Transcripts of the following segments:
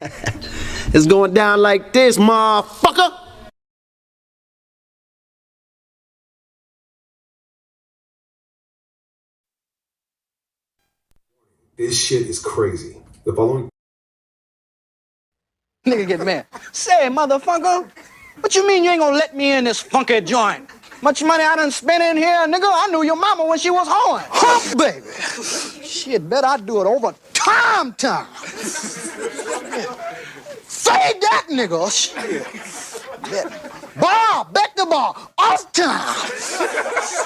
It's going down like this, motherfucker. This shit is crazy. The following Nigga get mad. Say, motherfucker, what you mean you ain't gonna let me in this funky joint? Much money I done spent in here, nigga. I knew your mama when she was horn. Huh, baby. Shit, bet I do it over time. Say that, nigga. Shit. Bar, bet the bar, off time.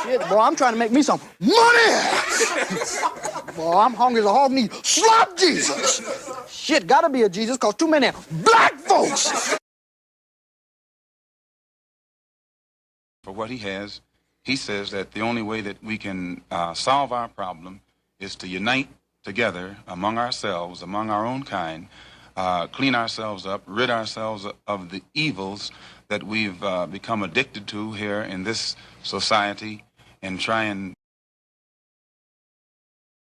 Shit, boy, I'm trying to make me some money. Boy, I'm hungry as a hog need slop Jesus. Shit, gotta be a Jesus, cause too many black folks. For what he has, he says that the only way that we can solve our problem is to unite together among ourselves, among our own kind, clean ourselves up, rid ourselves of the evils that we've become addicted to here in this society, and try and...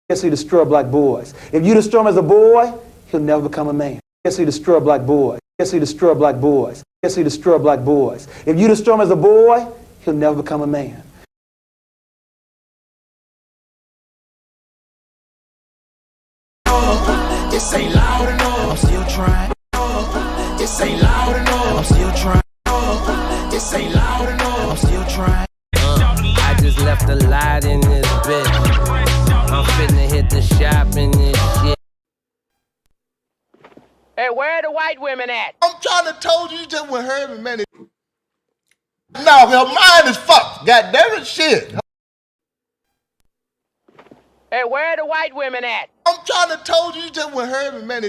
Yes, he destroy black boys. If you destroy him as a boy, he'll never become a man. Yes, he destroy black boys. Yes, he destroy black boys. Yes, he destroy black boys. If you destroy him as a boy, he'll never become a man. This ain't loud enough. I'm still trying. This ain't loud enough. I'm still trying. This ain't loud enough. I'm still trying. I just left a lot in this bitch. I'm finna hit the shop in this shit. Hey, where are the white women at? I'm trying to told you just with Herbie, man. No, her mind is fucked. God damn it, shit. Hey, where are the white women at? I'm trying to told you just with Herbie, man.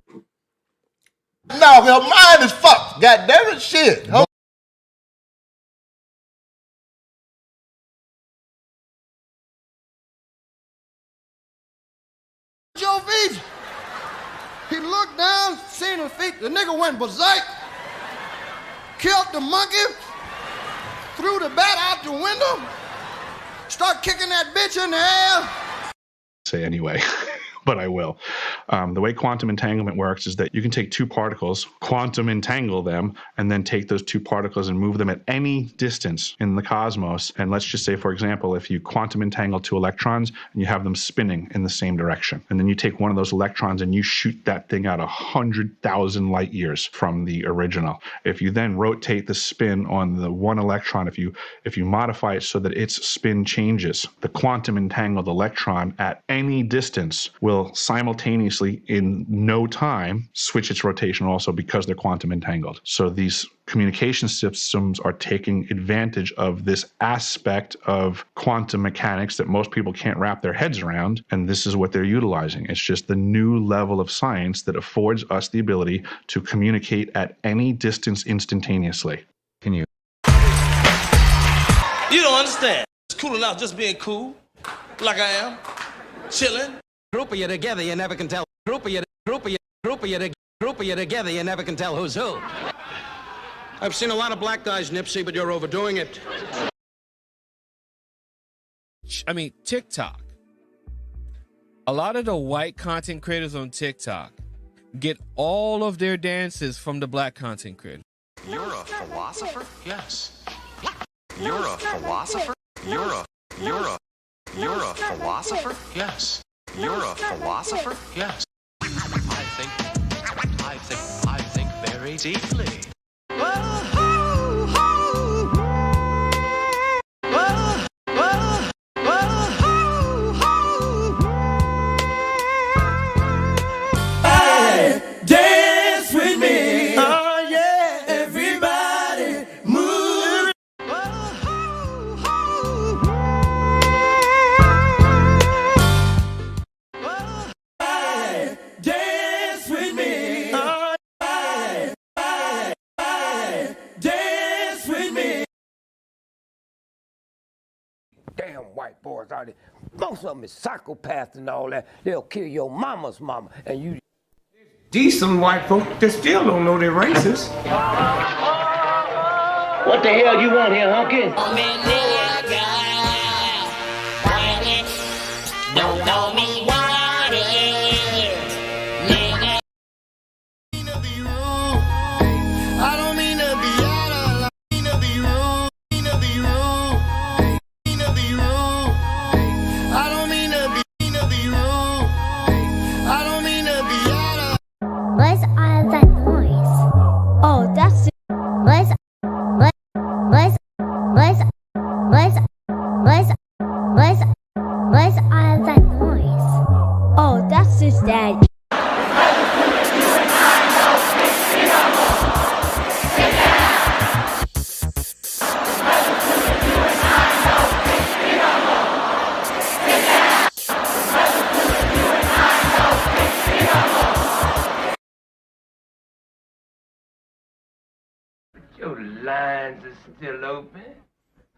No, her mind is fucked. God damn it, shit. Your feet. He looked down, seen her feet. The nigga went berserk, killed the monkey, threw the bat out the window, start kicking that bitch in the air. Say anyway, but I will. The way quantum entanglement works is that you can take two particles, quantum entangle them, and then take those two particles and move them at any distance in the cosmos. And let's just say, for example, if you quantum entangle two electrons and you have them spinning in the same direction, and then you take one of those electrons and you shoot that thing out 100,000 light years from the original. If you then rotate the spin on the one electron, if you modify it so that its spin changes, the quantum entangled electron at any distance will simultaneously in no time switch its rotation also, because they're quantum entangled. So these communication systems are taking advantage of this aspect of quantum mechanics that most people can't wrap their heads around, and this is what they're utilizing. It's just the new level of science that affords us the ability to communicate at any distance instantaneously. Can you? You don't understand. It's cool enough just being cool, like I am, chilling. Group of you together, you never can tell. Group of you together, you never can tell who's who. I've seen a lot of black guys, Nipsey, but you're overdoing it. I mean, TikTok. A lot of the white content creators on TikTok get all of their dances from the black content creators. You're a philosopher? Yes. You're a philosopher? You're a philosopher? Yes. You're a philosopher? Yes. I think very deeply. Dance with me. Oh yeah, everybody move. Dance with me. Oh, dance with me. Damn white boys out there. Most of them is psychopaths and all that. They'll kill your mama's mama, and you... Decent white folk that still don't know they're racist. What the hell you want here, hunky? Queen of the Who's that? Your lines are still open.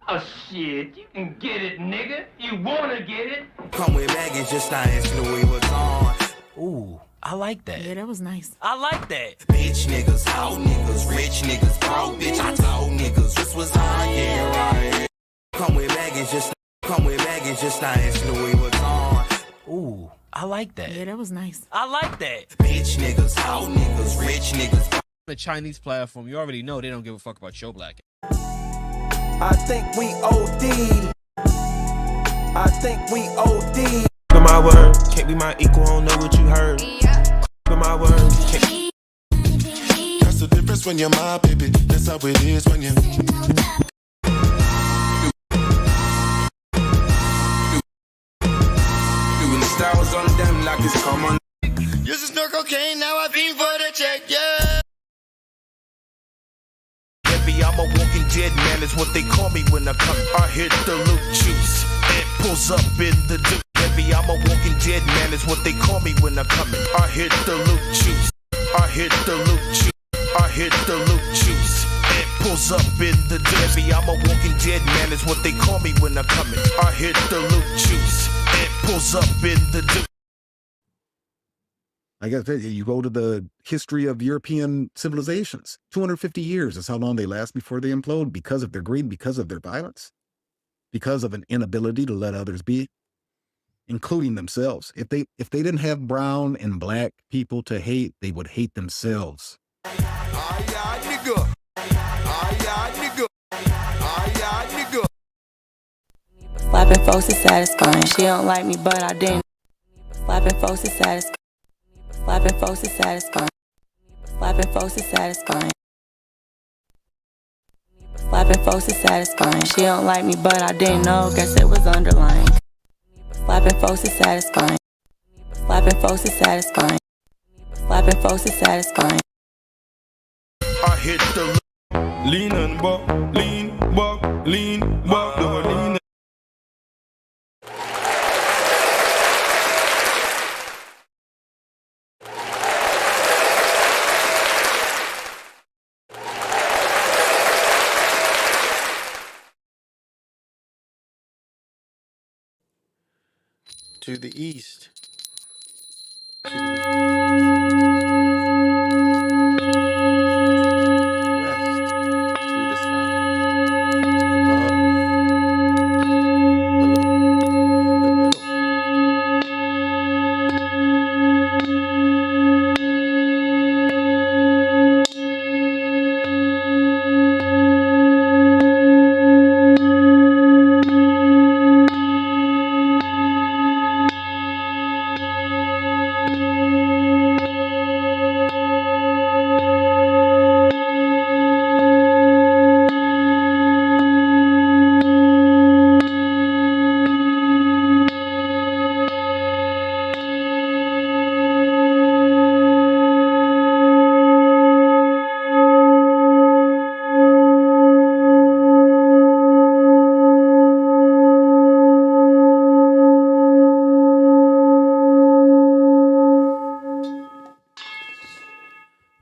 Oh shit, you can get it, nigga. You wanna get it? Come with baggage, just nice, Louis Vuitton. Ooh, I like that. Yeah, that was nice. I like that. Bitch niggas, hoe niggas, rich niggas, broke bitch. I told niggas this was on, yeah, right. Come with baggage, just nice, Louis Vuitton. Ooh, I like that. Yeah, that was nice. I like that. Bitch niggas, hoe niggas, rich niggas. The Chinese platform, you already know they don't give a fuck about your black. I think we OD. I think we OD. To my word, can't be my equal, I don't know what you heard. To my word, can't. That's the difference when you're my baby. That's how it is when you. Doing the styles on them like it's common. Used to snort cocaine, now I fiend for the check, yeah. I'm a walking dead man, is what they call me when I come. I hit the loot juice, it pulls up in the dude. Heavy, I'm a walking dead man, is what they call me when I come. I hit the loot juice, I hit the loot juice, I hit the loot juice, it pulls up in the dude. Heavy, I'm a walking dead man, is what they call me when I come. I hit the loot juice, it pulls up in the dude. I guess you go to the history of European civilizations. 250 years is how long they last before they implode because of their greed, because of their violence, because of an inability to let others be, including themselves. If they didn't have brown and black people to hate, they would hate themselves. Nigga. Nigga. Nigga. Slapping folks is satisfying. She don't like me, but I didn't. Slapping folks is satisfying. Slapping folks is satisfying. Slapping folks is satisfying. Slapping folks is satisfying. She don't like me, but I didn't know. Guess it was underlying. Slapping folks is satisfying. Slapping folks is satisfying. Slapping folks is satisfying. I hit the lean and walk, lean, walk, lean, walk, lean. To the east.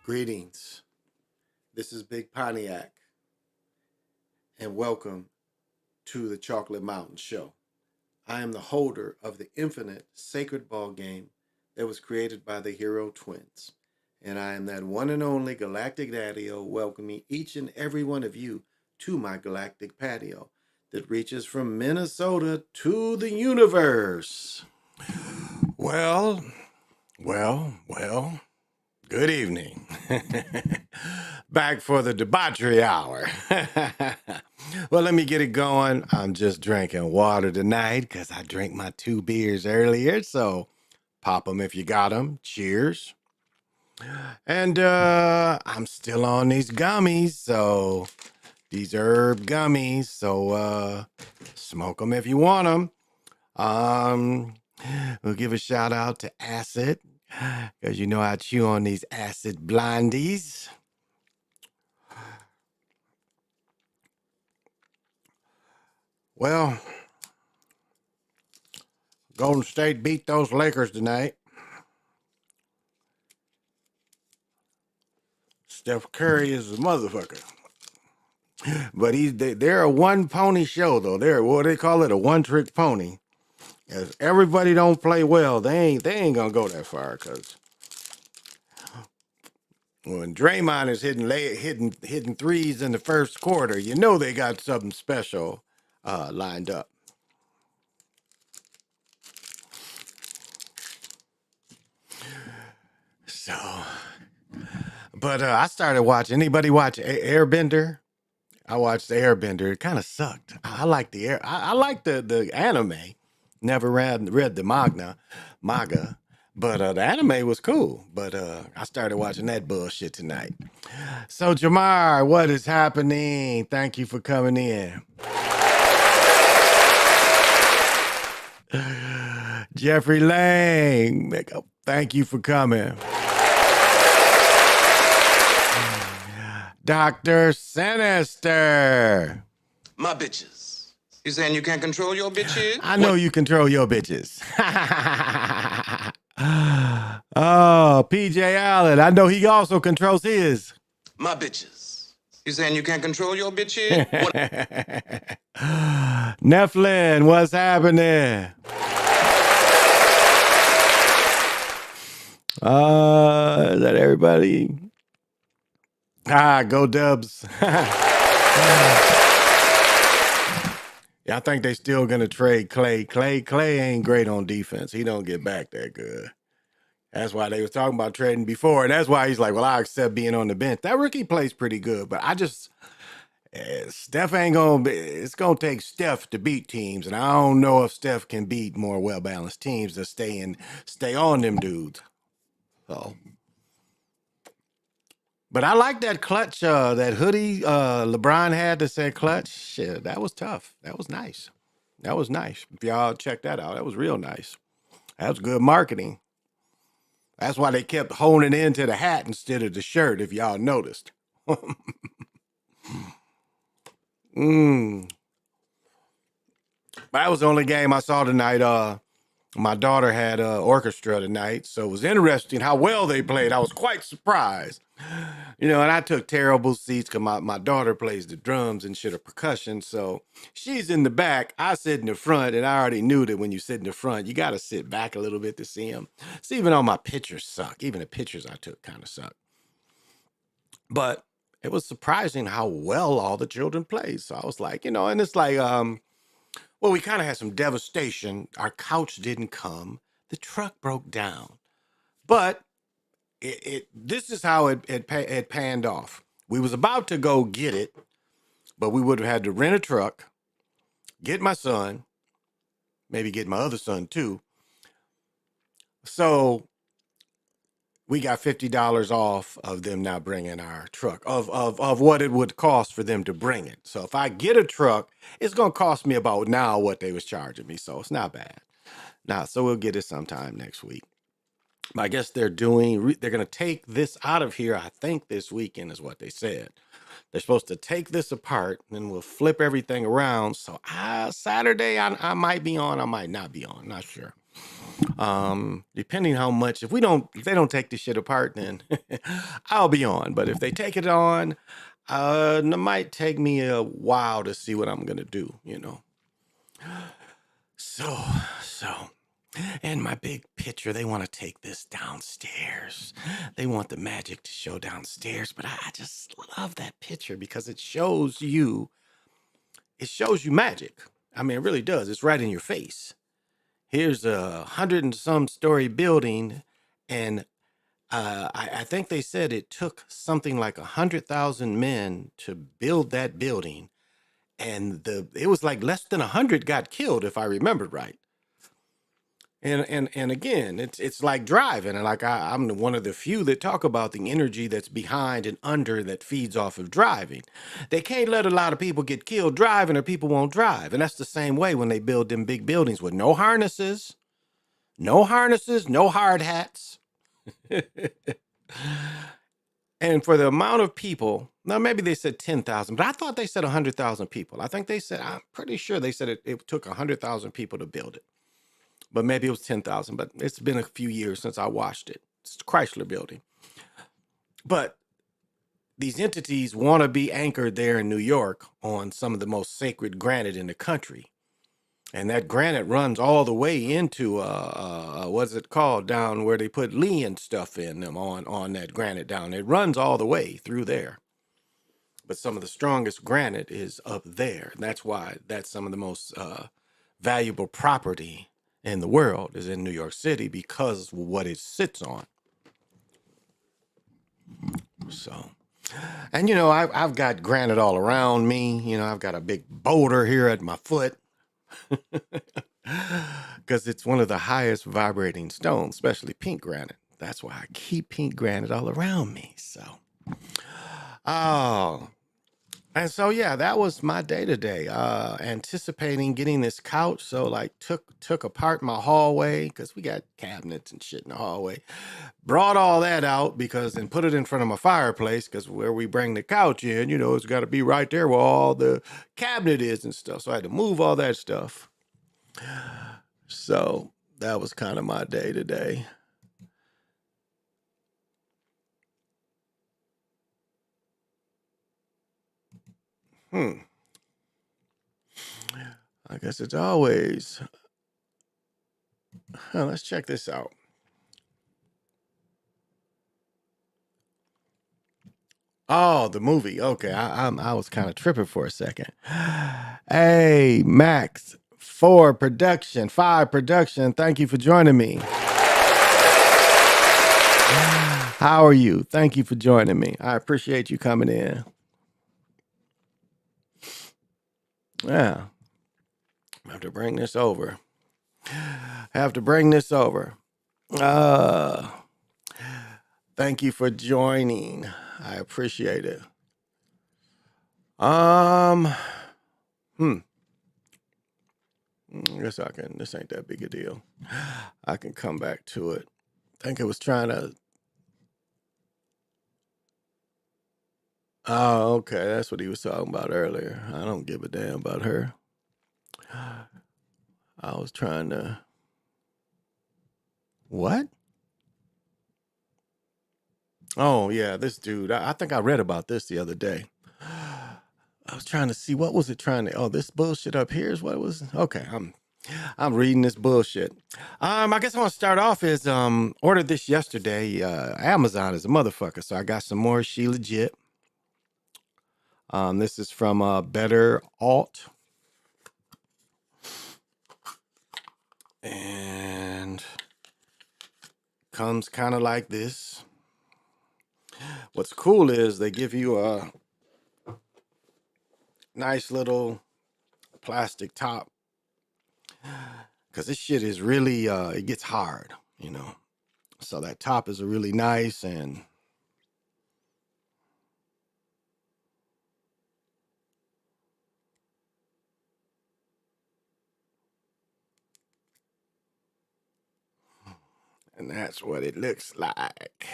Greetings. This is Big Pontiac, and welcome to the Chocolate Mountain Show. I am the holder of the infinite sacred ball game that was created by the Hero Twins, and I am that one and only Galactic Daddy-O, welcoming each and every one of you to my galactic patio that reaches from Minnesota to the universe. Well, good evening. Back for the debauchery hour. Well, let me get it going. I'm just drinking water tonight because I drank my 2 beers earlier, so pop them if you got them. Cheers. And I'm still on these gummies, so these herb gummies, so smoke them if you want them. We'll give a shout out to Acid, because you know I chew on these acid blindies. Well, Golden State beat those Lakers tonight. Steph Curry is a motherfucker. But they're a one pony show though. They're what they call it, a one trick pony. If everybody don't play well, they ain't gonna go that far. Cause when Draymond is hitting threes in the first quarter, you know they got something special lined up. So, but I started watching. Anybody watch Airbender? I watched the Airbender. It kind of sucked. I like the air. I like the anime. Never read the manga, but the anime was cool. But I started watching that bullshit tonight. So Jamar, what is happening? Thank you for coming in. Jeffrey Lang, thank you for coming. Dr. Sinister. My bitches. You saying you can't control your bitches? I know you control your bitches. Oh, PJ Allen. I know he also controls his. My bitches. You saying you can't control your bitches? Nephlin, what's happening? Is that everybody? Go Dubs. Yeah, I think they still gonna trade Clay. Clay ain't great on defense. He don't get back that good. That's why they was talking about trading before, and that's why he's like, well, I accept being on the bench. That rookie plays pretty good, but I just Steph ain't gonna be. It's gonna take Steph to beat teams, and I don't know if Steph can beat more well balanced teams to stay on them dudes. So. But I like that clutch, that hoodie LeBron had that said clutch. Shit, that was tough. That was nice. That was nice. If y'all check that out, that was real nice. That was good marketing. That's why they kept honing into the hat instead of the shirt, if y'all noticed. That was the only game I saw tonight. My daughter had orchestra tonight, so it was interesting how well they played. I was quite surprised. You know, and I took terrible seats because my daughter plays the drums and shit, or percussion. So she's in the back. I sit in the front, and I already knew that when you sit in the front, you got to sit back a little bit to see them. So even all my pictures suck. Even the pictures I took kind of suck. But it was surprising how well all the children played. So I was like, you know, and it's like, well, we kind of had some devastation. Our couch didn't come. The truck broke down. But this is how it panned off. We was about to go get it, but we would have had to rent a truck, get my son, maybe get my other son too. So we got $50 off of them not bringing our truck, of what it would cost for them to bring it. So if I get a truck, it's going to cost me about now what they was charging me. So it's not bad. Now, so we'll get it sometime next week. I guess they're going to take this out of here, I think this weekend is what they said. They're supposed to take this apart, and then we'll flip everything around. So Saturday, I might be on, I might not be on, not sure. Depending how much, if they don't take this shit apart, then I'll be on. But if they take it on, it might take me a while to see what I'm going to do, you know. So. And my big picture, they want to take this downstairs. They want the magic to show downstairs, but I just love that picture because it shows you magic. I mean, it really does. It's right in your face. Here's 100 and some story building, and I think they said it took something like 100,000 men to build that building, and it was like less than 100 got killed, if I remember right. And again, it's like driving, and like I'm one of the few that talk about the energy that's behind and under that feeds off of driving. They can't let a lot of people get killed driving, or people won't drive. And that's the same way when they build them big buildings with no harnesses, No harnesses, no hard hats. And for the amount of people, now maybe they said 10,000, but I thought they said 100,000 people. I think they said, I'm pretty sure they said it took 100,000 people to build it. But maybe it was 10,000, but it's been a few years since I watched it. It's the Chrysler Building. But these entities want to be anchored there in New York on some of the most sacred granite in the country. And that granite runs all the way into, what's it called, down where they put Lee and stuff in them on that granite down. It runs all the way through there. But some of the strongest granite is up there. And that's why that's some of the most valuable property in the world is in New York City because of what it sits on. So, and you know, I've got granite all around me. You know, I've got a big boulder here at my foot because it's one of the highest vibrating stones, especially pink granite. That's why I keep pink granite all around me. So, oh, and so, yeah, that was my day today, anticipating getting this couch. So like took apart my hallway because we got cabinets and shit in the hallway, brought all that out and put it in front of my fireplace because where we bring the couch in, you know, it's got to be right there where all the cabinet is and stuff. So I had to move all that stuff. So that was kind of my day today. I guess it's always. Let's check this out. Oh, the movie. Okay, I was kind of tripping for a second. Hey, Max, 5 production. Thank you for joining me. How are you? Thank you for joining me. I appreciate you coming in. Yeah. I have to bring this over. Thank you for joining. I appreciate it. I guess this ain't that big a deal. I can come back to it. I think it was trying to. Oh, okay. That's what he was talking about earlier. I don't give a damn about her. I was trying to. What? Oh, yeah, this dude. I think I read about this the other day. I was trying to see what was it trying to. Oh, this bullshit up here is what it was. Okay, I'm reading this bullshit. I guess I want to start off is ordered this yesterday. Amazon is a motherfucker, so I got some more She Legit. This is from Better Alt. And comes kind of like this. What's cool is they give you a nice little plastic top because this shit is really it gets hard, you know. So that top is really nice and that's what it looks like.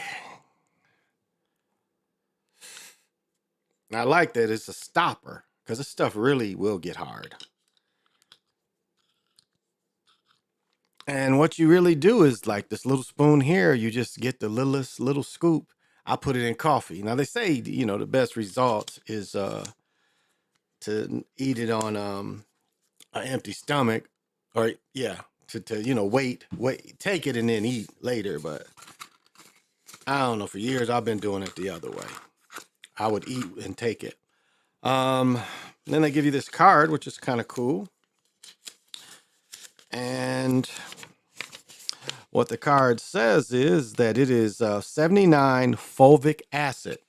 And I like that it's a stopper because this stuff really will get hard. And what you really do is like this little spoon here, you just get the littlest little scoop. I put it in coffee. Now they say, you know, the best result is to eat it on an empty stomach or to you know, wait, take it and then eat later. But I don't know, for years I've been doing it the other way. I would eat and take it. Then they give you this card, which is kind of cool. And what the card says is that it is 79 fulvic acid.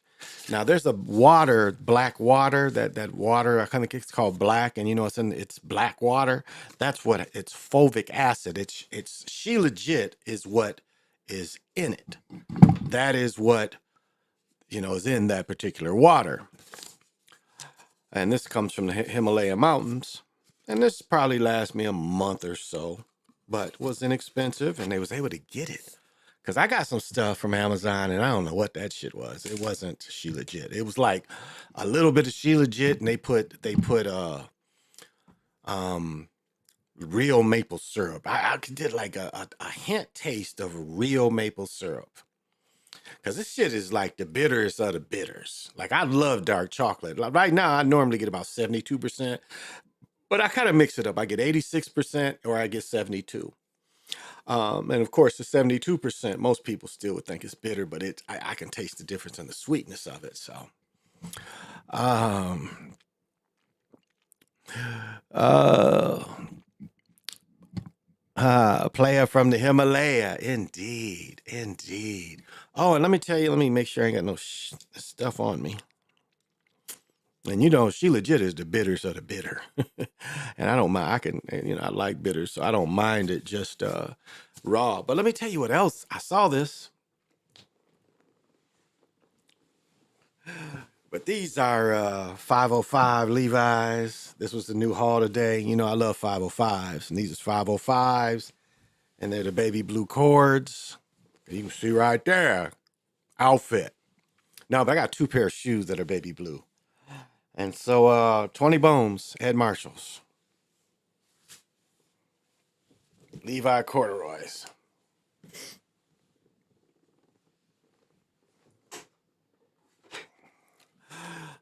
Now there's a water, black water, that water, I kind of think it's called black, and you know it's black water. That's what it's fulvic acid. It's She Legit is what is in it. That is what, you know, is in that particular water. And this comes from the Himalaya mountains. And this probably lasts me a month or so. but was inexpensive, and they was able to get it. Cause I got some stuff from Amazon, and I don't know what that shit was. It wasn't She Legit. It was like a little bit of She Legit, and they put real maple syrup. I did like a hint taste of real maple syrup. Cause this shit is like the bitterest of the bitters. Like I love dark chocolate. Like right now, I normally get about 72%, but I kind of mix it up. I get 86% or I get 72. And of course, the 72%, most people still would think it's bitter, but I can taste the difference in the sweetness of it. So, player from the Himalaya. Indeed. Indeed. Oh, and let me tell you, let me make sure I ain't got no stuff on me. And you know, She Legit is the bitters of the bitter. And I don't mind. I like bitters, so I don't mind it just raw. But let me tell you what else. I saw this. But these are 505 Levi's. This was the new haul today. You know, I love 505s. And these are 505s. And they're the baby blue cords. You can see right there. Outfit. No, but I got 2 pair of shoes that are baby blue. And so 20 bones, Ed Marshalls. Levi corduroys.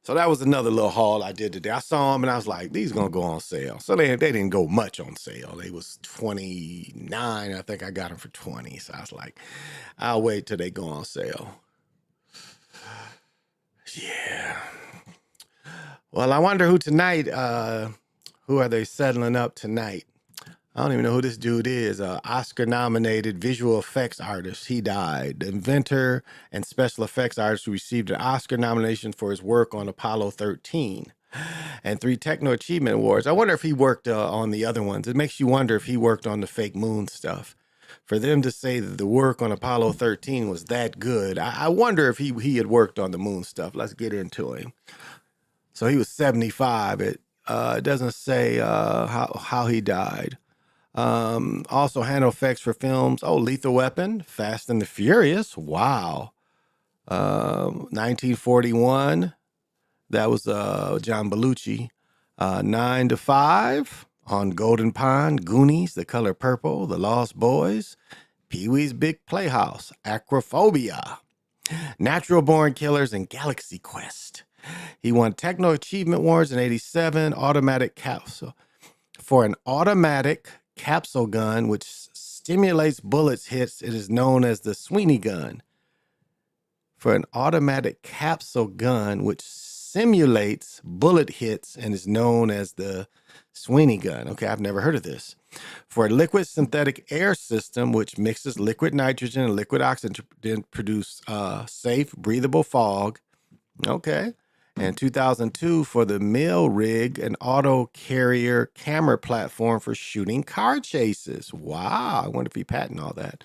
So that was another little haul I did today. I saw them and I was like, these are going to go on sale. So they didn't go much on sale. They was $29. I think I got them for $20. So I was like, I'll wait till they go on sale. Yeah. Well, I wonder who tonight, who are they settling up tonight? I don't even know who this dude is. Oscar-nominated visual effects artist. He died. The inventor and special effects artist who received an Oscar nomination for his work on Apollo 13 and 3 Techno Achievement Awards. I wonder if he worked on the other ones. It makes you wonder if he worked on the fake moon stuff. For them to say that the work on Apollo 13 was that good, I wonder if he had worked on the moon stuff. Let's get into him. So he was 75. It doesn't say how he died. Also handle effects for films. Oh, Lethal Weapon, Fast and the Furious. Wow. 1941. That was John Belushi. 9 to 5 on Golden Pond. Goonies, The Color Purple. The Lost Boys. Pee-wee's Big Playhouse. Acrophobia. Natural Born Killers and Galaxy Quest. He won Techno Achievement Awards in 87. Automatic capsule. For an automatic capsule gun which stimulates bullets hits, it is known as the Sweeney gun. For an automatic capsule gun which simulates bullet hits and is known as the Sweeney gun. Okay, I've never heard of this. For a liquid synthetic air system which mixes liquid nitrogen and liquid oxygen to produce safe, breathable fog. Okay. And 2002 for the Mill Rig, an auto carrier camera platform for shooting car chases. Wow, I wonder if he patented all that.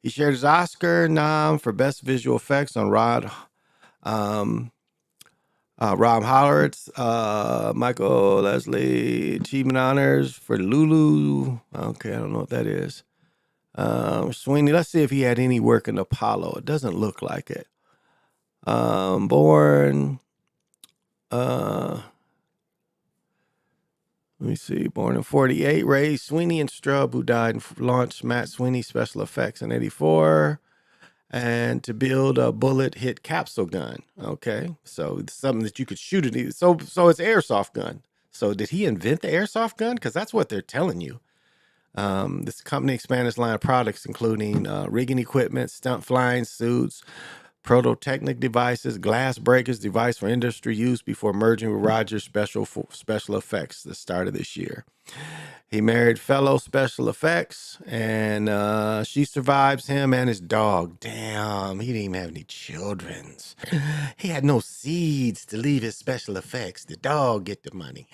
He shared his Oscar nom for Best Visual Effects on Rob Hollert's, Michael Leslie Achievement Honors for Lulu. Okay, I don't know what that is. Sweeney, let's see if he had any work in Apollo. It doesn't look like it. Let me see. Born in 48, Ray Sweeney and Strub, who died and launched Matt Sweeney Special Effects in 84. And to build a bullet hit capsule gun. Okay. So it's something that you could shoot it. So it's airsoft gun. So did he invent the airsoft gun? Because that's what they're telling you. This company expanded its line of products, including rigging equipment, stunt flying suits, Prototechnic devices, glass breakers, device for industry use before merging with Rogers Special Effects the start of this year. He married fellow special effects, and she survives him and his dog. Damn, he didn't even have any children. He had no seeds to leave his special effects. The dog get the money.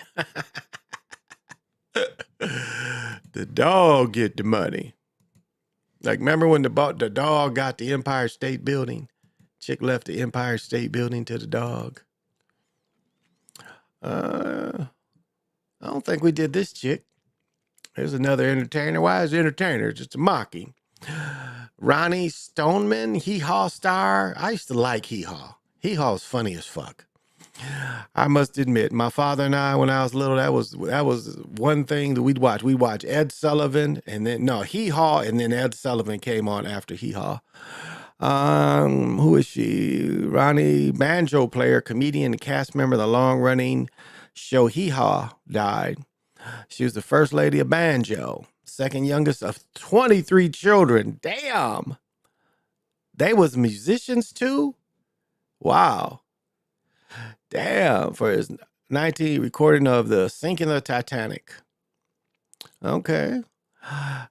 The dog get the money. Like, remember when the dog got the Empire State Building? Chick left the Empire State Building to the dog. I don't think we did this chick. Here's another entertainer. Why is entertainer? It's just a mocking. Ronnie Stoneman, Hee Haw star. I used to like Hee Haw. Hee Haw's funny as fuck. I must admit, my father and I, when I was little, that was one thing that we'd watch. We'd watch Ed Sullivan, and then Hee Haw, and then Ed Sullivan came on after Hee Haw. Who is she? Ronnie, banjo player, comedian, and cast member of the long-running show Hee Haw, died. She was the first lady of banjo, second youngest of 23 children. Damn. They was musicians too? Wow. Damn, for his 19 recording of the sinking of the Titanic. Okay.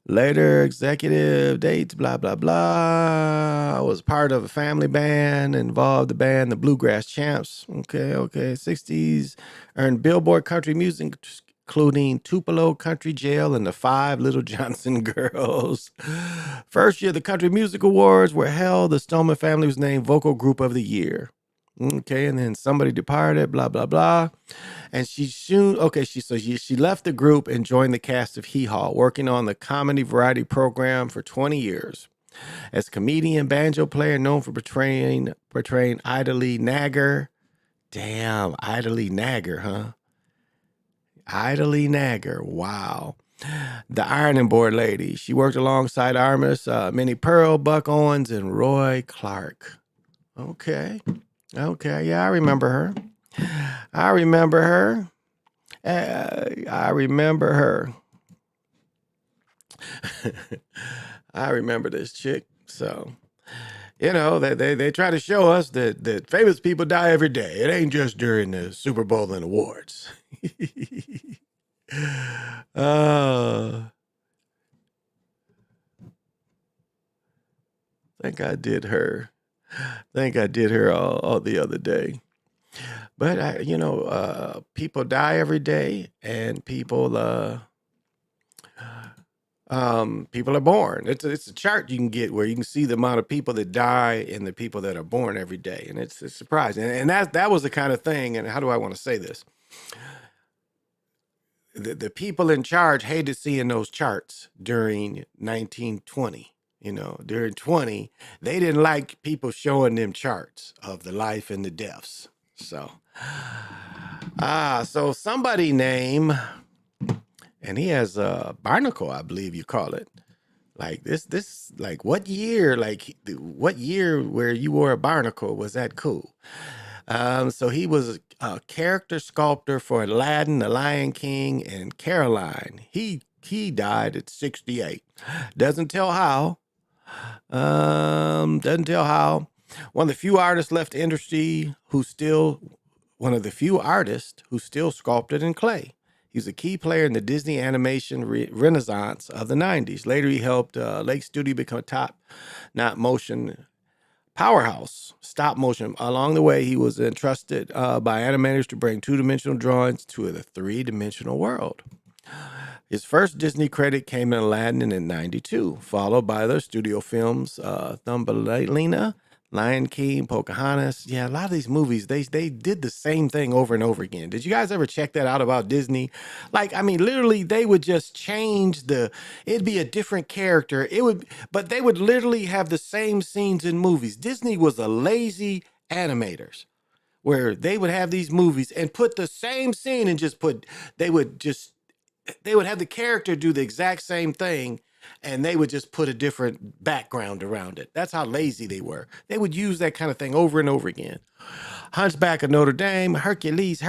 Later, executive dates, blah, blah, blah. I was part of a family band, involved the band, the Bluegrass Champs. Okay. 60s, earned Billboard Country Music, including Tupelo Country Jail and the 5 Little Johnson Girls. First year, the Country Music Awards were held. The Stoneman family was named Vocal Group of the Year. Okay, and then somebody departed, blah, blah, blah. And she left the group and joined the cast of Hee Haw, working on the comedy variety program for 20 years. As comedian, banjo player, known for portraying Ida Lee Nagger. Damn, Ida Lee Nagger, huh? Ida Lee Nagger, wow. The Ironing Board Lady. She worked alongside artists Minnie Pearl, Buck Owens, and Roy Clark. Okay, yeah, I remember her. I remember her. I remember this chick. So, they try to show us that famous people die every day. It ain't just during the Super Bowl and awards. I think I did her. All the other day. But people die every day, and people are born. It's a chart you can get where you can see the amount of people that die and the people that are born every day, and it's surprising. And that was the kind of thing. And how do I want to say this? The people in charge hated seeing those charts during 1920. During 20, they didn't like people showing them charts of the life and the deaths. So, so somebody name, and he has a barnacle, I believe you call it. Like this, like what year where you wore a barnacle was that cool? So he was a character sculptor for Aladdin, The Lion King, and Caroline. He died at 68. Doesn't tell how. One of the few artists left the industry who still sculpted in clay. He was a key player in the Disney animation renaissance of the 90s. Later, he helped Lake Studio become a top-notch motion powerhouse, stop motion. Along the way, he was entrusted by animators to bring two-dimensional drawings to the three-dimensional world. His first Disney credit came in Aladdin in 92, followed by the studio films Thumbelina, Lion King, Pocahontas. Yeah, a lot of these movies, they did the same thing over and over again. Did you guys ever check that out about Disney? Literally, they would just change it'd be a different character. But they would literally have the same scenes in movies. Disney was a lazy animators, where they would have these movies and put the same scene and they would have the character do the exact same thing, and they would just put a different background around it. That's how lazy they were. They would use that kind of thing over and over again. Hunchback of Notre Dame, Hercules.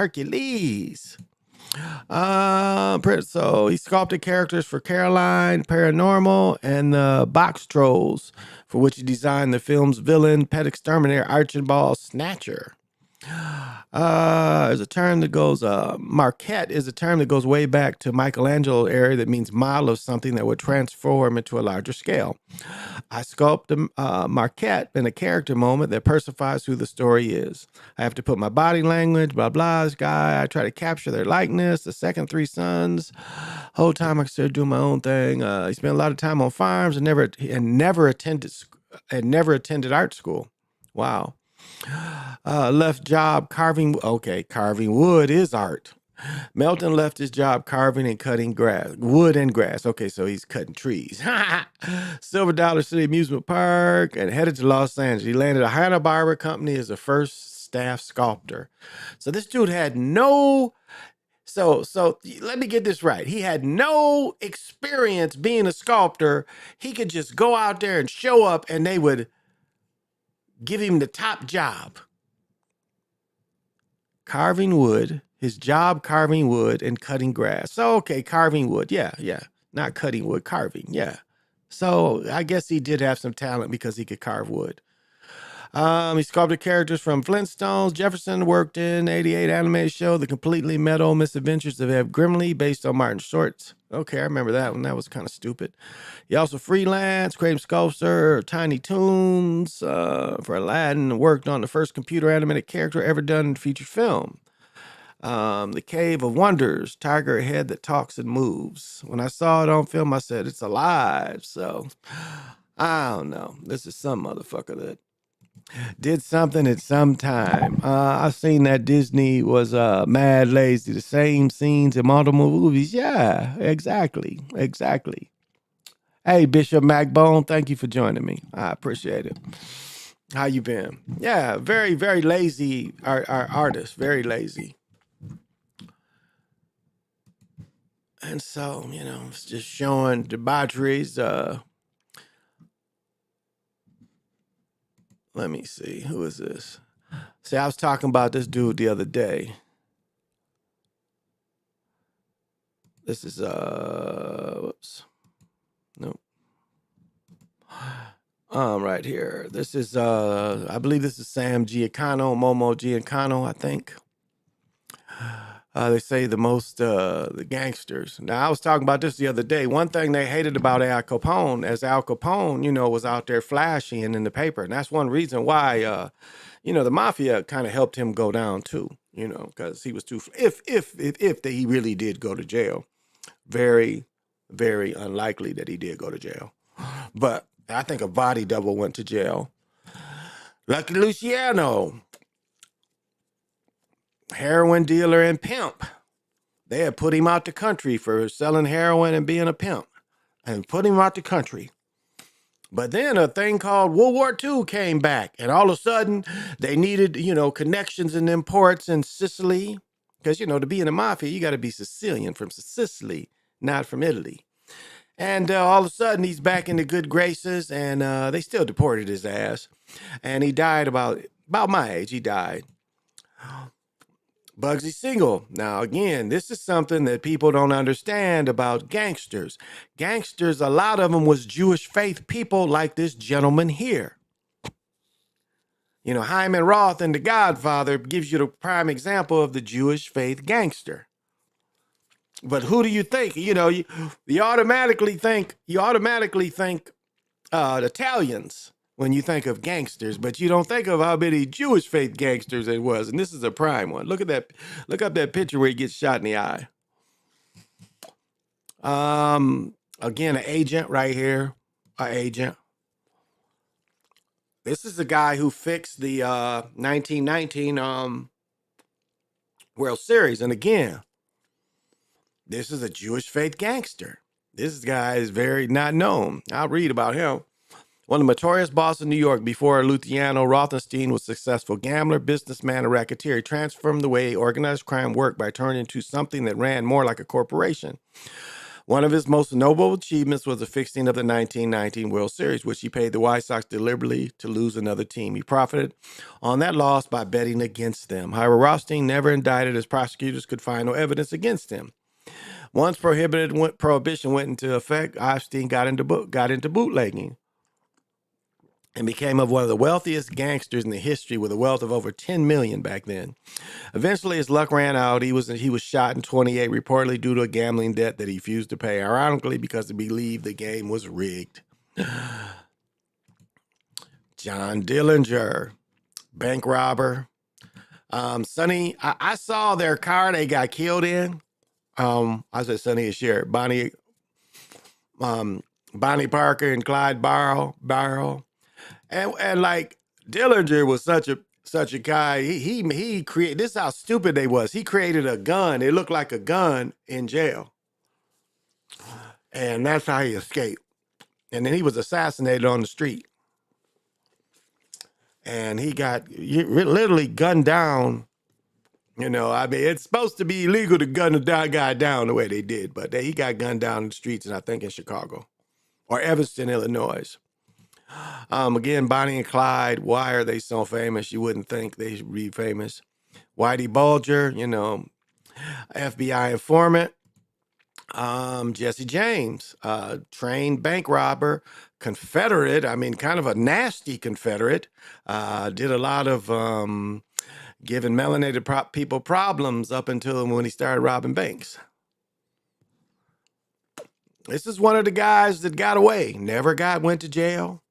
So he sculpted characters for Caroline, Paranormal, and the Box Trolls, for which he designed the film's villain, pet exterminator Archibald Snatcher. Is a term that goes, marquette is a term that goes way back to Michelangelo era that means model of something that would transform into a larger scale. I sculpt a marquette in a character moment that personifies who the story is. I have to put my body language, blah, blah, this guy. I try to capture their likeness, the second 3 sons. Whole time I started doing my own thing. He spent a lot of time on farms and never attended art school. Wow. Left job carving. Okay, carving wood is art. Melton left his job carving and cutting grass, wood and grass. Okay, so he's cutting trees. Silver Dollar City Amusement Park and headed to Los Angeles. He landed at Hanna-Barbera Company as the first staff sculptor. So this dude had no... So let me get this right. He had no experience being a sculptor. He could just go out there and show up and they would give him the top job. Carving wood, his job carving wood and cutting grass. So, okay, carving wood. Yeah. Not cutting wood, carving. Yeah. So I guess he did have some talent because he could carve wood. He sculpted characters from Flintstones. Jefferson worked in 88 animated show, The Completely Metal Misadventures of Ed Grimley, based on Martin Short's. Okay, I remember that one. That was kind of stupid. He also freelanced, created sculpture, Tiny Toons for Aladdin, and worked on the first computer animated character ever done in feature film. The Cave of Wonders, tiger head that talks and moves. When I saw it on film, I said, it's alive. So, I don't know. This is some motherfucker that did something at some time. I've seen that Disney was mad lazy. The same scenes in multiple movies. Yeah, exactly. Hey, Bishop Macbone, thank you for joining me. I appreciate it. How you been? Yeah, very, very lazy our artist. Very lazy. And so, it's just showing debaucheries. Let me see. Who is this? See, I was talking about this dude the other day. This is, whoops. Nope. Right here. This is, I believe this is Sam Giancano, Momo Giancano, I think. They say the gangsters. Now, I was talking about this the other day. One thing they hated about Al Capone, as Al Capone, was out there flashing in the paper. And that's one reason why, the mafia kind of helped him go down too, because he was too, if he really did go to jail. Very, very unlikely that he did go to jail. But I think a body double went to jail. Lucky Luciano. Heroin dealer and pimp. They had put him out the country for selling heroin and being a pimp, and put him out the country. But then a thing called World War II came back, and all of a sudden they needed, connections in them ports in Sicily. Because, to be in the mafia, you got to be Sicilian, from Sicily, not from Italy. And all of a sudden he's back in the good graces, and they still deported his ass. And he died about my age. He died. Bugsy Siegel. Now, again, this is something that people don't understand about gangsters. Gangsters, a lot of them was Jewish faith people like this gentleman here. Hyman Roth in The Godfather gives you the prime example of the Jewish faith gangster. But who do you think? You automatically think Italians when you think of gangsters, but you don't think of how many Jewish faith gangsters it was. And this is a prime one. Look at that. Look up that picture where he gets shot in the eye. Again, an agent right here. An agent. This is the guy who fixed the 1919 World Series. And again, this is a Jewish faith gangster. This guy is very not known. I'll read about him. One of the notorious bosses in New York before Luciano Rothenstein was a successful gambler, businessman, and racketeer. He transformed the way organized crime worked by turning into something that ran more like a corporation. One of his most notable achievements was the fixing of the 1919 World Series, which he paid the White Sox deliberately to lose another team. He profited on that loss by betting against them. However, Rothstein never indicted as prosecutors could find no evidence against him. Once prohibition went into effect, Epstein got into bootlegging and became one of the wealthiest gangsters in the history, with a wealth of over $10 million back then. Eventually, his luck ran out. He was shot in 1928, reportedly due to a gambling debt that he refused to pay, ironically because he believed the game was rigged. John Dillinger, bank robber. Sonny, I saw their car they got killed in. I said Sonny and Cher, Bonnie Parker and Clyde Barrow. And like Dillinger was such a guy. He created. This is how stupid they was. He created a gun. It looked like a gun in jail, and that's how he escaped. And then he was assassinated on the street, and he got literally gunned down. You know, I mean, it's supposed to be illegal to gun a guy down the way they did, but he got gunned down in the streets, and I think in Chicago or Evanston, Illinois. Again, Bonnie and Clyde. Why are they so famous? You wouldn't think they should be famous. Whitey Bulger, you know, FBI informant. Jesse James, trained bank robber, Confederate. I mean, kind of a nasty Confederate. Did a lot of giving melanated people problems up until when he started robbing banks. This is one of the guys that got away. Never went to jail.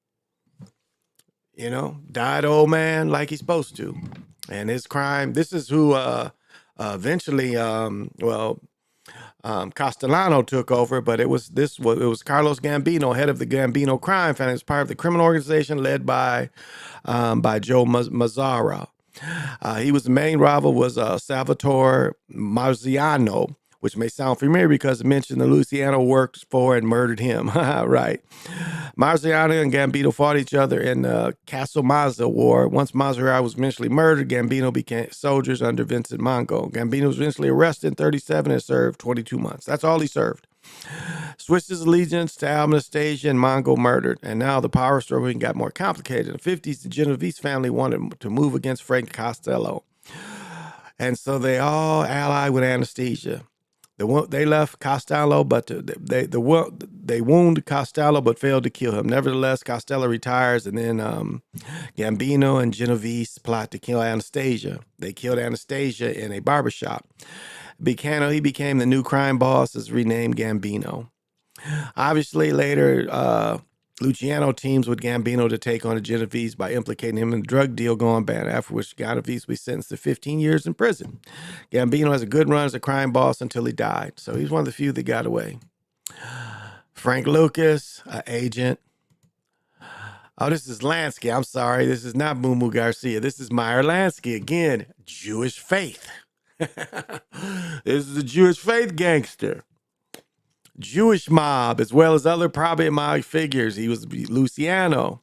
You know, died old man like he's supposed to. And his crime, this is who eventually, Castellano took over, but it was Carlos Gambino, head of the Gambino crime family. It was part of the criminal organization led by Joe Mazzara. He was the main rival was Salvatore Marziano, which may sound familiar because it mentioned the Luciano worked for and murdered him. Right. Marziano and Gambino fought each other in the Castle Mazza War. Once Mazzara was eventually murdered, Gambino became soldiers under Vincent Mongo. Gambino was eventually arrested in 1937 and served 22 months. That's all he served. Switched his allegiance to Anastasia and Mongo murdered. And now the power struggle got more complicated. In the 1950s, the Genovese family wanted to move against Frank Costello. And so they all allied with Anastasia. They left Costello, but they wounded Costello, but failed to kill him. Nevertheless, Costello retires, and then Gambino and Genovese plot to kill Anastasia. They killed Anastasia in a barbershop. He became the new crime boss, is renamed Gambino. Obviously, later, Luciano teams with Gambino to take on the Genovese by implicating him in a drug deal going bad, after which Genovese was sentenced to 15 years in prison. Gambino has a good run as a crime boss until he died, so he's one of the few that got away. Frank Lucas, agent. Oh, this is Lansky. I'm sorry. This is not Moo Garcia. This is Meyer Lansky. Again, Jewish faith. This is a Jewish faith gangster. Jewish mob, as well as other problematic figures. He was Luciano.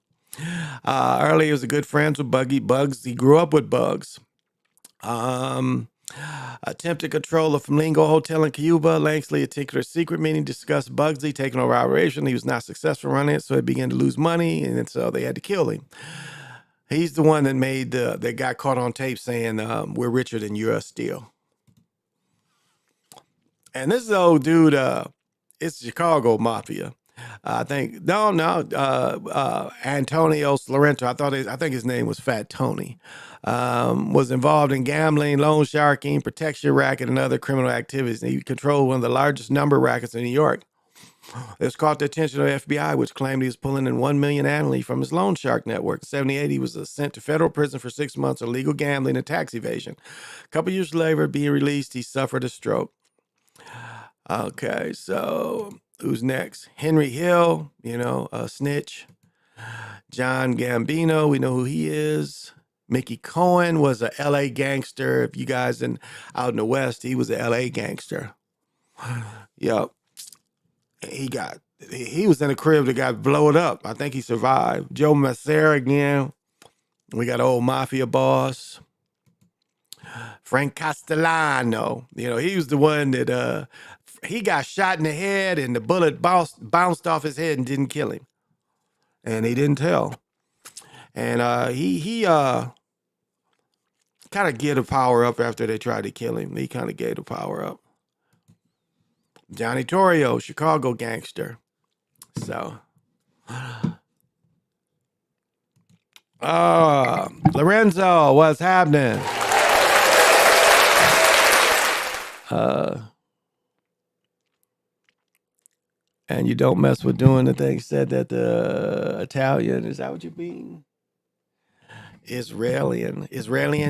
Early, he was a good friend with Bugs. He grew up with Bugs. Attempted control of Flamingo Hotel in Cuba. Lanksley attacked a secret meeting, discussed Bugsy taking over operation. He was not successful running it, so he began to lose money, and so they had to kill him. He's the one that got caught on tape saying, "We're richer than U.S. Steel." And this old dude, it's Chicago Mafia. I think Antonio Slorento. I think his name was Fat Tony. Was involved in gambling, loan sharking, protection racket, and other criminal activities. And he controlled one of the largest number rackets in New York. This caught the attention of the FBI, which claimed he was pulling in $1 million annually from his loan shark network. In 1978, he was sent to federal prison for 6 months for illegal gambling and tax evasion. A couple years later, being released, he suffered a stroke. Okay, so who's next? Henry Hill, a snitch. John Gambino, we know who he is. Mickey Cohen was a L.A. gangster. If you guys out in the West, he was a L.A. gangster. Yep. He was in a crib that got blown up. I think he survived. Joe Massera again. We got old mafia boss. Frank Castellano. He was the one that he got shot in the head and the bullet bounced off his head and didn't kill him. And he didn't tell. And he kind of gave the power up after they tried to kill him. He kind of gave the power up. Johnny Torrio, Chicago gangster. So, Lorenzo, what's happening? And you don't mess with doing the thing said that the Italian, is that what you mean? Israelian,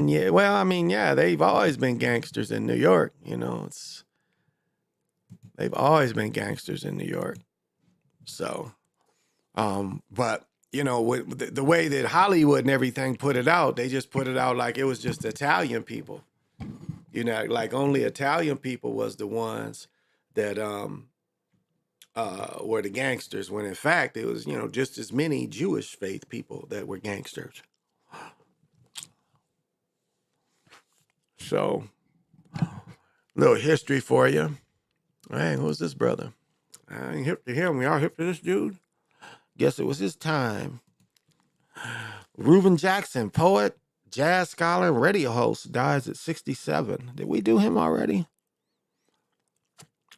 yeah. Well, I mean, yeah, they've always been gangsters in New York, they've always been gangsters in New York. So, but you know, with the way that Hollywood and everything put it out, they just put it out like it was just Italian people. You know, like only Italian people was the ones that were the gangsters, when in fact it was, you know, just as many Jewish faith people that were gangsters. So, little history for you. Hey, who's this brother? I ain't hip to him. We are hip to this dude. Guess it was his time. Reuben Jackson, poet, jazz scholar, and radio host, dies at 67. Did we do him already?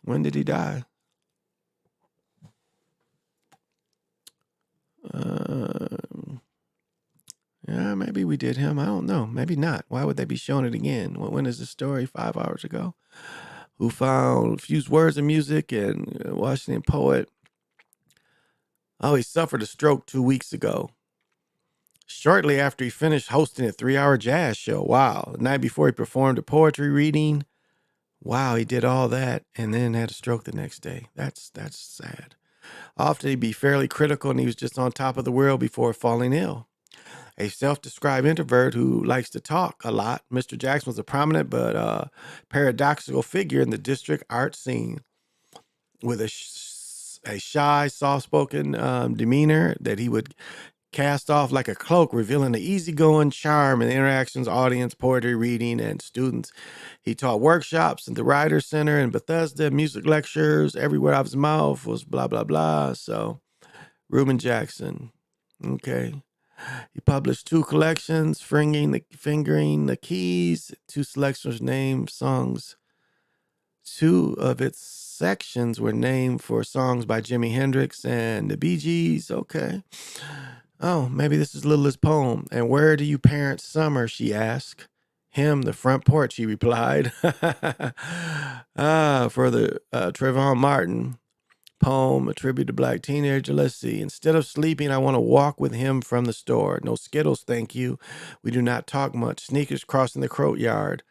When did he die? Yeah, maybe we did him. I don't know. Maybe not. Why would they be showing it again? When is the story? 5 hours ago? Who found fused words and music and Washington poet. Oh, he suffered a stroke 2 weeks ago. Shortly after he finished hosting a 3-hour jazz show. Wow. The night before he performed a poetry reading. Wow, he did all that and then had a stroke the next day. That's sad. Often he'd be fairly critical and he was just on top of the world before falling ill. A self-described introvert who likes to talk a lot, Mr. Jackson was a prominent but paradoxical figure in the district art scene. With a shy, soft-spoken demeanor that he would cast off like a cloak, revealing the easygoing charm in interactions, audience, poetry reading, and students. He taught workshops at the Writers Center in Bethesda, music lectures. Everywhere out of his mouth was blah, blah, blah. So, Reuben Jackson. Okay. He published 2 collections, Fingering the Keys, 2 selections named songs. 2 of its sections were named for songs by Jimi Hendrix and the Bee Gees. Okay. Oh, maybe this is Littlest poem. And where do you parent summer, she asked. Him, the front porch, he replied. For the Trayvon Martin poem, a tribute to black teenager. Let's see. Instead of sleeping, I want to walk with him from the store. No Skittles, thank you. We do not talk much. Sneakers crossing the courtyard.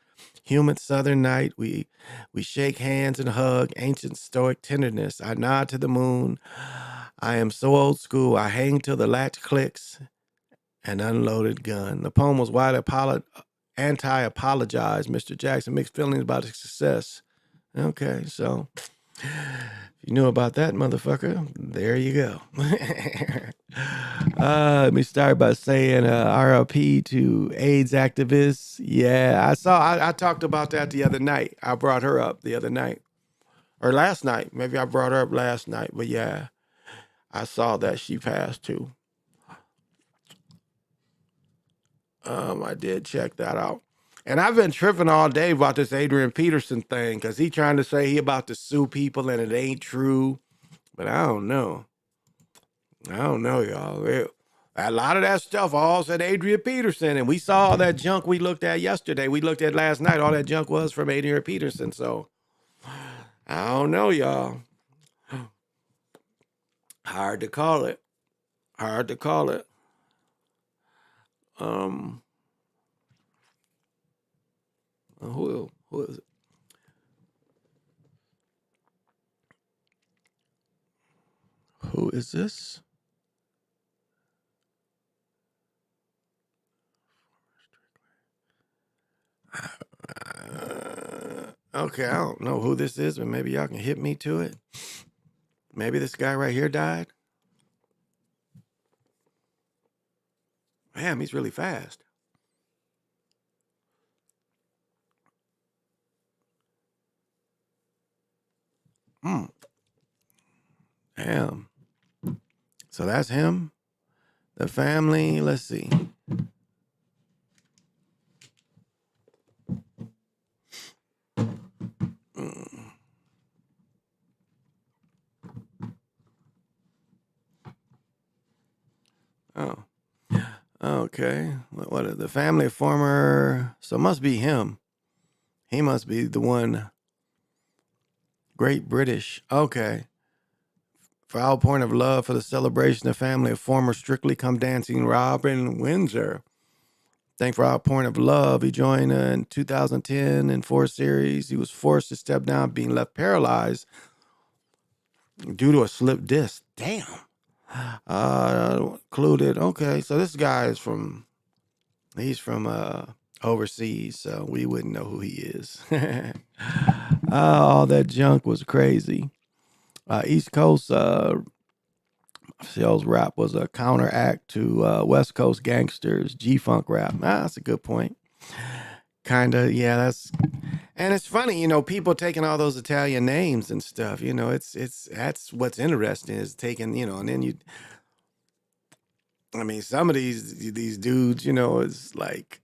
Humid southern night. We shake hands and hug. Ancient stoic tenderness. I nod to the moon. I am so old school. I hang till the latch clicks. An unloaded gun. The poem was widely anti-apologized. Mr. Jackson mixed feelings about his success. Okay, so if you knew about that, motherfucker, there you go. Let me start by saying RLP to AIDS activists. Yeah, I talked about that the other night. I brought her up the other night. Or last night. Maybe I brought her up last night. But yeah, I saw that she passed too. I did check that out. And I've been tripping all day about this Adrian Peterson thing because he trying to say he about to sue people and it ain't true. But I don't know. Y'all. A lot of that stuff all said Adrian Peterson. And we saw all that junk we looked at yesterday. We looked at last night. All that junk was from Adrian Peterson. So I don't know, y'all. Hard to call it. Who is it? Who is this? Okay, I don't know who this is, but maybe y'all can hit me to it. Maybe this guy right here died. Damn, he's really fast. Damn. So that's him. The family. Let's see. Oh. Okay. What is the family of former? So it must be him. He must be the one. Great British. Okay. For our point of love for the celebration of family of former Strictly Come Dancing Robin Windsor. Thank for our point of love. He joined in 2010 in 4 series. He was forced to step down, being left paralyzed due to a slipped disc. Damn. Included. Okay, so this guy is he's from overseas, so we wouldn't know who he is. All that junk was crazy. East Coast sales rap was a counteract to West Coast gangsters G-Funk rap. That's a good point. Kinda, yeah, and it's funny, people taking all those Italian names and stuff, it's that's what's interesting is taking, and then some of these dudes, it's like,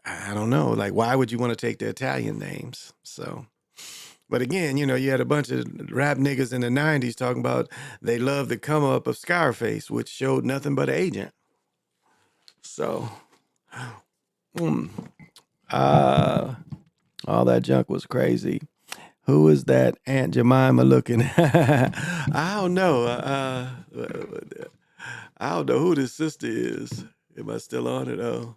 I don't know, like, why would you want to take the Italian names? So, but again, you had a bunch of rap niggas in the 90s talking about they love the come up of Scarface, which showed nothing but an agent. So, all that junk was crazy. Who is that Aunt Jemima looking? I don't know. I don't know who this sister is. Am I still on it? Oh.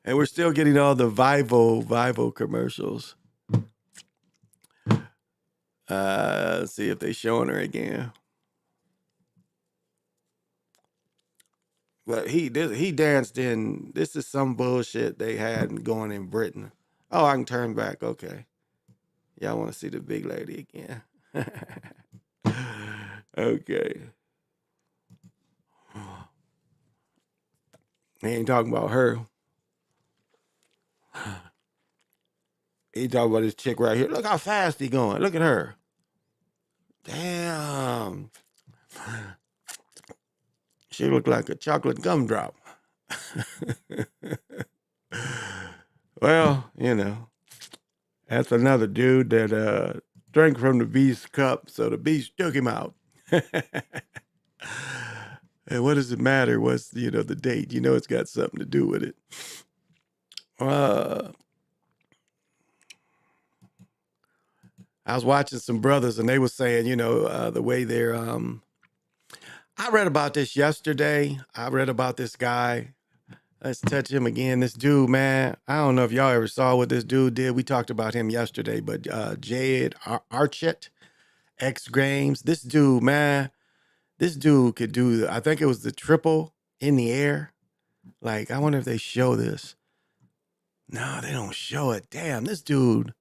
And we're still getting all the Vivo commercials. Let's see if they showing her again. But he danced in. This is some bullshit they had going in Britain. Oh, I can turn back. Okay. Y'all want to see the big lady again? Okay. He ain't talking about her. He talking about this chick right here. Look how fast he going. Look at her. Damn. She looked like a chocolate gumdrop. Well, that's another dude that drank from the beast's cup, so the beast took him out. And what does it matter? What's, the date? It's got something to do with it. I was watching some brothers and they were saying, the way they're, I read about this yesterday. I read about this guy. Let's touch him again. This dude, man, I don't know if y'all ever saw what this dude did. We talked about him yesterday, but Jade Archett, X Games. This dude, man, this dude could do, I think it was the triple in the air. Like, I wonder if they show this. No, they don't show it. Damn, this dude.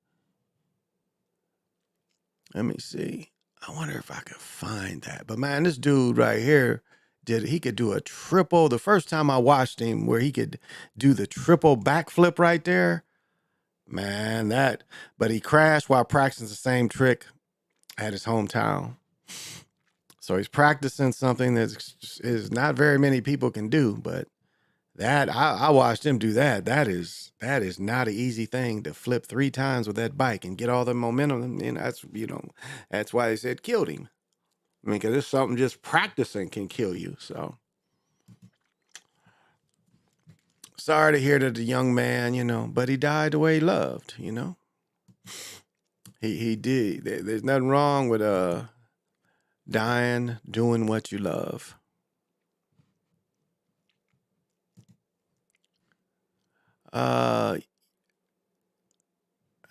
Let me see. I wonder if I could find that. But man, this dude right here, he could do a triple. The first time I watched him where he could do the triple backflip right there. Man, but he crashed while practicing the same trick at his hometown. So he's practicing something that is not very many people can do, but that I watched him do that. That is not an easy thing to flip 3 times with that bike and get all the momentum. And that's why they said killed him. I mean, because it's something just practicing can kill you. So sorry to hear that the young man, but he died the way he loved, He did. There's nothing wrong with dying doing what you love. I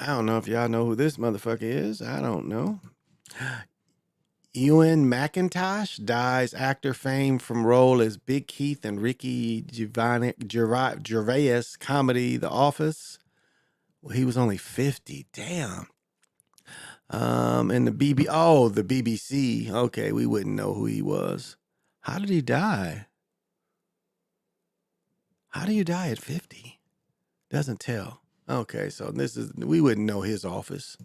don't know if y'all know who this motherfucker is. I don't know. Ewan McIntosh dies actor fame from role as Big Keith and Ricky Gervais comedy The Office. Well, he was only 50. Damn. And the BBC. Okay, we wouldn't know who he was. How did he die? How do you die at 50? Doesn't tell. Okay, so we wouldn't know his office.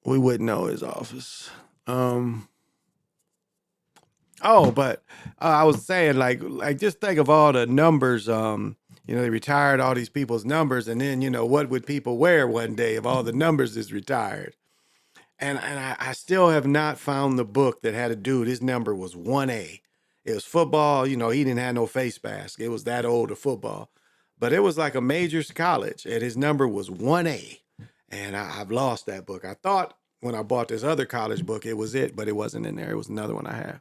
We wouldn't know his office. But I was saying, like just think of all the numbers. They retired all these people's numbers, and then what would people wear one day if all the numbers is retired? And I still have not found the book that had a dude. His number was 1A. It was football. He didn't have no face mask. It was that old of football, but it was like a major college, and his number was 1A. And I've lost that book. I thought when I bought this other college book, it was it, but it wasn't in there. It was another one I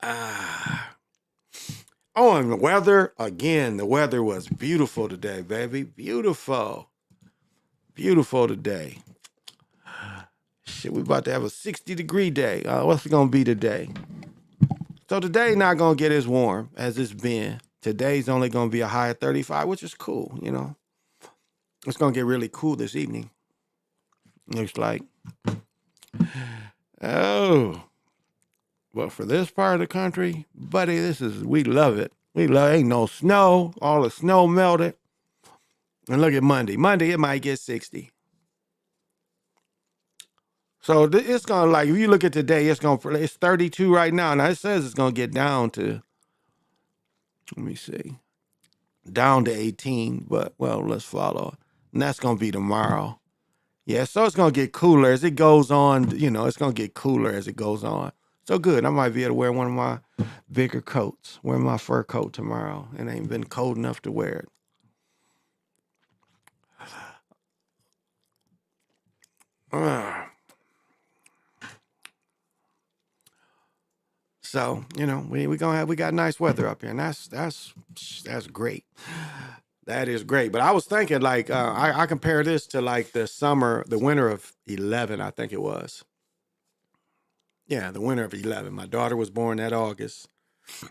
have. Oh, and the weather, again, the weather was beautiful today, baby. Beautiful. Beautiful today. Shit, we about to have a 60-degree day. What's it going to be today? So today not going to get as warm as it's been. Today's only going to be a high of 35, which is cool, you know. It's going to get really cool this evening. Looks like. Oh. But for this part of the country, buddy, we love it. Ain't no snow. All the snow melted. And look at Monday. Monday, it might get 60. So it's going to, like, if you look at today, it's 32 right now. Now it says it's going to get down to, let me see, down to 18. But, well, let's follow. And that's going to be tomorrow. Yeah, so it's going to get cooler as it goes on. You know, it's going to get cooler as it goes on. So good. I might be able to wear one of my bigger coats. Wear my fur coat tomorrow. It ain't been cold enough to wear it. So, you know, we got nice weather up here, and that's great. That is great. But I was thinking, like, I compare this to like the winter of 11, I think it was. Yeah, the winter of 11. My daughter was born that August.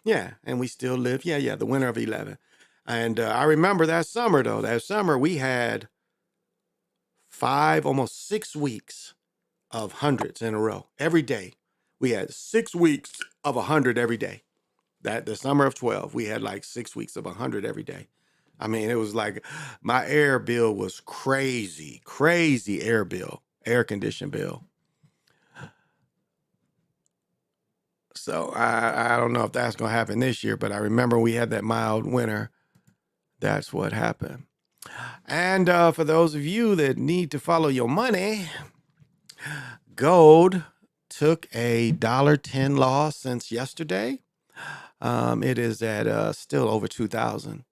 Yeah, and we still live. Yeah, the winter of 11. And I remember that summer, though. That summer, we had 5, almost 6 weeks of hundreds in a row. Every day. We had 6 weeks of 100 every day. That the summer of 12, we had like 6 weeks of 100 every day. I mean, it was like my air bill was crazy air condition bill. So I don't know if that's going to happen this year, but I remember we had that mild winter. That's what happened. And for those of you that need to follow your money, gold took a $1.10 loss since yesterday. It is at still over 2,000.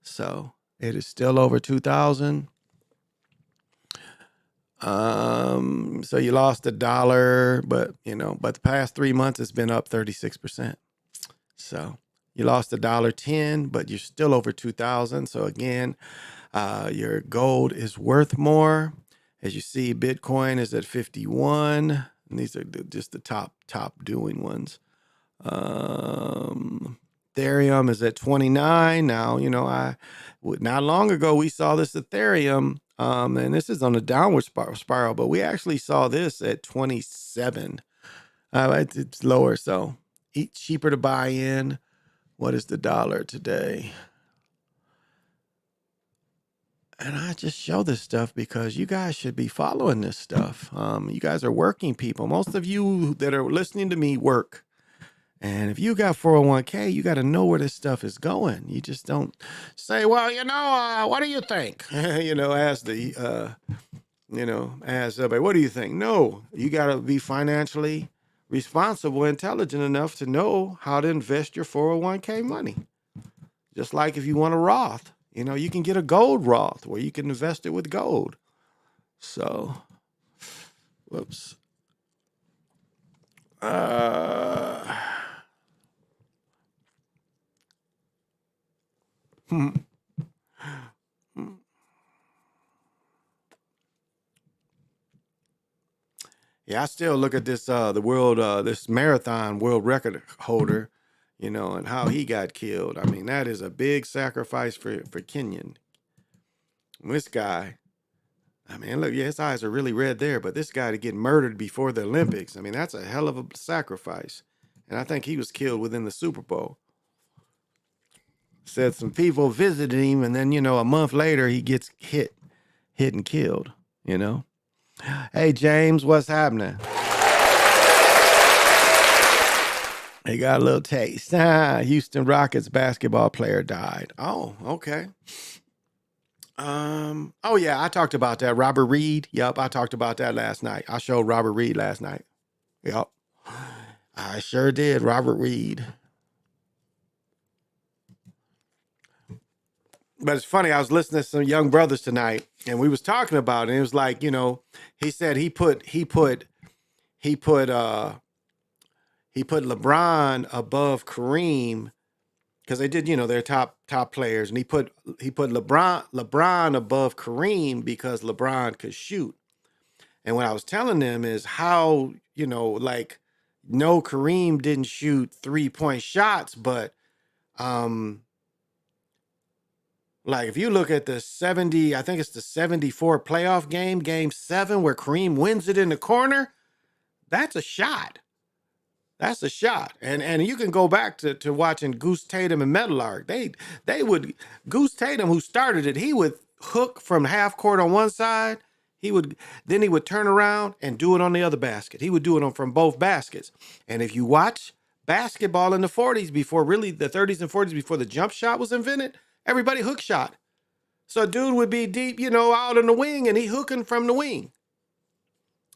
So it is still over 2,000. So you lost $1, but the past 3 months it's been up 36%. So you lost $1.10, but you're still over 2,000. So again, your gold is worth more. As you see, Bitcoin is at 51. And these are just the top doing ones. Ethereum is at 29. Now, not long ago we saw this Ethereum, and this is on a downward spiral, but we actually saw this at 27. It's lower, so it's cheaper to buy in. What is the dollar today? And I just show this stuff because you guys should be following this stuff. You guys are working people. Most of you that are listening to me work. And if you got 401k, you got to know where this stuff is going. You just don't say, well, what do you think? Ask everybody, what do you think? No, you got to be financially responsible, intelligent enough to know how to invest your 401k money. Just like if you want a Roth, you can get a gold Roth where you can invest it with gold. So, whoops. Yeah, I still look at this this marathon world record holder, and how he got killed. I mean, that is a big sacrifice for Kenyan. This guy, I mean, look, yeah, his eyes are really red there, but this guy to get murdered before the Olympics, I mean, that's a hell of a sacrifice. And I think he was killed within the Super Bowl. Said some people visited him, and then, a month later, he gets hit and killed, Hey, James, what's happening? He got a little taste. Houston Rockets basketball player died. Oh, okay. Oh yeah, I talked about that. Robert Reed. Yep, I talked about that last night. I showed Robert Reed last night. Yep. I sure did, Robert Reed. But it's funny, I was listening to some young brothers tonight, and we was talking about it, and it was like, he said he put LeBron above Kareem because they did, their top players, and he put LeBron above Kareem because LeBron could shoot. And what I was telling them is how, like, no, Kareem didn't shoot 3-point shots, but like if you look at the 70, I think it's the 74 playoff game 7, where Kareem wins it in the corner, that's a shot. That's a shot. And you can go back to watching Goose Tatum and Meadowlark. They would, Goose Tatum, who started it, he would hook from half court on one side. He would turn around and do it on the other basket. He would do it from both baskets. And if you watch basketball in the 40s, before really the 30s and 40s, before the jump shot was invented, everybody hook shot. So a dude would be deep, out in the wing, and he hooking from the wing.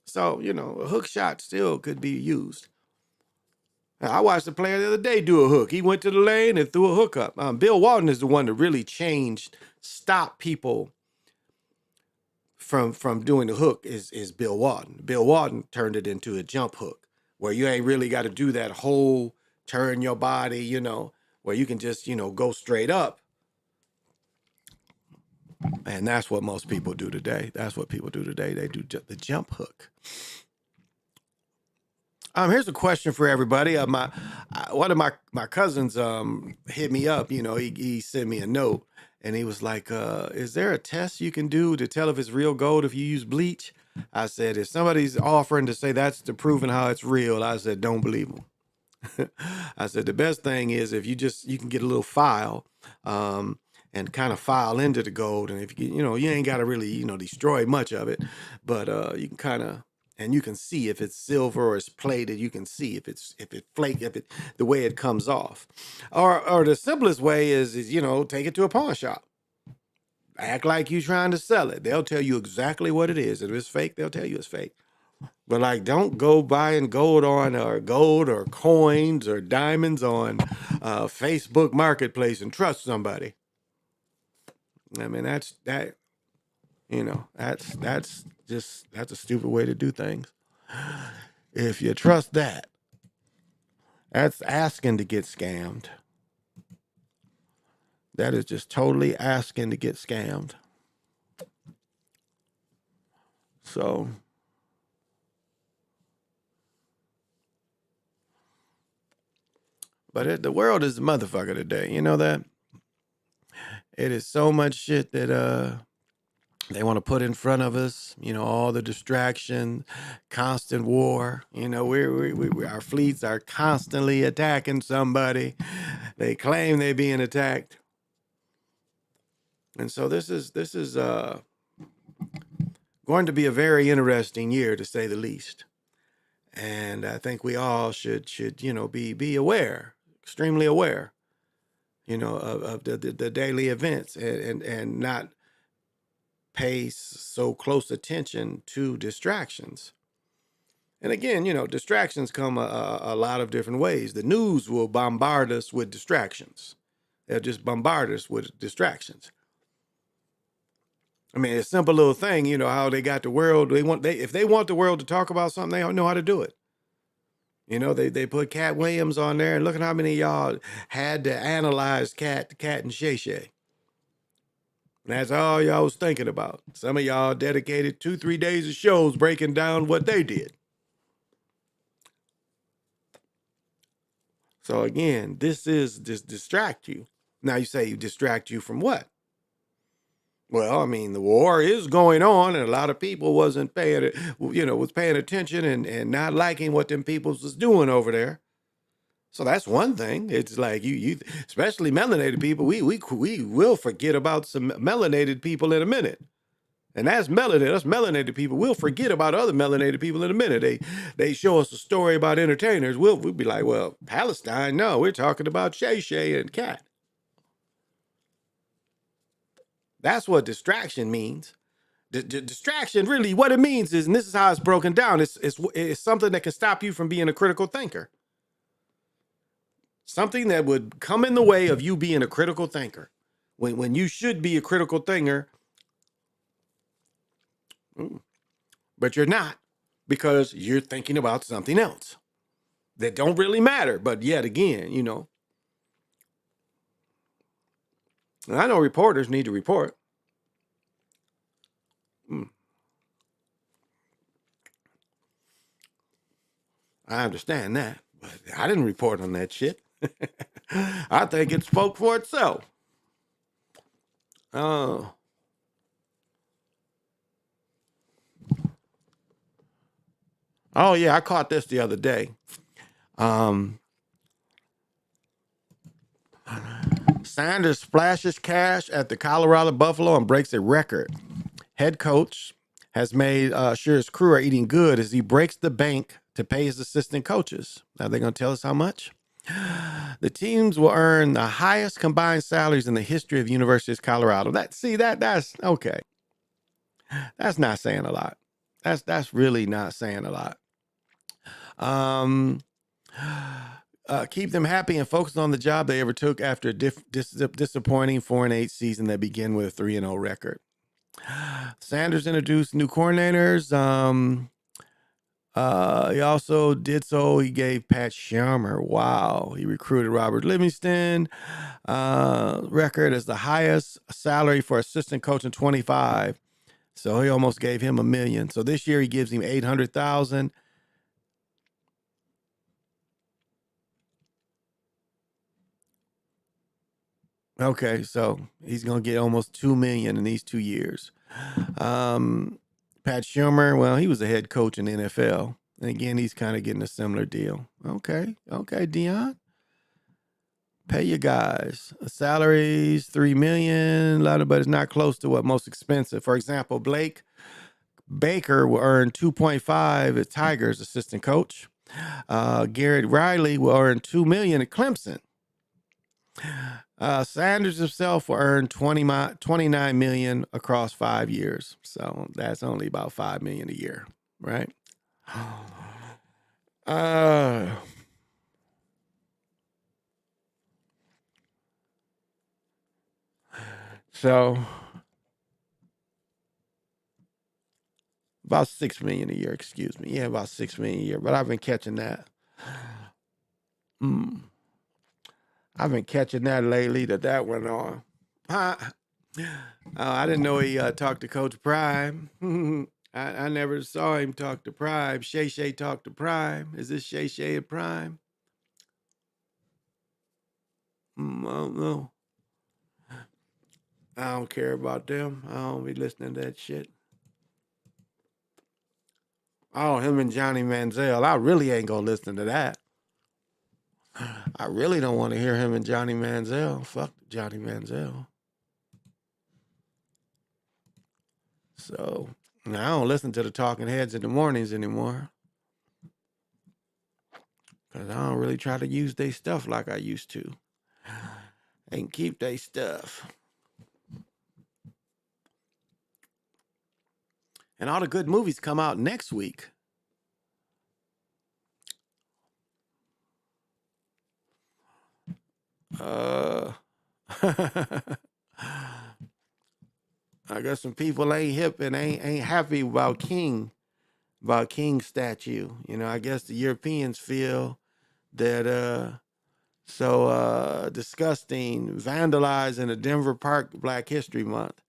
So, a hook shot still could be used. I watched a player the other day do a hook. He went to the lane and threw a hook up. Bill Walton is the one that really stopped people from doing the hook is Bill Walton. Bill Walton turned it into a jump hook, where you ain't really got to do that whole turn your body, where you can just, go straight up. And that's what most people do today. That's what people do today. They do the jump hook. Here's a question for everybody. One of my cousins hit me up. He sent me a note, and he was like, "Is there a test you can do to tell if it's real gold if you use bleach?" I said, "If somebody's offering to say that's to proving how it's real," I said, "Don't believe them." I said, "The best thing is if you can get a little file, and kind of file into the gold, and if you ain't got to really destroy much of it, but you can kind of." And you can see if it's silver or it's plated. You can see if it flake, the way it comes off. Or the simplest way is take it to a pawn shop. Act like you're trying to sell it. They'll tell you exactly what it is. If it's fake, they'll tell you it's fake. But don't go buying gold or coins or diamonds on Facebook Marketplace and trust somebody. I mean, that's a stupid way to do things. If you trust that, that's asking to get scammed. That is just totally asking to get scammed. So, but the world is a motherfucker today. You know that? It is so much shit that they want to put in front of us, all the distraction, constant war. Our fleets are constantly attacking somebody. They claim they're being attacked. And so this is going to be a very interesting year, to say the least. And I think we all should be aware, extremely aware, of the daily events and not pay so close attention to distractions. And again, distractions come a lot of different ways. The news will bombard us with distractions. They'll just bombard us with distractions. I mean, a simple little thing, how they got the world. If they want the world to talk about something, they don't know how to do it. They put Cat Williams on there, and look at how many of y'all had to analyze Cat and Shay Shay. That's all y'all was thinking about. Some of y'all dedicated 2-3 days of shows breaking down what they did. So again, this distract you. Now you say distract you from what? Well, I mean, the war is going on, and a lot of people was paying attention and not liking what them peoples was doing over there. So that's one thing. It's like you especially melanated people, we will forget about some melanated people in a minute. And that's us melanated people, we'll forget about other melanated people in a minute. They show us a story about entertainers. We'll be like, well, Palestine, no, we're talking about Shay Shay and Cat. That's what distraction means. Distraction, really, what it means is, and this is how it's broken down, it's something that can stop you from being a critical thinker. Something that would come in the way of you being a critical thinker. When you should be a critical thinker, but you're not, because you're thinking about something else that don't really matter. But yet again, And I know reporters need to report. I understand that, but I didn't report on that shit. I think it spoke for itself. Oh. Oh yeah, I caught this the other day. Sanders splashes cash at the Colorado Buffalo and breaks a record. Head coach has made sure his crew are eating good as he breaks the bank to pay his assistant coaches. Now they're going to tell us how much. The teams will earn the highest combined salaries in the history of University of Colorado. That's okay. That's not saying a lot. That's really not saying a lot. Keep them happy and focused on the job they ever took after a disappointing 4-8 season that began with a 3-0 record. Sanders introduced new coordinators. He also did so. He gave Pat Shermer. Wow. He recruited Robert Livingston. Record as the highest salary for assistant coach in 25. So he almost gave him $1 million. So this year he gives him $800,000. Okay, so he's gonna get almost $2 million in these 2 years. Pat Shermer, well, he was a head coach in the NFL. And again, he's kind of getting a similar deal. Okay, Dion. Pay your guys. Salaries, $3 million, but it's not close to what most expensive. For example, Blake Baker will earn 2.5 at Tigers assistant coach. Garrett Riley will earn $2 million at Clemson. Sanders himself will earn $29 million across 5 years. So that's only about $5 million a year, right? So about $6 million a year, excuse me. Yeah, about $6 million a year. But I've been catching that. I've been catching that lately that went on. I didn't know he talked to Coach Prime. I never saw him talk to Prime. Shay Shay talked to Prime. Is this Shay Shay and Prime? I don't know. I don't care about them. I don't be listening to that shit. Oh, him and Johnny Manziel. I really ain't gonna listen to that. I really don't want to hear him and Johnny Manziel. Fuck Johnny Manziel. So now I don't listen to the Talking Heads in the mornings anymore. Because I don't really try to use their stuff like I used to. And keep their stuff. And all the good movies come out next week. I guess some people ain't hip and ain't happy about King statue. You know, I guess the Europeans feel that disgusting, vandalizing the Denver Park Black History Month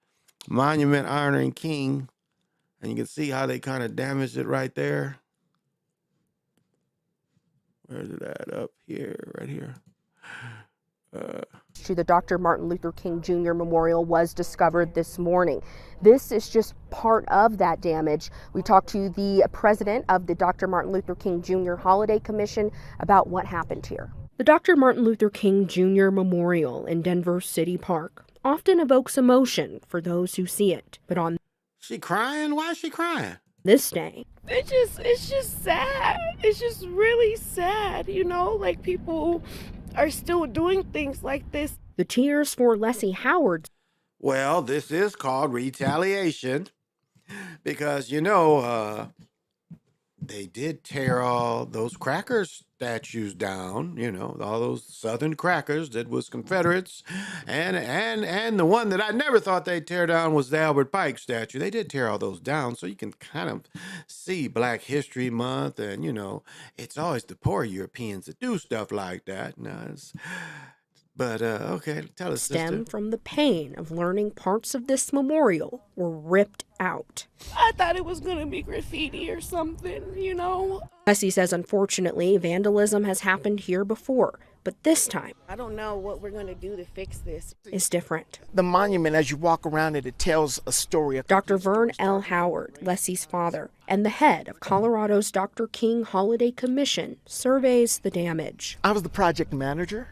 monument honoring King, and you can see how they kind of damaged it right there. Where's it at? Up here, right here. To the Dr. Martin Luther King Jr. Memorial was discovered this morning. This is just part of that damage. We talked to the president of the Dr. Martin Luther King Jr. Holiday Commission about what happened here. The Dr. Martin Luther King Jr. Memorial in Denver City Park often evokes emotion for those who see it. But on She crying? Why is she crying? this day, It's just sad. It's just really sad, you know, like people are still doing things like this. the tears for Leslie Howard. Well, this is called retaliation because, you know, they did tear all those cracker statues down, you know, all those Southern crackers that was Confederates. And the one that I never thought they'd tear down was the Albert Pike statue. They did tear all those down. So you can kind of see Black History Month. And, you know, it's always the poor Europeans that do stuff like that. Now, But okay, tell us, sister. Stem from the pain of learning parts of this memorial were ripped out. I thought it was gonna be graffiti or something, you know? Leslie says unfortunately vandalism has happened here before, but this time I don't know what we're gonna do to fix this. is different. The monument, as you walk around it, it tells a story. Dr. Vern L. Howard, Leslie's father, and the head of Colorado's Dr. King Holiday Commission, surveys the damage. I was the project manager,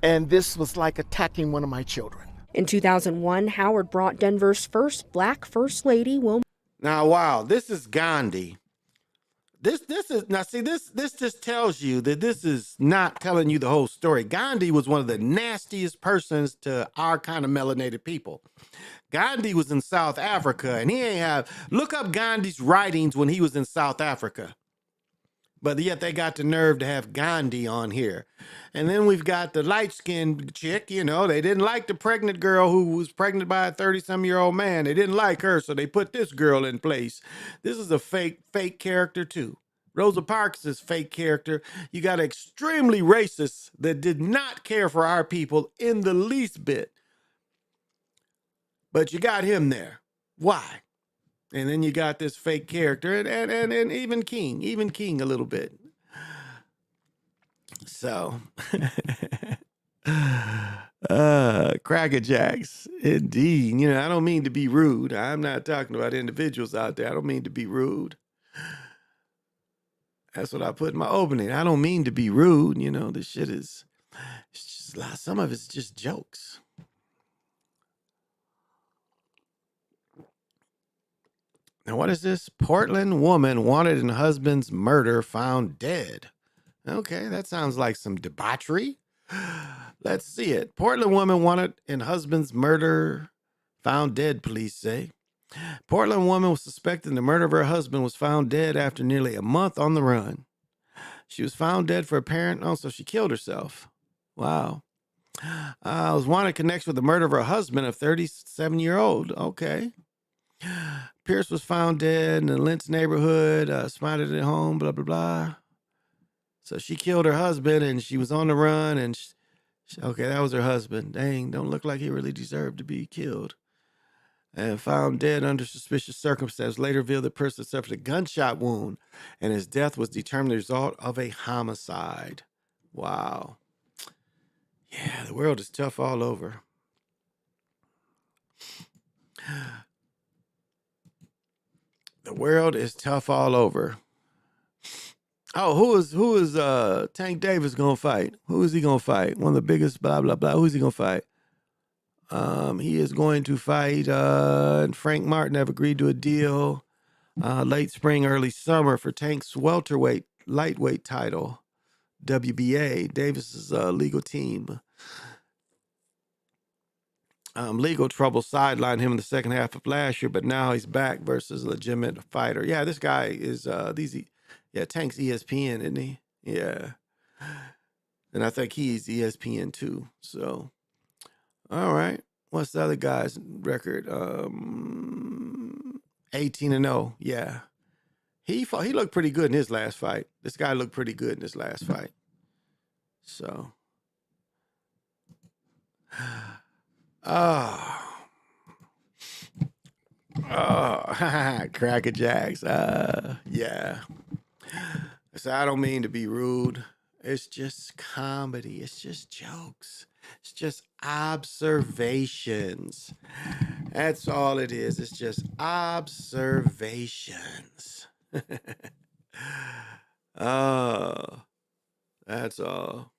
and this was like attacking one of my children. In 2001, Howard brought Denver's first black First Lady, Wilma. Now, wow, this is Gandhi. This is now see this just tells you that this is not telling you the whole story. Gandhi was one of the nastiest persons to our kind of melanated people. Gandhi was in South Africa, and he ain't have look up Gandhi's writings when he was in South Africa. But yet they got the nerve to have Gandhi on here. And then we've got the light-skinned chick, you know, they didn't like the pregnant girl who was pregnant by a 30-some-year-old man. They didn't like her, so they put this girl in place. This is a fake character, too. Rosa Parks is fake character. You got extremely racists that did not care for our people in the least bit. But you got him there. Why? And then you got this fake character and even King a little bit. So, crackerjacks, indeed. You know, I don't mean to be rude. I'm not talking about individuals out there. I don't mean to be rude. That's what I put in my opening. I don't mean to be rude. You know, this shit is, it's just a lot. Some of it's just jokes. Now, what is this? Portland woman wanted in husband's murder found dead. Okay, that sounds like some debauchery. Let's see it. Portland woman wanted in husband's murder found dead, police say. Portland woman was suspected the murder of her husband was found dead after nearly a month on the run. She was found dead for apparent, so she killed herself. Wow. Was wanted in connection with the murder of her husband, a 37-year-old. Okay. Pierce was found dead in the Lentz neighborhood, spotted at home, blah, blah, blah. So she killed her husband, and she was on the run, and okay, that was her husband. Dang, don't look like he really deserved to be killed. And found dead under suspicious circumstances. Later revealed the person suffered a gunshot wound, and his death was determined the result of a homicide. Wow. Yeah, the world is tough all over. The world is tough all over. Oh, who is Tank Davis gonna fight? Who is he gonna fight? One of the biggest blah blah blah. Who is he gonna fight? He is going to fight and Frank Martin have agreed to a deal late spring, early summer for Tank's welterweight lightweight title. WBA, Davis's legal team. Legal trouble sidelined him in the second half of last year, but now he's back versus a legitimate fighter. Yeah, this guy is Tank's ESPN, isn't he? Yeah. And I think he's ESPN too. So, all right. What's the other guy's record? 18-0. Yeah. He looked pretty good in his last fight. This guy looked pretty good in his last fight. So, Cracker Jacks. Yeah. So I don't mean to be rude. It's just comedy. It's just jokes. It's just observations. That's all it is. It's just observations. Oh, that's all.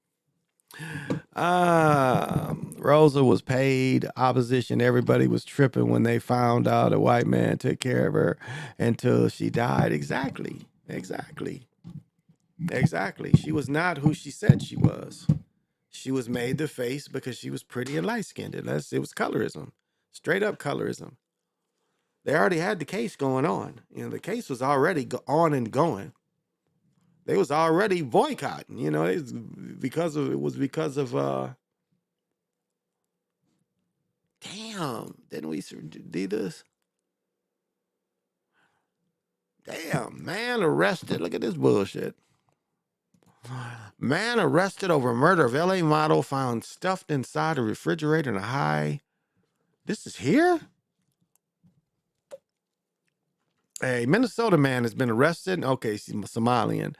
Rosa was paid. Opposition, everybody was tripping when they found out a white man took care of her until she died. Exactly. She was not who she said she was. She was made the face because she was pretty and light-skinned. It was colorism. Straight up colorism. They already had the case going on. You know, the case was already on and going. They was already boycotting, you know, because of damn, didn't we do this? Damn, man arrested. Look at this bullshit. Man arrested over murder of LA model found stuffed inside a refrigerator in a high. This is here? A Minnesota man has been arrested. Okay, he's Somalian.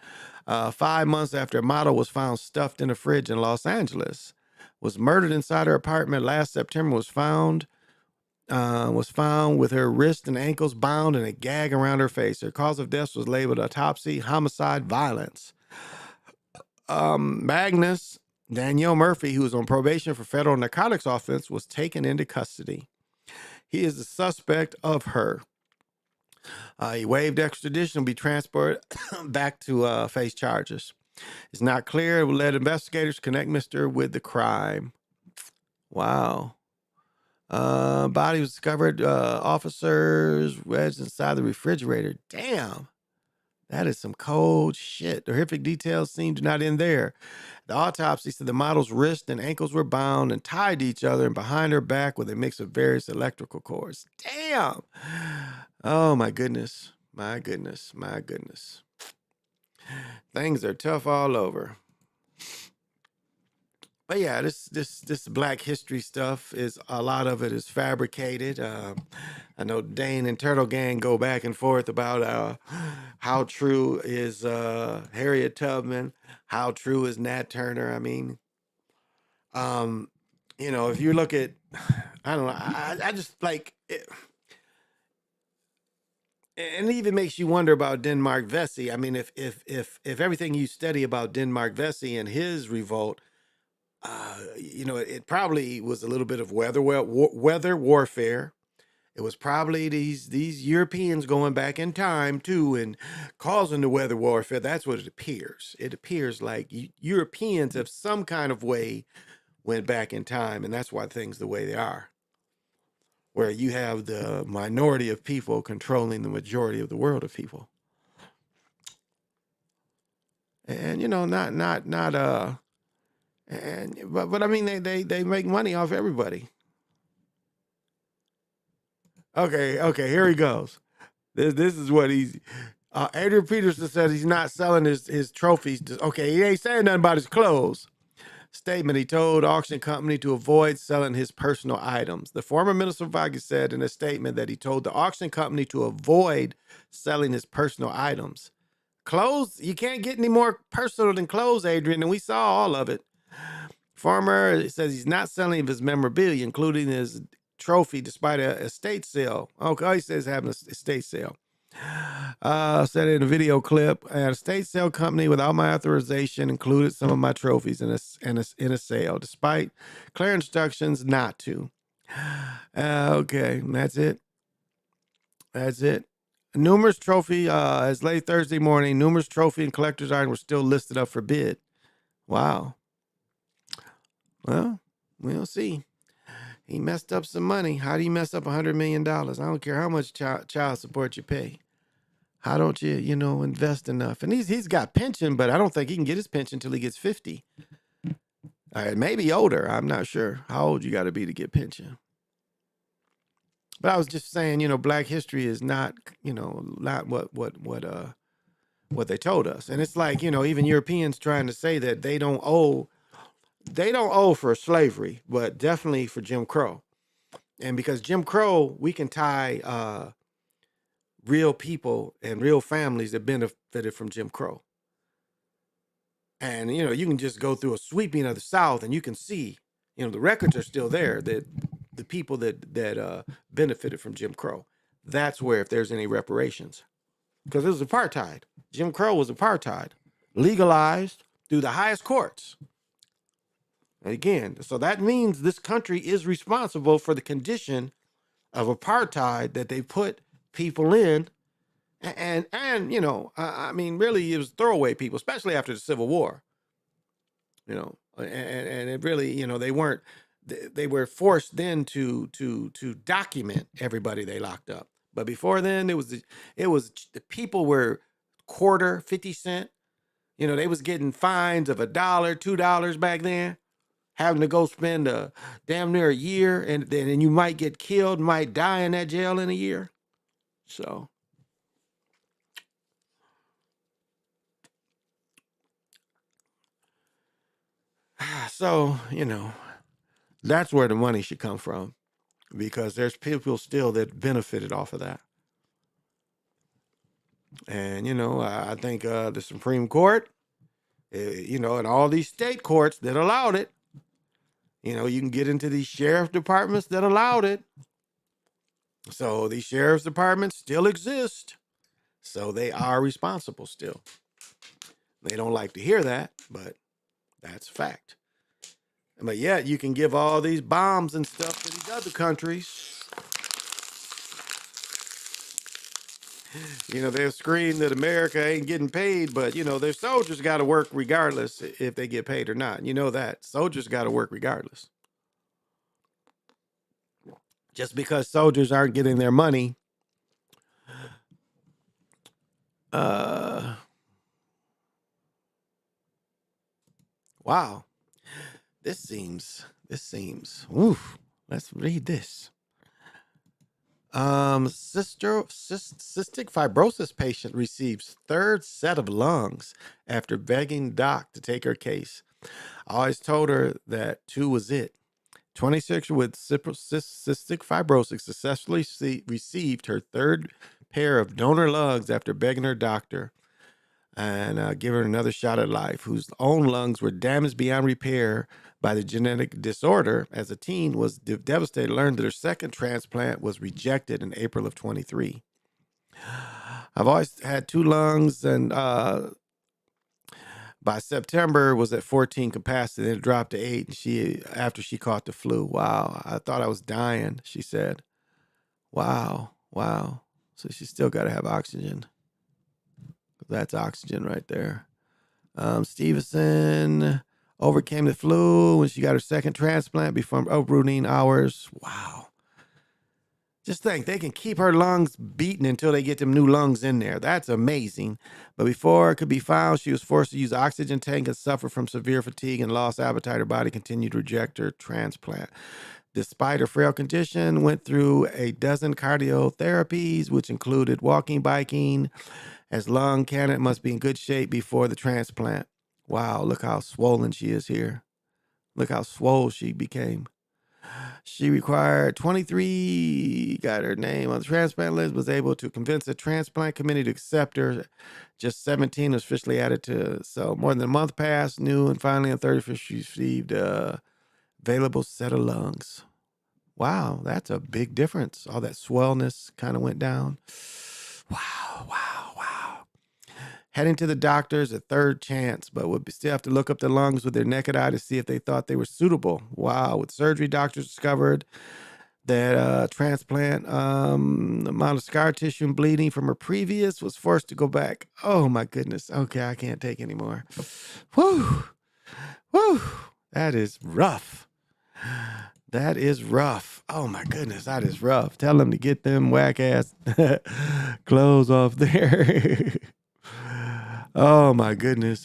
5 months after a model was found stuffed in a fridge in Los Angeles. Was murdered inside her apartment last September. Was found with her wrists and ankles bound and a gag around her face. Her cause of death was labeled autopsy, homicide, violence. Magnus Danielle Murphy, who was on probation for federal narcotics offense, was taken into custody. He is the suspect of her. He waived extradition and will be transported back to face charges. It's not clear. It will let investigators connect Mr. with the crime. Wow. Body was discovered. Officers wedged inside the refrigerator. Damn. That is some cold shit. The horrific details seem to not end there. The autopsy said the model's wrists and ankles were bound and tied to each other and behind her back with a mix of various electrical cords. Damn. Oh, my goodness. My goodness. My goodness. Things are tough all over. But yeah, this Black history stuff is a lot of it is fabricated. I know Dane and Turtle Gang go back and forth about how true is Harriet Tubman, how true is Nat Turner. I mean, if you look at, I don't know, I just like it, and it even makes you wonder about Denmark Vesey. I mean, if everything you study about Denmark Vesey and his revolt, it probably was a little bit of weather warfare. It was probably these Europeans going back in time too and causing the weather warfare. That's what it appears. It appears like Europeans have some kind of way went back in time, and that's why things the way they are. Where you have the minority of people controlling the majority of the world of people. And but I mean they make money off everybody. Okay, here he goes. This is what he's Adrian Peterson says he's not selling his trophies. Okay, he ain't saying nothing about his clothes. Statement, he told auction company to avoid selling his personal items. The former Minister of Vargas said in a statement that he told the auction company to avoid selling his personal items. Clothes, you can't get any more personal than clothes, Adrian, and we saw all of it. Farmer says he's not selling his memorabilia, including his trophy, despite a estate sale. Okay, he says having a estate sale. Said in a video clip, an estate sale company without my authorization included some of my trophies in a sale, despite clear instructions not to. Okay, that's it. That's it. Numerous trophy, as late Thursday morning, numerous trophy and collector's items were still listed up for bid. Wow. Well, we'll see. He messed up some money. How do you mess up $100 million? I don't care how much child support you pay. How don't you, invest enough? And he's got pension, but I don't think he can get his pension until he gets 50. All right, maybe older. I'm not sure how old you got to be to get pension. But I was just saying, Black history is not, not what they told us. And it's like, even Europeans trying to say that they don't owe for slavery, but definitely for Jim Crow. And because Jim Crow, we can tie real people and real families that benefited from Jim Crow. And, you can just go through a sweeping of the South and you can see, the records are still there that the people that benefited from Jim Crow. That's where, if there's any reparations, because it was apartheid. Jim Crow was apartheid, legalized through the highest courts. And again, so that means this country is responsible for the condition of apartheid that they put people in. And I mean, really, it was throwaway people, especially after the Civil War. And it really, they were forced then to document everybody they locked up. But before then, the people were quarter, 50 cent. They was getting fines of $1, $2 back then, having to go spend damn near a year, and then you might get killed, might die in that jail in a year. So. So, that's where the money should come from, because there's people still that benefited off of that. And, I think the Supreme Court, and all these state courts that allowed it, you can get into these sheriff departments that allowed it. So these sheriff's departments still exist. So they are responsible still. They don't like to hear that, but that's a fact. But yet you can give all these bombs and stuff to these other countries. They'll scream that America ain't getting paid, but, their soldiers got to work regardless if they get paid or not. You know that. Soldiers got to work regardless. Just because soldiers aren't getting their money, wow. This seems, oof. Let's read this. Cystic fibrosis patient receives third set of lungs after begging doc to take her case. I always told her that 2 was it. 26 with cystic fibrosis successfully received her third pair of donor lungs after begging her doctor and give her another shot at life, whose own lungs were damaged beyond repair by the genetic disorder. As a teen, was devastated to learn that her second transplant was rejected in April of 23. I've always had 2 lungs, and by September was at 14 capacity. Then it dropped to 8, and after she caught the flu. Wow, I thought I was dying, she said. Wow. So she still got to have oxygen. That's oxygen right there. Stevenson overcame the flu when she got her second transplant before routine hours. Wow. Just think, they can keep her lungs beating until they get them new lungs in there. That's amazing. But before it could be found, she was forced to use oxygen tank and suffered from severe fatigue and lost appetite. Her body continued to reject her transplant. Despite her frail condition, went through a dozen cardiotherapies, which included walking, biking. As lung candidate must be in good shape before the transplant. Wow, look how swollen she is here. Look how swole she became. She required 23, got her name on the transplant list, was able to convince the transplant committee to accept her. Just 17 was officially added to. So more than a month passed, new, and finally on 31st, she received available set of lungs. Wow, that's a big difference. All that swellness kind of went down. Wow. Heading to the doctors, a third chance, but would still have to look up the lungs with their naked eye to see if they thought they were suitable. Wow. With surgery, doctors discovered that transplant amount of scar tissue and bleeding from her previous was forced to go back. Oh, my goodness. Okay, I can't take anymore. Whew. That is rough. Oh, my goodness, that is rough. Tell them to get them whack-ass clothes off there. Oh my goodness.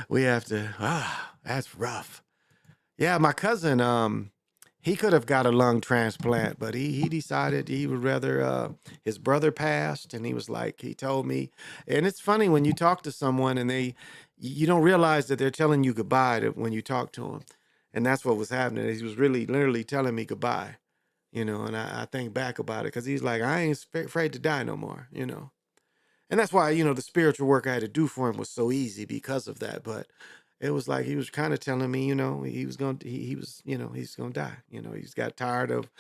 We have to, that's rough. Yeah, my cousin, he could have got a lung transplant, but he decided he would rather, his brother passed, and he told me, and it's funny when you talk to someone and you don't realize that they're telling you goodbye when you talk to them. And that's what was happening. He was really literally telling me goodbye, and I think back about it, because he's like, I ain't afraid to die no more, And that's why, the spiritual work I had to do for him was so easy because of that. But it was like he was kind of telling me, he was going to, he's going to die. He's got tired of,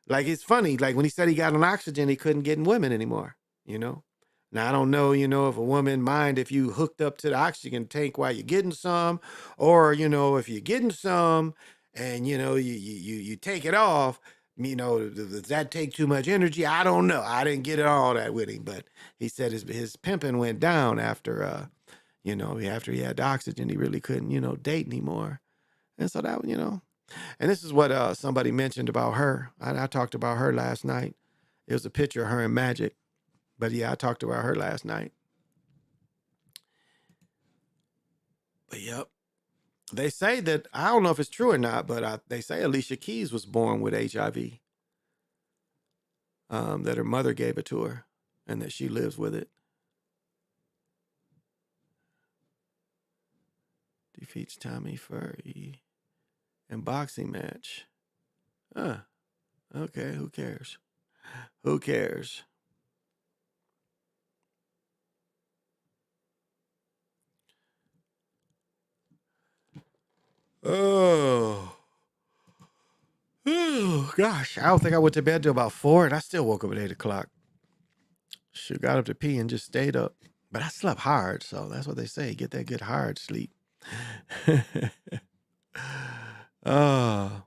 it's funny, when he said he got on oxygen, he couldn't get in women anymore, Now, I don't know, if a woman mind if you hooked up to the oxygen tank while you're getting some, or, if you're getting some and, you take it off, does that take too much energy? I don't know. I didn't get it all that with him, but he said his pimping went down after, after he had the oxygen. He really couldn't, date anymore. And so that, and this is what somebody mentioned about her. I talked about her last night. It was a picture of her in Magic. But yeah, I talked about her last night. But yep. They say that, I don't know if it's true or not, but they say Alicia Keys was born with HIV. That her mother gave it to her and that she lives with it. defeats Tommy Fury in boxing match. Okay, who cares? Who cares? Oh, gosh. I don't think I went to bed till about 4, and I still woke up at 8 o'clock. Should got up to pee and just stayed up. But I slept hard, so that's what they say. Get that good hard sleep. Oh.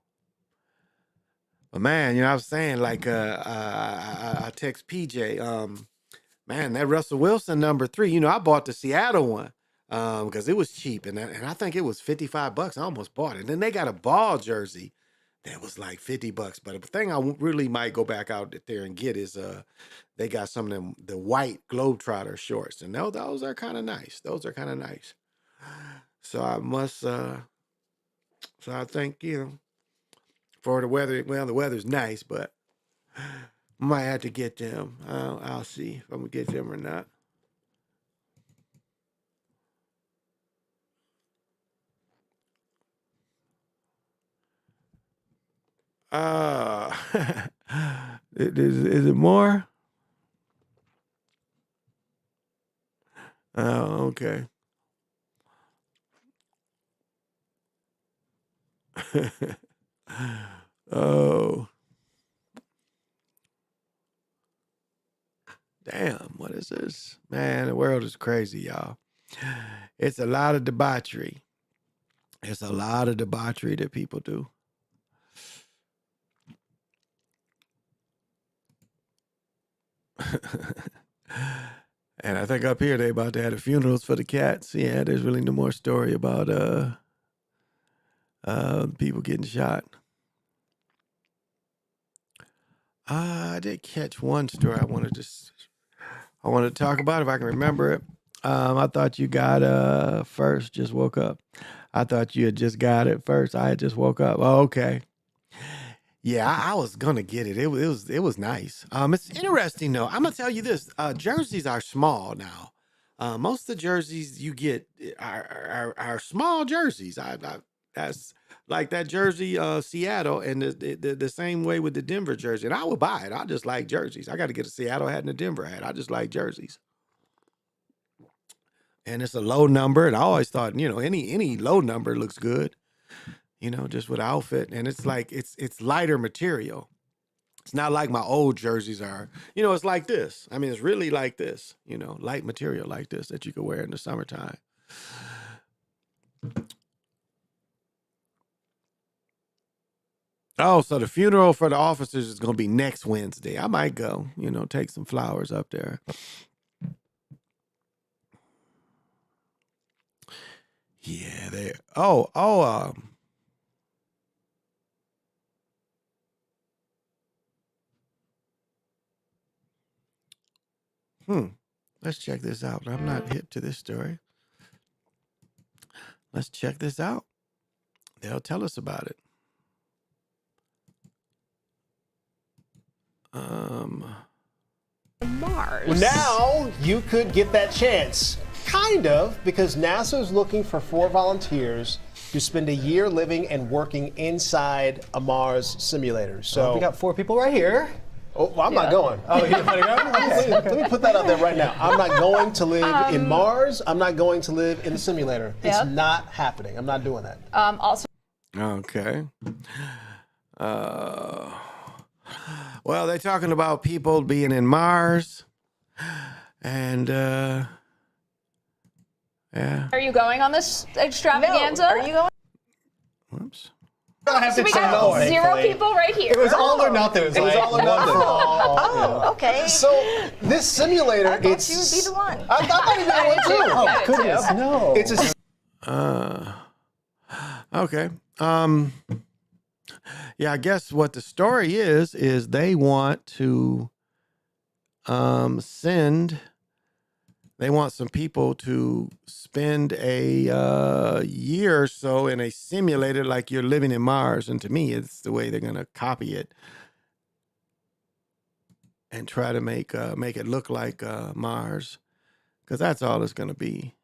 But man, I was saying, like, I text PJ, man, that Russell Wilson number 3, I bought the Seattle one because it was cheap, and I think it was $55. I almost bought it. And then they got a ball jersey that was like $50. But the thing I really might go back out there and get is they got some of them, the white Globetrotter shorts, and those are kind of nice. Those are kind of nice. So I must, so I think, for the weather, well, the weather's nice, but might have to get them. I'll see if I'm gonna get them or not. Is it more? Oh, okay. Oh. Damn, what is this? Man, the world is crazy, y'all. It's a lot of debauchery. It's a lot of debauchery that people do. And I think up here they about to have the funerals for the cats. Yeah, there's really no more story about people getting shot. I did catch one story I wanted to talk about if I can remember it. I thought you got first, just woke up. I thought you had just got it first. I had just woke up. Oh, okay. Yeah, I was gonna get it. It was nice. It's interesting though. I'm gonna tell you this. Jerseys are small now. Most of the jerseys you get are small jerseys. That's like that jersey, Seattle, and the same way with the Denver jersey. And I would buy it. I just like jerseys. I got to get a Seattle hat and a Denver hat. I just like jerseys. And it's a low number, and I always thought, any low number looks good. Just with outfit, and it's like it's lighter material. It's not like my old jerseys are. It's like this. I mean, it's really like this. Light material like this that you could wear in the summertime. Oh, so the funeral for the officers is going to be next Wednesday. I might go, take some flowers up there. Yeah, there. Let's check this out. I'm not hip to this story. Let's check this out. They'll tell us about it. Mars. Well, now you could get that chance. Kind of, because NASA is looking for 4 volunteers to spend a year living and working inside a Mars simulator. So we got 4 people right here. Oh, well, I'm not going. Oh, you're going to go? Let me put that out there right now. I'm not going to live in Mars. I'm not going to live in the simulator. It's not happening. I'm not doing that. Also. Okay. Well, they're talking about people being in Mars, and yeah. Are you going on this extravaganza? No. Are you going? Whoops. So we got 0 people right here. It was all or nothing. It was all or nothing. Oh, okay. So this simulator, I thought you would be the one. I thought you'd be the one too. Oh goodness, no. It's a. Okay. Yeah, I guess what the story is they want to they want some people to spend a year or so in a simulator like you're living in Mars. And to me, it's the way they're going to copy it and try to make it look like Mars, because that's all it's going to be.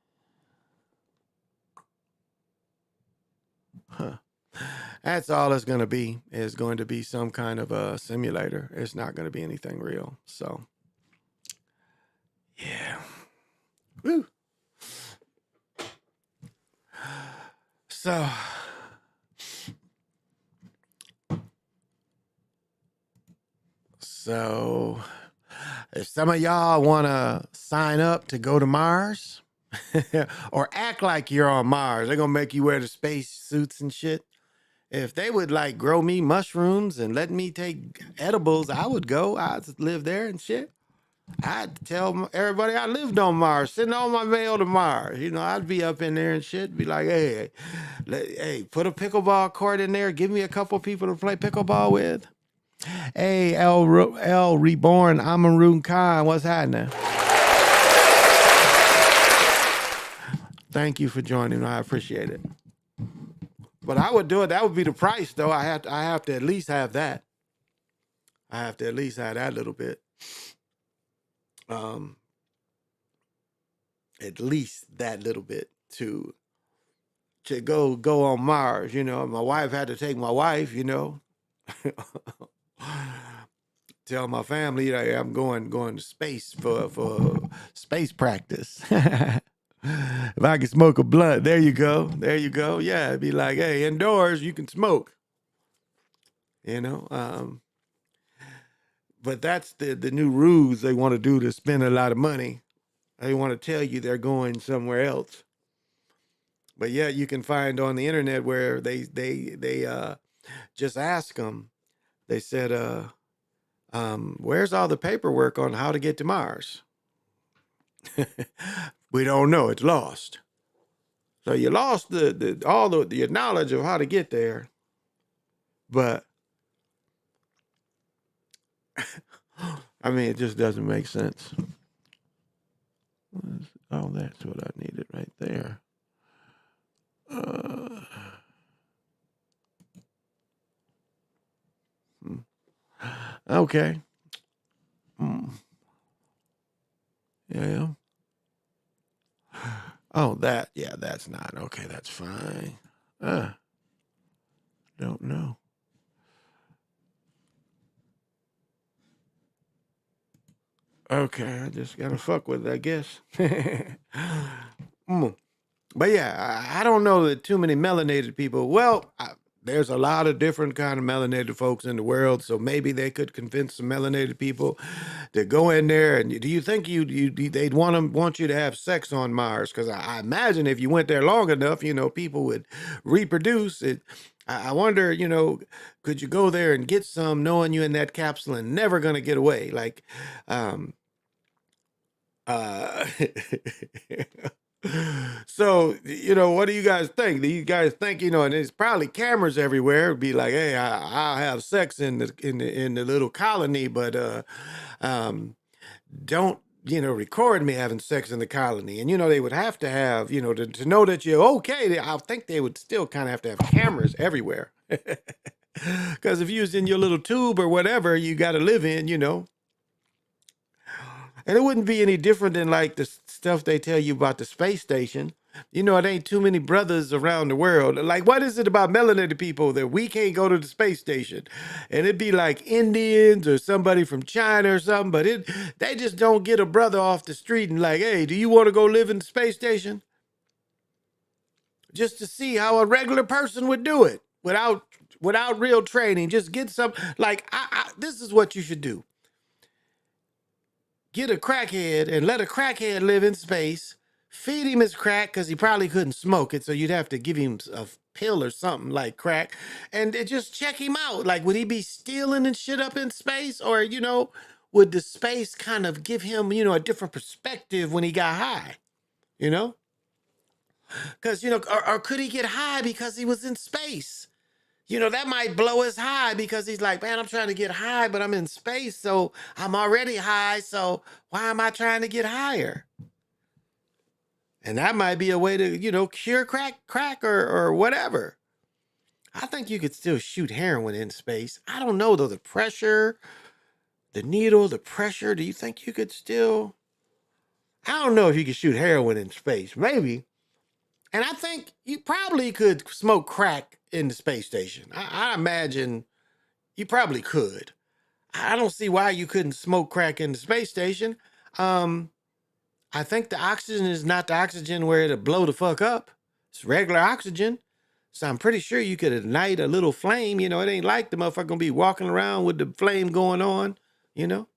That's all it's going to be. It's going to be some kind of a simulator. It's not going to be anything real. So, yeah. Woo. So if some of y'all want to sign up to go to Mars or act like you're on Mars, they're going to make you wear the space suits and shit. If they would like grow me mushrooms and let me take edibles, I would go. I'd live there and shit. I'd tell everybody I lived on Mars, sending all my mail to Mars. You know, I'd be up in there and shit, be like, hey, put a pickleball court in there. Give me a couple people to play pickleball with. Hey, L Reborn, Amarun Khan, what's happening? Thank you for joining. I appreciate it. But I would do it. That would be the price, though. I have to at least have that. I have to at least have that little bit. At least that little bit to go on Mars. You know, my wife had to take my wife. You know. Tell my family that I'm going to space for space practice. If I can smoke a blunt, there you go. Yeah, it'd be like, hey, indoors you can smoke. You know, but that's the new ruse they want to do to spend a lot of money. They want to tell you they're going somewhere else. But yeah, you can find on the internet where they just ask them. They said, where's all the paperwork on how to get to Mars? We don't know. It's lost. So you lost all your knowledge of how to get there. But I mean, it just doesn't make sense. Oh, that's what I needed right there. Okay. Yeah. Oh, that's not okay. That's fine. Don't know. Okay, I just gotta fuck with it, I guess. But yeah, I don't know that too many melanated people. Well, there's a lot of different kind of melanated folks in the world, so maybe they could convince some melanated people to go in there. And do you think they'd want you to have sex on Mars? Because I imagine if you went there long enough, you know, people would reproduce it. I wonder, you know, could you go there and get some knowing you in that capsule and never gonna get away? Like, so, you know, what do you guys think? Do you guys think, you know, and there's probably cameras everywhere. It'd be like, hey, I'll have sex in the little colony, but don't, you know, record me having sex in the colony. And, you know, they would have to have, you know, to know that you're okay. I think they would still kind of have to have cameras everywhere. Because if you was in your little tube or whatever you got to live in, you know. And it wouldn't be any different than like the stuff they tell you about the space station. You know, it ain't too many brothers around the world. Like, what is it about melanated people that we can't go to the space station? And it'd be like Indians or somebody from China or something, but they just don't get a brother off the street and like, hey, do you want to go live in the space station? Just to see how a regular person would do it without real training. Just get some, like, this is what you should do. Get a crackhead and let a crackhead live in space. Feed him his crack because he probably couldn't smoke it, so you'd have to give him a pill or something like crack, and just check him out. Like, would he be stealing and shit up in space, or, you know, would the space kind of give him, you know, a different perspective when he got high, you know? Because, you know, or could he get high because he was in space? You know, that might blow his high because he's like, man, I'm trying to get high, but I'm in space, so I'm already high, so why am I trying to get higher? And that might be a way to, you know, cure crack or whatever. I think you could still shoot heroin in space. I don't know, though, the pressure, the needle, the pressure, do you think you could still? I don't know if you could shoot heroin in space, maybe. And I think you probably could smoke crack in the space station? I imagine you probably could. I don't see why you couldn't smoke crack in the space station. I think the oxygen is not the oxygen where it'll blow the fuck up. It's regular oxygen. So I'm pretty sure you could ignite a little flame. You know, it ain't like the motherfucker gonna be walking around with the flame going on, you know?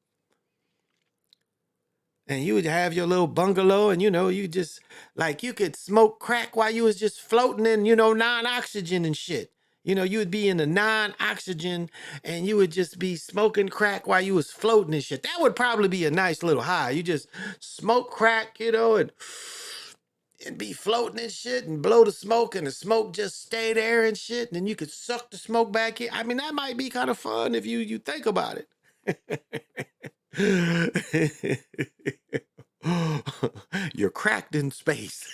And you would have your little bungalow and, you know, you just, like, you could smoke crack while you was just floating in, you know, non-oxygen and shit. You know, you would be in the non-oxygen and you would just be smoking crack while you was floating and shit. That would probably be a nice little high. You just smoke crack, you know, and be floating and shit and blow the smoke and the smoke just stay there and shit. And then you could suck the smoke back in. I mean, that might be kind of fun if you think about it. You're cracked in space.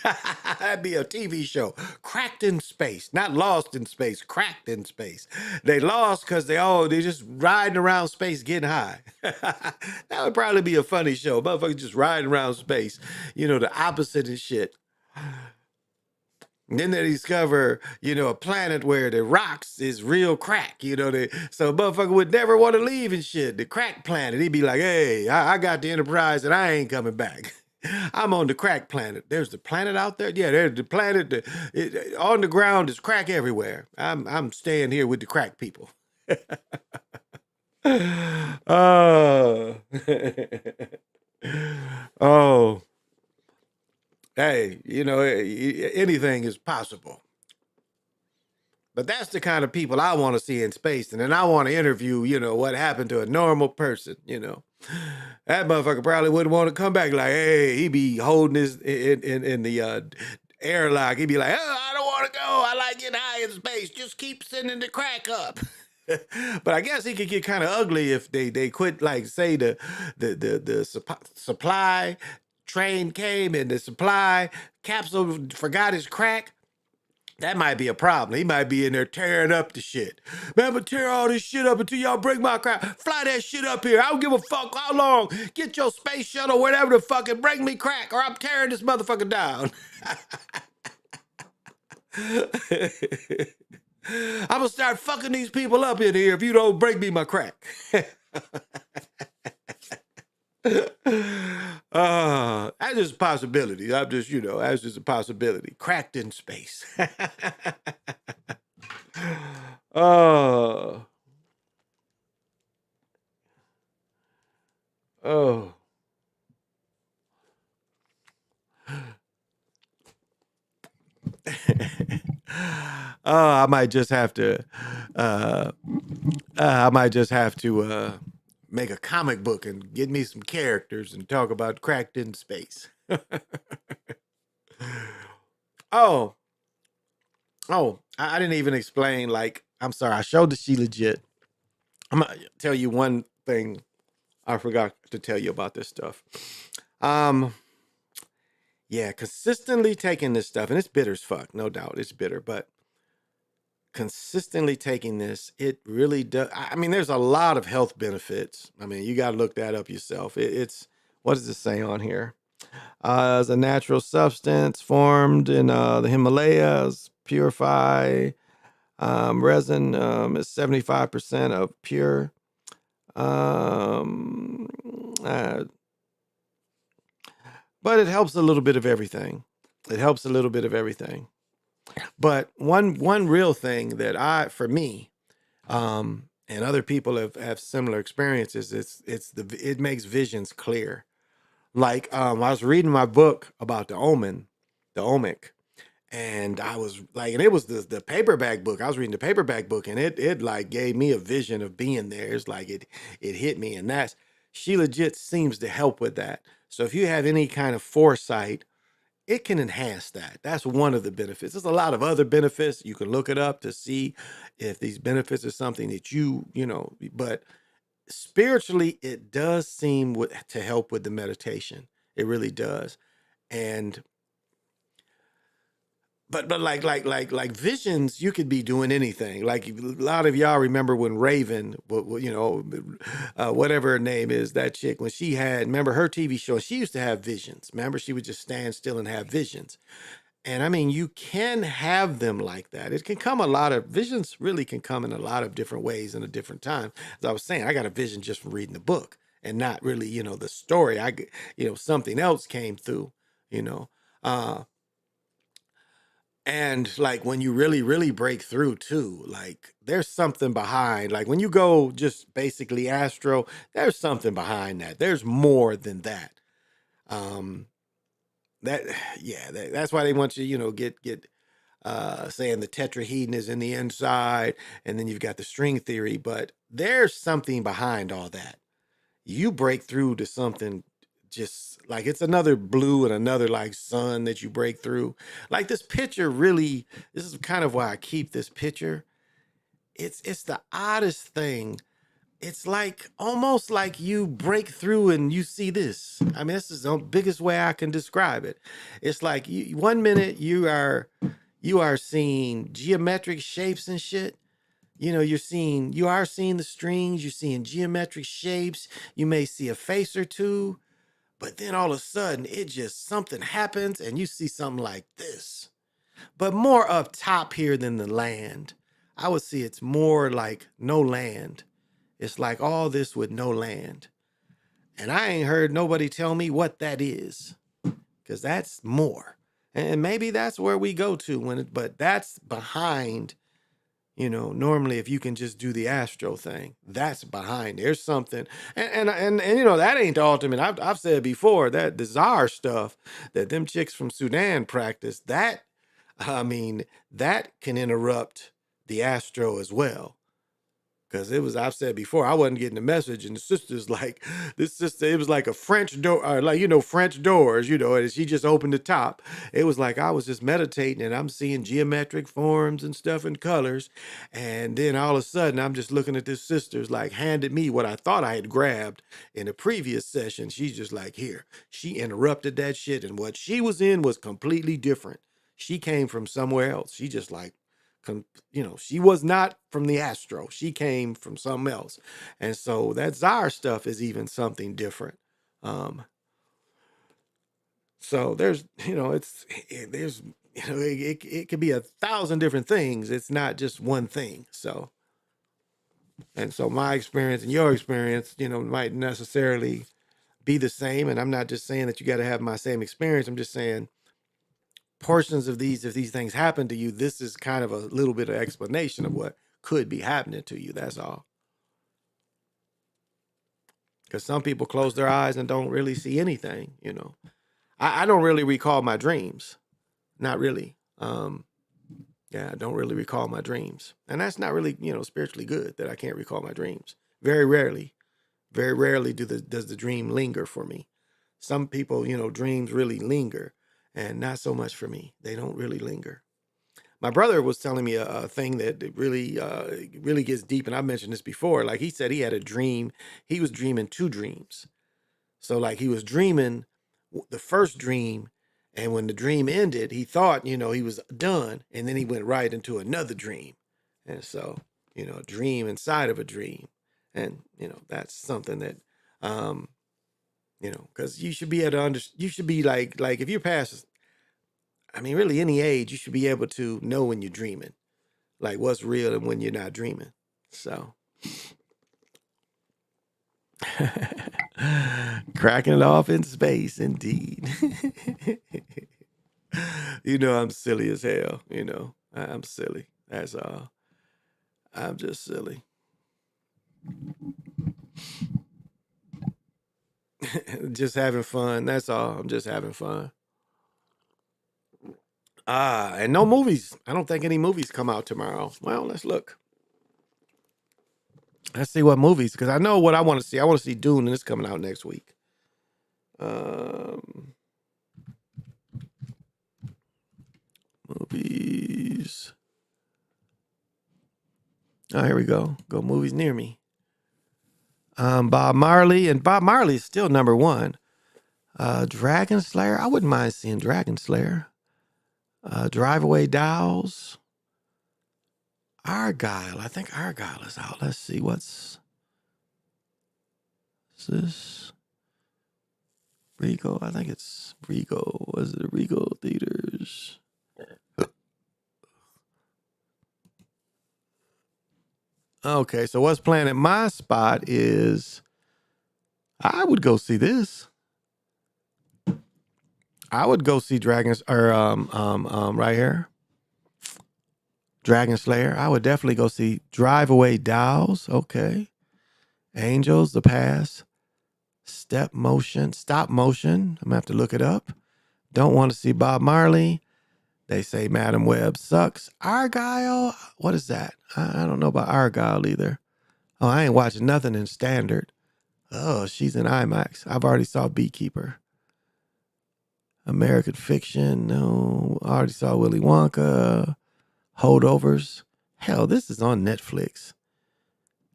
That'd be a TV show. Cracked in space. Not lost in space. Cracked in space. They lost because they just riding around space getting high. That would probably be a funny show. Motherfuckers just riding around space. You know, the opposite of shit. And then they discover, you know, a planet where the rocks is real crack, you know. So a motherfucker would never want to leave and shit. The crack planet. He'd be like, hey, I got the Enterprise and I ain't coming back. I'm on the crack planet. There's the planet out there? Yeah, there's the planet. On the ground is crack everywhere. I'm staying here with the crack people. Oh. Oh. Hey, you know, anything is possible. But that's the kind of people I want to see in space. And then I want to interview, you know, what happened to a normal person, you know. That motherfucker probably wouldn't want to come back like, hey, he'd be holding his in the airlock. He'd be like, oh, I don't want to go. I like getting high in space. Just keep sending the crack up. But I guess he could get kind of ugly if they quit, like, say the supply train came and the supply capsule forgot his crack. That might be a problem. He might be in there tearing up the shit. Man, I'm gonna tear all this shit up until y'all bring my crack. Fly that shit up here. I don't give a fuck how long. Get your space shuttle, whatever the fuck, and bring me crack, or I'm tearing this motherfucker down. I'm gonna start fucking these people up in here if you don't bring me my crack. That's just a possibility. I'm just, you know, that's just a possibility. Cracked in space. Oh. Oh. I might just have to make a comic book and get me some characters and talk about cracked in space. Oh, I didn't even explain, like, I'm sorry, I showed the She Legit. I'm gonna tell you one thing I forgot to tell you about this stuff. Yeah, consistently taking this stuff, and it's bitter as fuck, no doubt, it's bitter, but consistently taking this, it really does. I mean, there's a lot of health benefits. I mean, you got to look that up yourself. It's, what does it say on here? It's a natural substance formed in the Himalayas, purify resin is 75% of pure. But it helps a little bit of everything. It helps a little bit of everything. But one real thing that for me, and other people have similar experiences, it makes visions clear. Like, I was reading my book about the omic, and I was like, and it was the paperback book. I was reading the paperback book, and it like gave me a vision of being there. It's like it hit me, and She Legit seems to help with that. So if you have any kind of foresight, it can enhance that. That's one of the benefits. There's a lot of other benefits. You can look it up to see if these benefits are something that you know, but spiritually, it does seem to help with the meditation. It really does. And but like visions, you could be doing anything. Like, a lot of y'all remember when Raven, you know, whatever her name is, that chick, when she had, remember her TV show, she used to have visions. Remember, she would just stand still and have visions. And I mean, you can have them like that. It can come visions really can come in a lot of different ways in a different time. As I was saying, I got a vision just from reading the book and not really, the story. Something else came through, you know. And like when you really, really break through too, like there's something behind, like when you go just basically astro, there's something behind that. There's more than that. That's why they want you, get saying the tetrahedron is in the inside, and then you've got the string theory, but there's something behind all that. You break through to something just like it's another blue and another like sun that you break through. Like this picture really, this is kind of why I keep this picture. It's the oddest thing. It's like almost like you break through and you see this. I mean, this is the biggest way I can describe it. It's like one minute you are seeing geometric shapes and shit. You are seeing the strings, you're seeing geometric shapes. You may see a face or two, but then all of a sudden something happens and you see something like this, but more up top here than the land. I would see it's more like no land. It's like all this with no land. And I ain't heard nobody tell me what that is, because that's more. And maybe that's where we go to but that's behind, normally if you can just do the astro thing, that's behind. There's something. And that ain't the ultimate. I've said before that the czar stuff that them chicks from Sudan practice, that can interrupt the astro as well. Because I've said before, I wasn't getting the message, and the sister's like, it was like a French door, French doors, and she just opened the top. It was like I was just meditating, and I'm seeing geometric forms and stuff and colors, and then all of a sudden, I'm just looking at this sister's like handed me what I thought I had grabbed in a previous session. She's just like, here. She interrupted that shit, and what she was in was completely different. She came from somewhere else. She just like, she was not from the astro. She came from something else. And so that Tsar stuff is even something different. So there's, it could be 1,000 different things. It's not just one thing. So my experience and your experience, might necessarily be the same. And I'm not just saying that you got to have my same experience. I'm just saying portions of if these things happen to you, this is kind of a little bit of explanation of what could be happening to you. That's all. Because some people close their eyes and don't really see anything, I don't really recall my dreams. Not really. I don't really recall my dreams. And that's not really, spiritually good that I can't recall my dreams. Very rarely does the dream linger for me. Some people, dreams really linger. And not so much for me. They don't really linger. My brother was telling me a thing that really gets deep, and I mentioned this before. Like he said, he had a dream. He was dreaming 2 dreams. So like he was dreaming the first dream, and when the dream ended, he thought, he was done, and then he went right into another dream. And so, a dream inside of a dream, and that's something that because you should be able to you should be like if you're past, really any age, you should be able to know when you're dreaming, like what's real and when you're not dreaming. So cracking it off in space, indeed. I'm silly as hell. I'm silly. That's all. I'm just silly. Just having fun. That's all. I'm just having fun. And no movies. I don't think any movies come out tomorrow. Well, let's look. Let's see what movies, because I know what I want to see. I want to see Dune, and it's coming out next week. Movies. Oh, here we go. Go movies near me. Bob Marley, and Bob Marley is still number 1. Dragon Slayer. I wouldn't mind seeing Dragon Slayer. Drive Away Dolls. Argyle. I think Argyle is out. Let's see what's this. Regal. I think it's Regal. Was it Regal Theaters? Okay, so what's playing at my spot is I would go see this. I would go see Dragons or right here. Dragon Slayer. I would definitely go see Drive Away Dolls. Okay. Angels, The Pass. Stop motion. I'm gonna have to look it up. Don't want to see Bob Marley. They say Madam Web sucks. Argyle. What is that? I don't know about Argyle either. Oh, I ain't watching nothing in standard. Oh, she's in IMAX. I've already saw Beekeeper. American Fiction. No. I already saw Willy Wonka. Holdovers. Hell, this is on Netflix.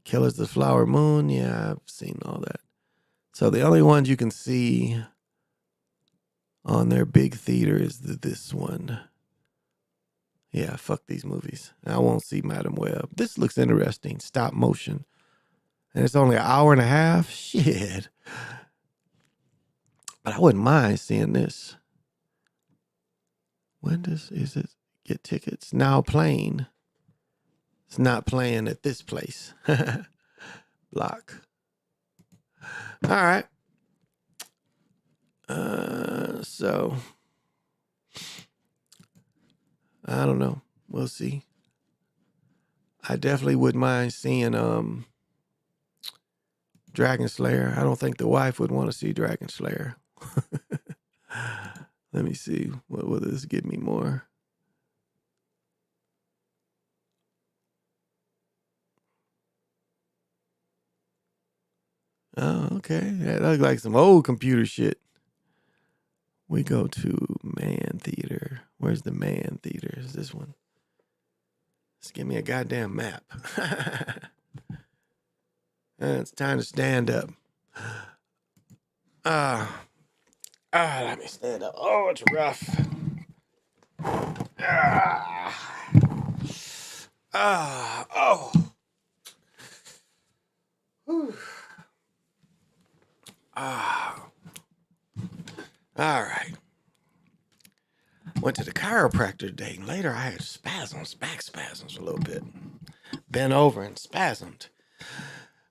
Killers of the Flower Moon. Yeah, I've seen all that. So the only ones you can see on their big theater is this one. Yeah, fuck these movies. I won't see Madam Web. This looks interesting. Stop motion. And it's only an hour and a half. Shit. But I wouldn't mind seeing this. Is it get tickets? Now playing. It's not playing at this place. Block. All right. So I don't know. We'll see. I definitely wouldn't mind seeing Dragon Slayer. I don't think the wife would want to see Dragon Slayer. Let me see. What will this give me more? Oh, okay. That looks like some old computer shit. We go to Man Theater. Where's the Man Theater? Is this one? Just give me a goddamn map. It's time to stand up. Let me stand up. Oh, it's rough. Oh. Whew. All right. Went to the chiropractor today. Later, I had spasms, back spasms a little bit. Bent over and spasmed.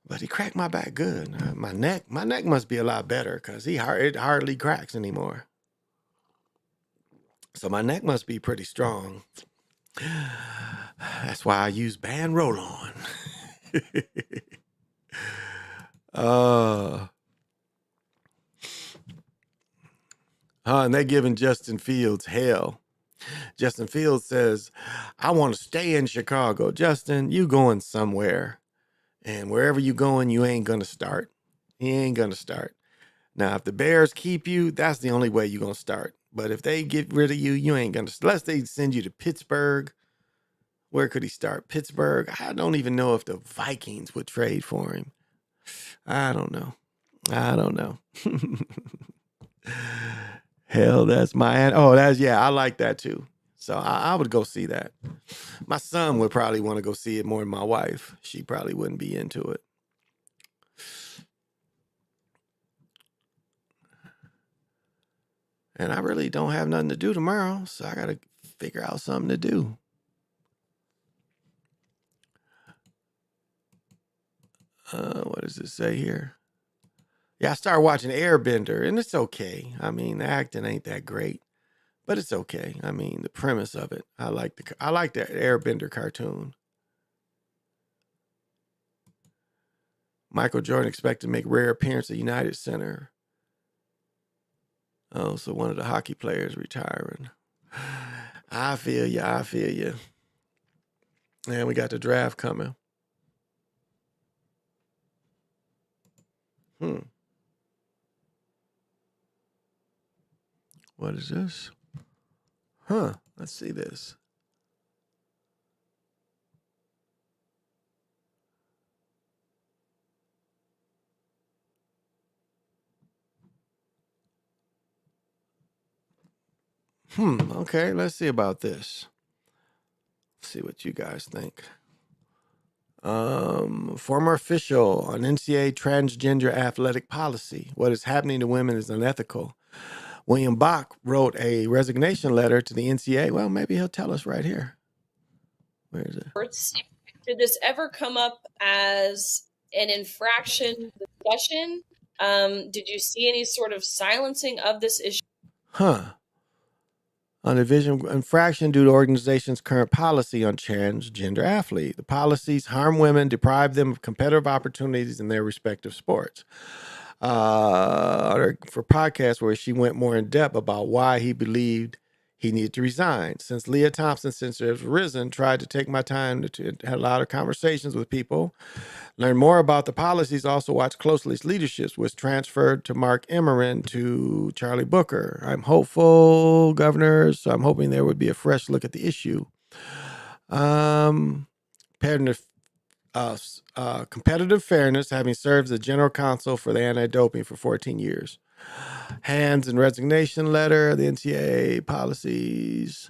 But he cracked my back good. My neck must be a lot better because it hardly cracks anymore. So my neck must be pretty strong. That's why I use band roll-on. And they're giving Justin Fields hell. Justin Fields says, I want to stay in Chicago. Justin, you going somewhere. And wherever you going, you ain't going to start. He ain't going to start. Now, if the Bears keep you, that's the only way you're going to start. But if they get rid of you, you ain't going to, unless they send you to Pittsburgh. Where could he start? Pittsburgh? I don't even know if the Vikings would trade for him. I don't know. Hell, that's my, I like that too. So I would go see that. My son would probably want to go see it more than my wife. She probably wouldn't be into it. And I really don't have nothing to do tomorrow, so I got to figure out something to do. What does it say here? Yeah, I started watching Airbender, and it's okay. I mean, the acting ain't that great, but it's okay. I mean, the premise of it, I like the Airbender cartoon. Michael Jordan expected to make rare appearance at United Center. Oh, so one of the hockey players retiring. I feel you. And we got the draft coming. What is this? Let's see this. Okay, let's see about this. See what you guys think. Former official on NCAA transgender athletic policy. What is happening to women is unethical. William Bach wrote a resignation letter to the NCAA. Well, maybe he'll tell us right here. Where is it? Did this ever come up as an infraction discussion? Did you see any sort of silencing of this issue? Huh. On a vision infraction due to organization's current policy on transgender athlete. The policies harm women, deprive them of competitive opportunities in their respective sports. For podcast where she went more in depth about why he believed he needed to resign. Since Leah Thompson, since has risen, tried to take my time to have a lot of conversations with people, learn more about the policies, also watch closely his leadership, was transferred to Mark Emmeren to Charlie Booker. I'm hopeful, governors, so I'm hoping there would be a fresh look at the issue. Competitive fairness, having served as general counsel for the anti-doping for 14 years. Hands and resignation letter, the NCAA policies,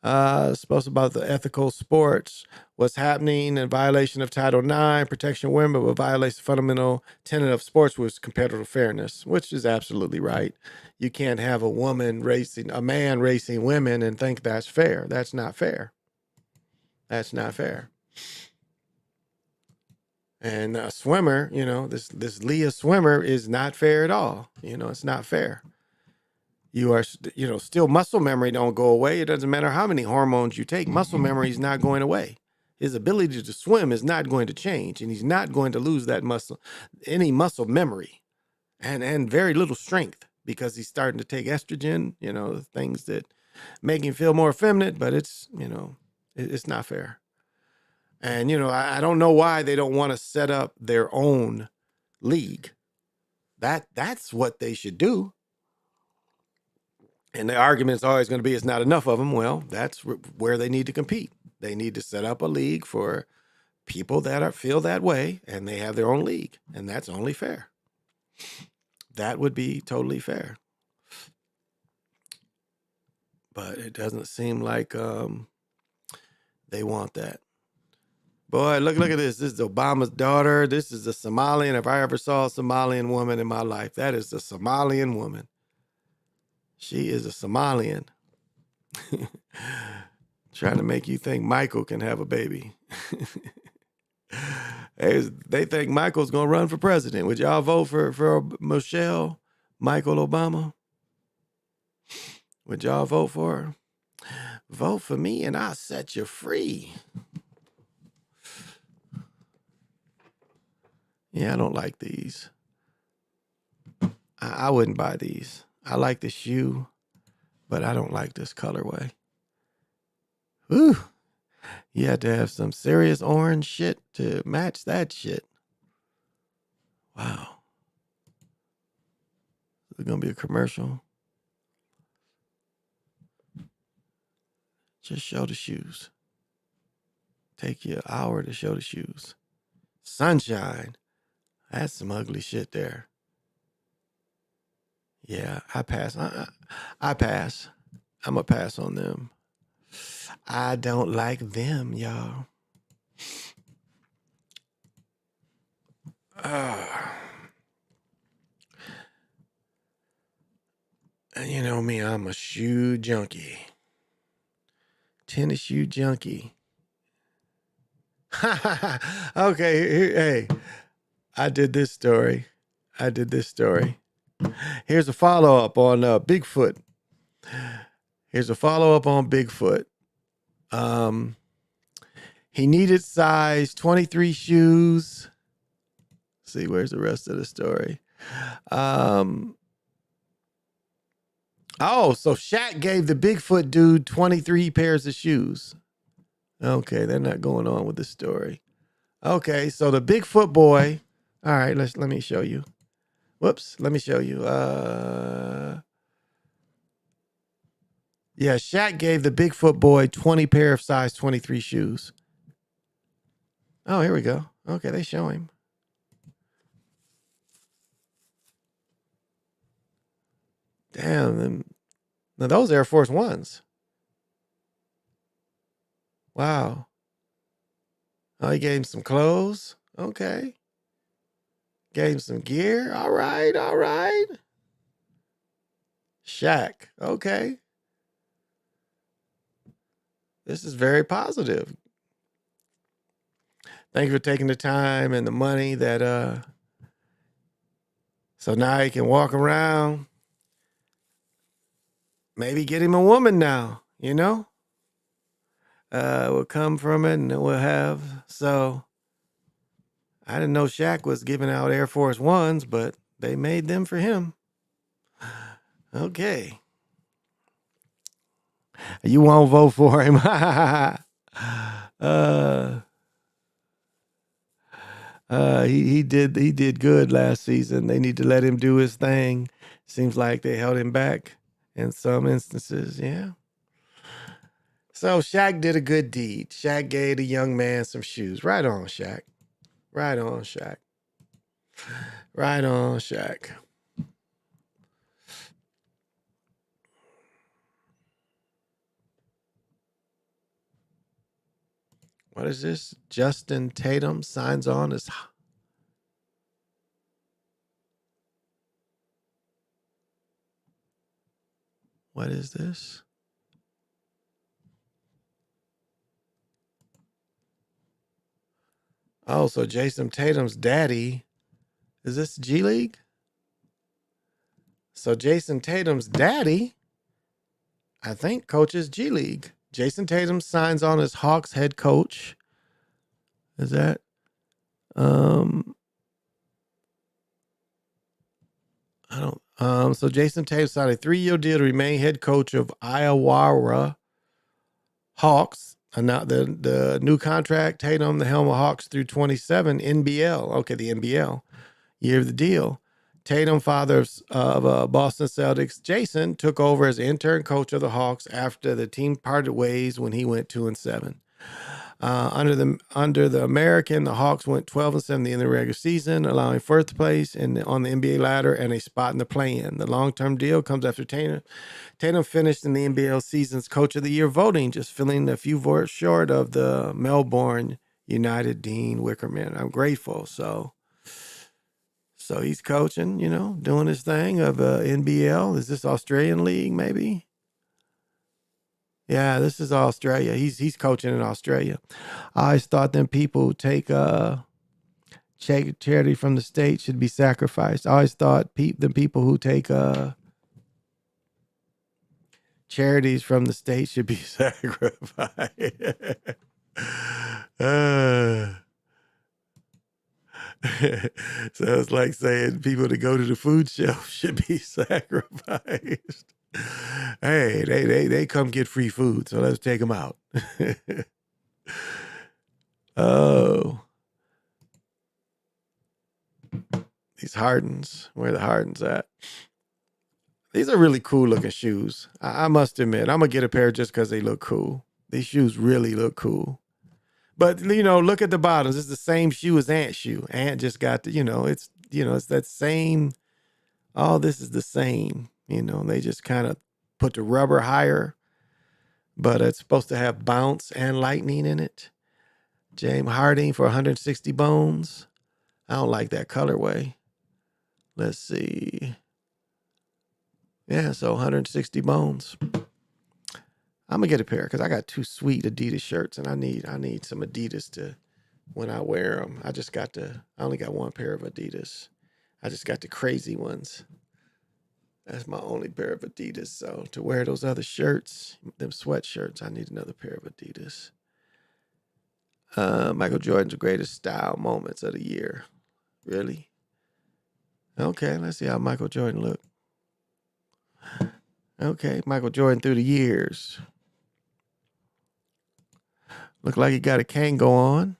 supposed about the ethical sports, what's happening in violation of Title IX, protection of women, but violates the fundamental tenet of sports was competitive fairness, which is absolutely right. You can't have a man racing women and think that's fair. That's not fair. That's not fair. And a swimmer, this Leah swimmer is not fair at all. It's not fair. You are, still muscle memory don't go away. It doesn't matter how many hormones you take. Muscle memory is not going away. His ability to swim is not going to change, and he's not going to lose that any muscle memory, and very little strength because he's starting to take estrogen. Things that make him feel more effeminate, but it's not fair. And, I don't know why they don't want to set up their own league. That's what they should do. And the argument is always going to be it's not enough of them. Well, that's where they need to compete. They need to set up a league for people that feel that way, and they have their own league. And that's only fair. That would be totally fair. But it doesn't seem like they want that. Boy, look at this. This is Obama's daughter. This is a Somalian. If I ever saw a Somalian woman in my life, that is a Somalian woman. She is a Somalian. Trying to make you think Michael can have a baby. They think Michael's going to run for president. Would y'all vote for Michelle, Michael Obama? Would y'all vote for her? Vote for me and I'll set you free. Yeah, I don't like these. I wouldn't buy these. I like the shoe, but I don't like this colorway. Whew. You had to have some serious orange shit to match that shit. Wow. Is it going to be a commercial? Just show the shoes. Take you an hour to show the shoes. Sunshine. That's some ugly shit there. Yeah, I pass. I pass. I'm going to pass on them. I don't like them, y'all. And you know me, I'm a shoe junkie. Tennis shoe junkie. Okay, hey, I did this story. Here's a follow-up on Bigfoot. He needed size 23 shoes. Let's see, where's the rest of the story? So Shaq gave the Bigfoot dude 23 pairs of shoes. Okay, they're not going on with the story. Okay, so the Bigfoot boy. All right, let me show you. Whoops, let me show you. Yeah, Shaq gave the Bigfoot boy 20 pair of size 23 shoes. Oh, here we go. Okay, they show him. Damn, now those Air Force Ones. Wow. Oh, he gave him some clothes. Okay. Gave him some gear. All right. Shaq. Okay. This is very positive. Thank you for taking the time and the money that so now he can walk around. Maybe get him a woman now, you know? Will come from it and we'll have. So I didn't know Shaq was giving out Air Force Ones, but they made them for him. Okay. You won't vote for him. He did good last season. They need to let him do his thing. Seems like they held him back in some instances. Yeah. So Shaq did a good deed. Shaq gave the young man some shoes. Right on, Shaq. Right on, Shaq. Right on, Shaq. What is this? Justin Tatum signs on as. What is this? Oh, so Jason Tatum's daddy. Is this G League? So Jason Tatum's daddy, I think, coaches G League. Jason Tatum signs on as Hawks head coach. Is that? I don't. So Jason Tatum signed a 3-year deal to remain head coach of Iowa Hawks. And now the new contract, Tatum, the helm of Hawks through 27 NBL. Okay, the NBL year of the deal. Tatum, father of Boston Celtics, Jason took over as intern coach of the Hawks after the team parted ways when he went 2-7. Under the American, the Hawks went 12-7 in the regular season, allowing first place on the NBA ladder and a spot in the play-in. The long-term deal comes after Tatum finished in the NBL season's Coach of the Year voting, just filling a few votes short of the Melbourne United Dean Wickerman. I'm grateful. So he's coaching, doing his thing of NBL. Is this Australian League, maybe? Yeah, this is Australia. He's coaching in Australia. I always thought them people who take charity from the state should be sacrificed. I always thought them people who take charities from the state should be sacrificed. So it's like saying people that go to the food shelf should be sacrificed. Hey, they come get free food, so let's take them out. Oh. These Hardens. Where are the Hardens at? These are really cool looking shoes. I must admit, I'm going to get a pair just because they look cool. These shoes really look cool. But, look at the bottoms. It's the same shoe as Ant's shoe. Ant just got it's that same. All this is the same. They just kind of put the rubber higher. But it's supposed to have bounce and lightning in it. James Harding for 160 bones. I don't like that colorway. Let's see. Yeah, so 160 bones. I'm gonna get a pair because I got 2 sweet Adidas shirts, and I need some Adidas to when I wear them. I only got 1 pair of Adidas. I just got the crazy ones. That's my only pair of Adidas. So to wear those other shirts, them sweatshirts, I need another pair of Adidas. Michael Jordan's greatest style moments of the year. Really? Okay, let's see how Michael Jordan look. Okay, Michael Jordan through the years. Look like he got a Kango on.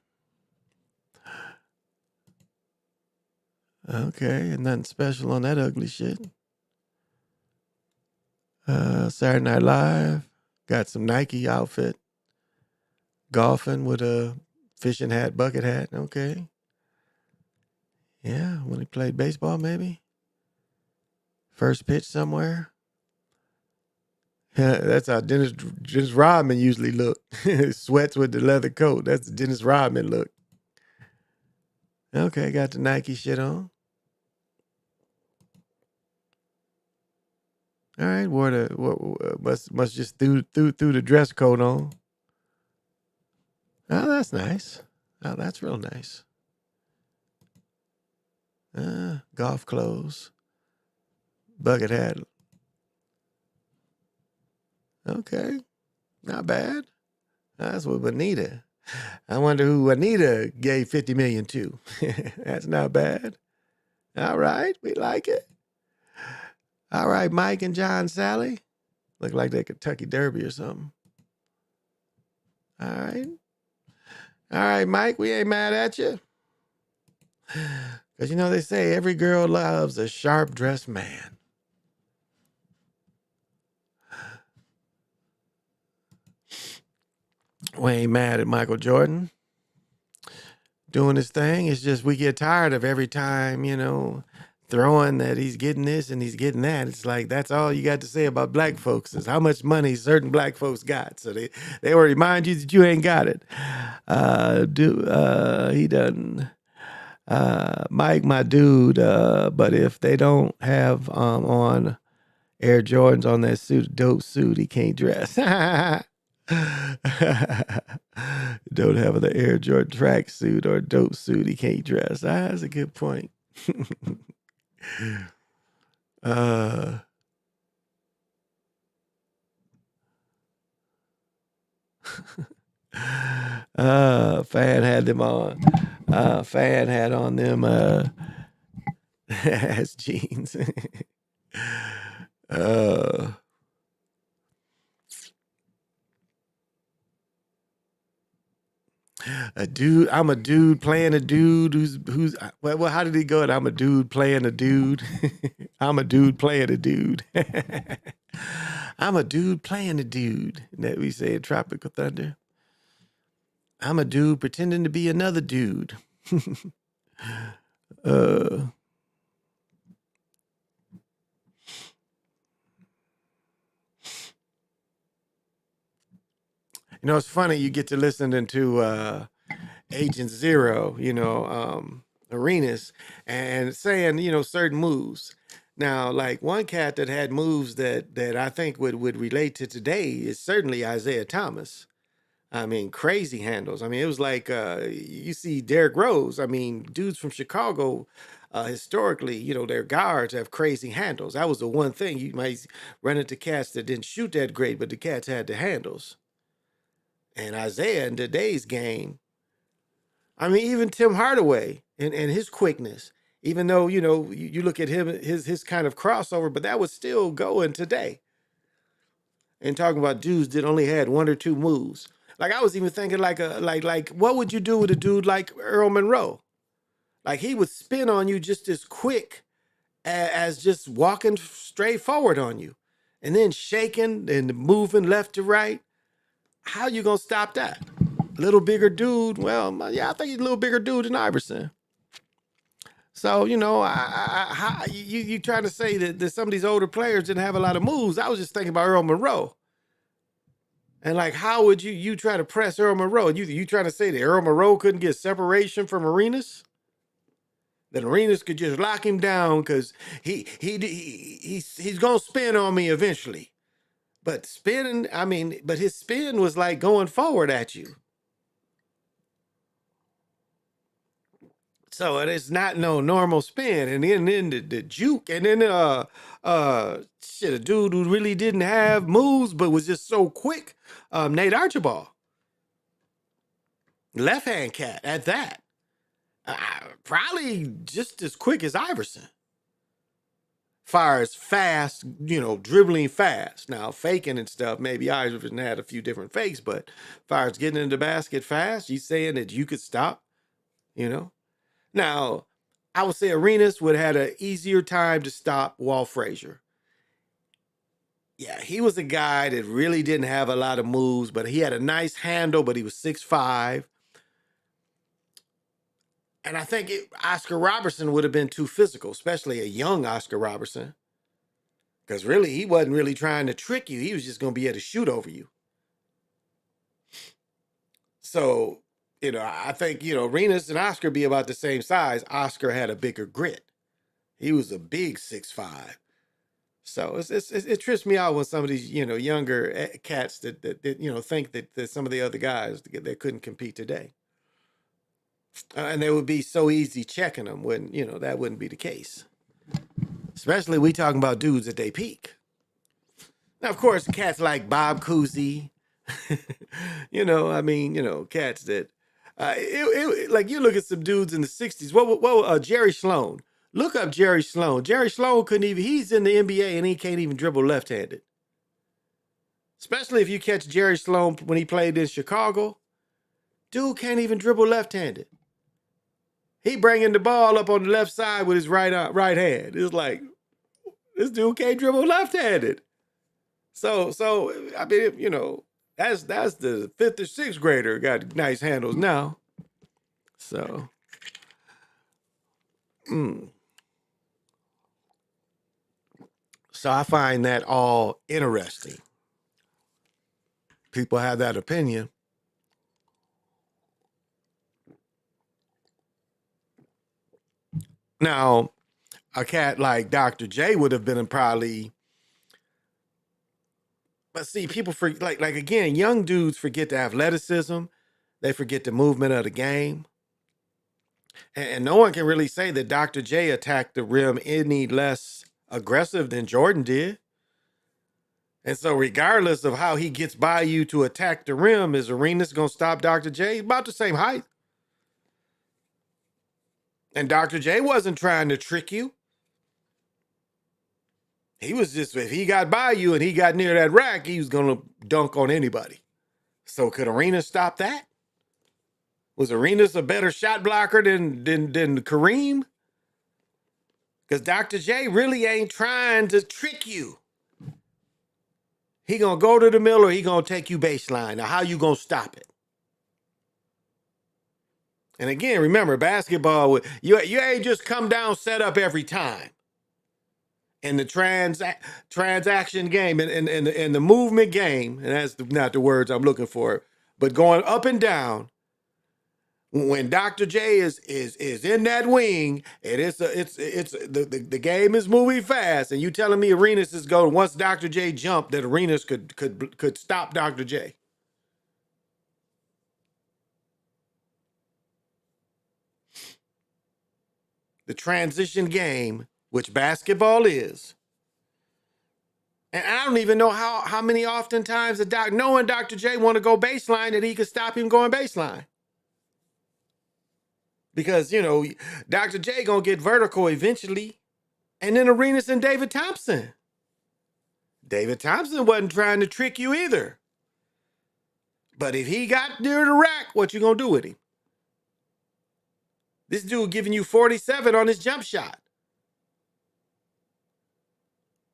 Okay, and nothing special on that ugly shit. Saturday Night Live. Got some Nike outfit. Golfing with a fishing hat, bucket hat. Okay. Yeah, when he played baseball, maybe. First pitch somewhere. That's how Dennis Rodman usually look. Sweats with the leather coat. That's the Dennis Rodman look. Okay, got the Nike shit on. All right, must just threw the dress coat on. Oh, that's nice. Oh, that's real nice. Golf clothes. Bucket hat. Okay. Not bad. That's what Anita. I wonder who Anita gave 50 million to. That's not bad. All right. We like it. All right, Mike and John Sally. Look like they Kentucky Derby or something. All right. All right, Mike, we ain't mad at you. Because, you know, they say every girl loves a sharp-dressed man. We ain't mad at Michael Jordan doing his thing. It's just we get tired of every time, you know, throwing that he's getting this and he's getting that. It's like that's all you got to say about black folks is how much money certain black folks got. So they will remind you that you ain't got it. He doesn't. Mike, my dude, but if they don't have on Air Jordans on that suit, dope suit, he can't dress. Don't have the Air Jordan track suit or dope suit, he can't dress. That's a good point. Fan had them on. Fan had on them ass jeans. I'm a dude playing a dude who's well, how did he go? I'm a dude playing a dude. I'm a dude playing a dude. I'm a dude playing a dude. That we say in Tropical Thunder. I'm a dude pretending to be another dude. You know, it's funny, you get to listening to Agent Zero, you know, Arenas, and saying, you know, certain moves. Now, like one cat that had moves that I think would relate to today is certainly Isaiah Thomas. I mean, crazy handles. I mean, it was like you see Derrick Rose. I mean, dudes from Chicago, historically, you know, their guards have crazy handles. That was the one thing you might run into cats that didn't shoot that great, but the cats had the handles. And Isaiah in today's game, I mean, even Tim Hardaway and his quickness, even though, you know, you look at him, his kind of crossover, but that was still going today. And talking about dudes that only had one or two moves. Like I was even thinking like what would you do with a dude like Earl Monroe? Like he would spin on you just as quick as just walking straight forward on you. And then shaking and moving left to right. How you gonna stop that? Little bigger dude. Well, yeah, I think he's a little bigger dude than Iverson. So, you know, you trying to say that some of these older players didn't have a lot of moves. I was just thinking about Earl Monroe. And like, how would you try to press Earl Monroe? You trying to say that Earl Monroe couldn't get separation from Arenas? That Arenas could just lock him down because he's gonna spin on me eventually. But spinning, I mean, but his spin was like going forward at you. So it is not no normal spin. And then the juke, and then a dude who really didn't have moves but was just so quick. Nate Archibald. Left hand cat at that. Probably just as quick as Iverson. Fires fast, you know, dribbling fast. Now, faking and stuff, maybe Iverson had a few different fakes, but fires getting in the basket fast, you saying that you could stop, you know? Now, I would say Arenas would have had an easier time to stop Walt Frazier. Yeah, he was a guy that really didn't have a lot of moves, but he had a nice handle, but he was 6'5". And I think Oscar Robertson would have been too physical, especially a young Oscar Robertson. Because really, he wasn't really trying to trick you. He was just going to be able to shoot over you. So, you know, I think, you know, Arenas and Oscar be about the same size. Oscar had a bigger grit. He was a big 6'5". So it trips me out when some of these, you know, younger cats that you know, think that some of the other guys that couldn't compete today. And they would be so easy checking them when, that wouldn't be the case. Especially we talking about dudes at their peak. Now, of course, cats like Bob Cousy, cats that, like you look at some dudes in the 60s. Jerry Sloan. Look up Jerry Sloan. Jerry Sloan he's in the NBA and he can't even dribble left-handed. Especially if you catch Jerry Sloan when he played in Chicago. Dude can't even dribble left-handed. He bringing the ball up on the left side with his right hand. It's like, this dude can't dribble left-handed. So I mean, that's the 5th or 6th grader got nice handles now. So, So I find that all interesting. People have that opinion. Now, a cat like Dr. J would have been probably. But see, people forget, like again, young dudes forget the athleticism. They forget the movement of the game. And no one can really say that Dr. J attacked the rim any less aggressive than Jordan did. And so regardless of how he gets by you to attack the rim, is Arenas going to stop Dr. J? He's about the same height. And Dr. J wasn't trying to trick you. He was just, if he got by you and he got near that rack, he was going to dunk on anybody. So could Arenas stop that? Was Arenas a better shot blocker than Kareem? Because Dr. J really ain't trying to trick you. He going to go to the middle or he going to take you baseline. Now, how you going to stop it? And again, remember, basketball, you ain't just come down set up every time. In the transaction game and the movement game, and that's not the words I'm looking for, but going up and down, when Dr. J is in that wing, and the game is moving fast, and you telling me Arenas is going, once Dr. J jumped, that Arenas could stop Dr. J. The transition game, which basketball is. And I don't even know how many oftentimes knowing Dr. J want to go baseline, that he could stop him going baseline. Because, Dr. J going to get vertical eventually. And then Arenas and David Thompson. David Thompson wasn't trying to trick you either. But if he got near the rack, what you going to do with him? This dude giving you 47 on his jump shot.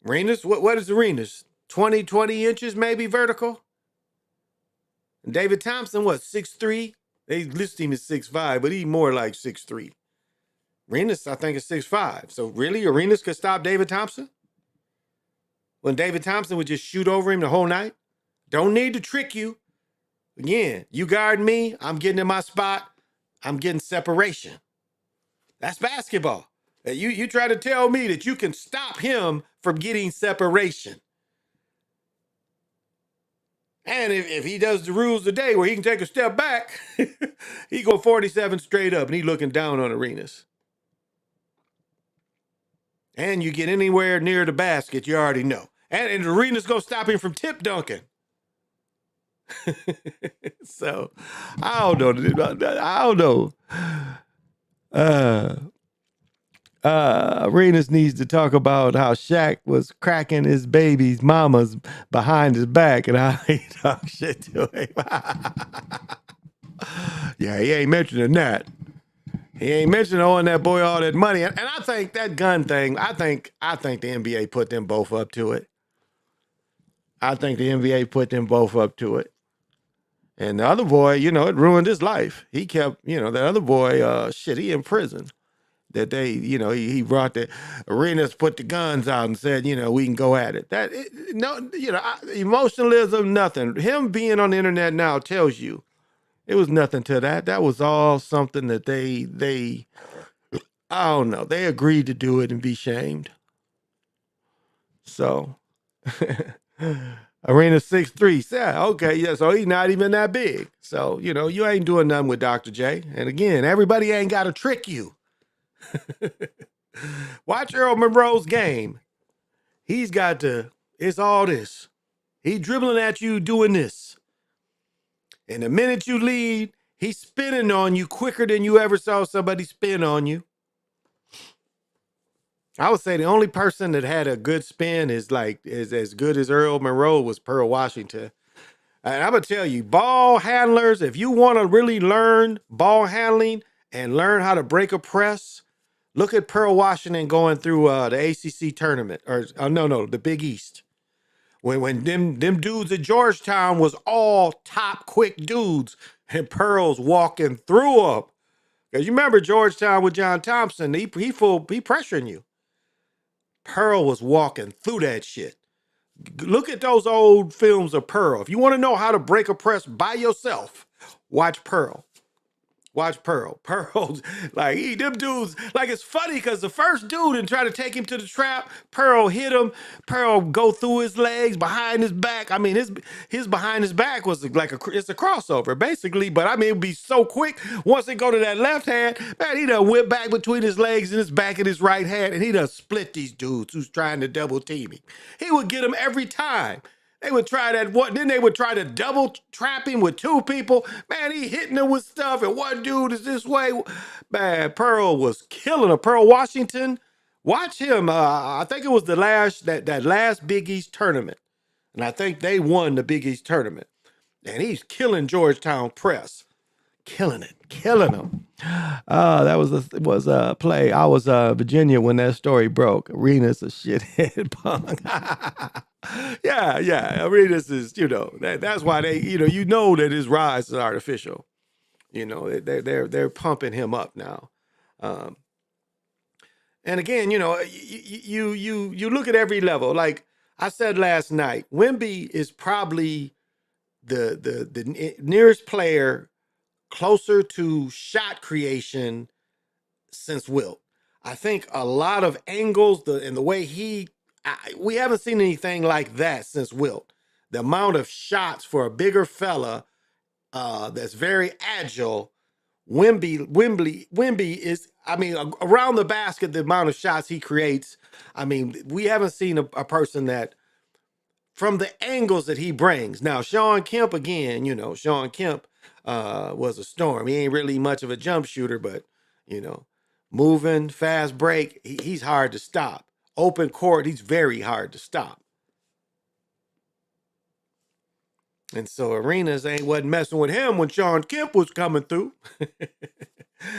Arenas, what is Arenas? 20 inches maybe vertical? And David Thompson, 6'3"? They list him as 6'5", but he's more like 6'3". Arenas, I think, is 6'5". So really, Arenas could stop David Thompson? When David Thompson would just shoot over him the whole night? Don't need to trick you. Again, you guard me, I'm getting in my spot, I'm getting separation. That's basketball. You try to tell me that you can stop him from getting separation. And if he does the rules today where he can take a step back, he go 47 straight up and he looking down on Arenas. And you get anywhere near the basket, you already know. And Arenas going to stop him from tip dunking. So, I don't know. Arenas needs to talk about how Shaq was cracking his baby's mama's behind his back and how he talked shit to him. Yeah, he ain't mentioning that. He ain't mentioning owing that boy all that money. And I think that gun thing, I think the NBA put them both up to it. I think the NBA put them both up to it. And the other boy, it ruined his life. He kept, the other boy, he in prison. That they, he brought the Arenas, put the guns out and said, we can go at it. Emotionalism, nothing. Him being on the internet now tells you it was nothing to that. That was all something that they I don't know. They agreed to do it and be shamed. So, Arena 6'3". Yeah, okay, yeah. So he's not even that big. So, you know, you ain't doing nothing with Dr. J. And again, everybody ain't got to trick you. Watch Earl Monroe's game. He's got to, it's all this. He's dribbling at you doing this. And the minute you lead, he's spinning on you quicker than you ever saw somebody spin on you. I would say the only person that had a good spin is as good as Earl Monroe was Pearl Washington. And I'm going to tell you, ball handlers, if you want to really learn ball handling and learn how to break a press, look at Pearl Washington going through the ACC tournament, or the Big East. When them dudes at Georgetown was all top quick dudes, and Pearl's walking through them. Because you remember Georgetown with John Thompson, he pressuring you. Pearl was walking through that shit. Look at those old films of Pearl. If you want to know how to break a press by yourself, watch Pearl. Watch Pearl. Pearl's like, them dudes, like, it's funny because the first dude and try to take him to the trap, Pearl hit him. Pearl go through his legs, behind his back. I mean, his behind his back was like it's a crossover, basically. But I mean, it'd be so quick. Once they go to that left hand, man, he done whip back between his legs and his back and his right hand, and he done split these dudes who's trying to double team him. He would get him every time. They would try that one, then they would try to double trap him with two people. Man, he hitting them with stuff, and one dude is this way. Man, Pearl was killing him. Pearl Washington, watch him. I think it was the last that last Big East tournament, and I think they won the Big East tournament. And he's killing Georgetown press, killing them. That was a play. I was Virginia when that story broke. Arenas a shithead punk. Yeah. Arenas is, that's why they, that his rise is artificial. They're pumping him up now. And again, you look at every level. Like I said last night, Wemby is probably the nearest player closer to shot creation since Wilt. I think a lot of angles, and the way we haven't seen anything like that since Wilt. The amount of shots for a bigger fella that's very agile. Wemby is, I mean, around the basket, the amount of shots he creates. I mean, we haven't seen a person that, from the angles that he brings. Now, Sean Kemp, again, Sean Kemp was a storm. He ain't really much of a jump shooter, but, moving, fast break, he's hard to stop. Open court, he's very hard to stop. And so Arenas wasn't messing with him when Sean Kemp was coming through.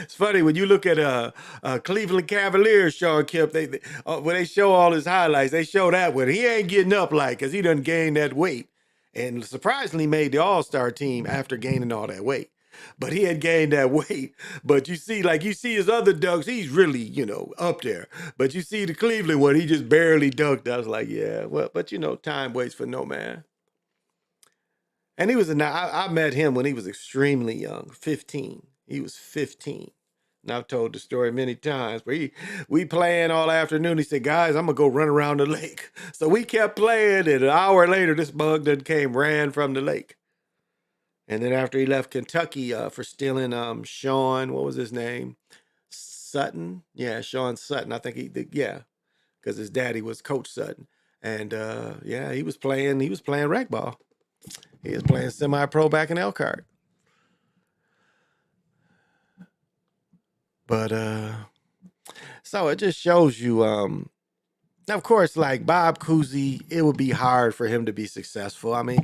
It's funny when you look at Cleveland Cavaliers, Sean Kemp, when they show all his highlights, they show that one. He ain't getting up because he done gained that weight. And surprisingly made the All-Star team after gaining all that weight. But he had gained that weight. But you see his other dunks, he's really, up there. But you see the Cleveland one, he just barely dunked. I was like, yeah, well, but time waits for no man. And I met him when he was extremely young, 15. He was 15. And I've told the story many times, but we playing all afternoon. He said, guys, I'm going to go run around the lake. So we kept playing, and an hour later, this bug ran from the lake. And then after he left Kentucky for stealing Sean, what was his name? Sutton? Yeah, Sean Sutton. I think because his daddy was Coach Sutton. And he was playing rec ball. He was playing semi-pro back in Elkhart. But so it just shows you, of course, like Bob Cousy, it would be hard for him to be successful. I mean,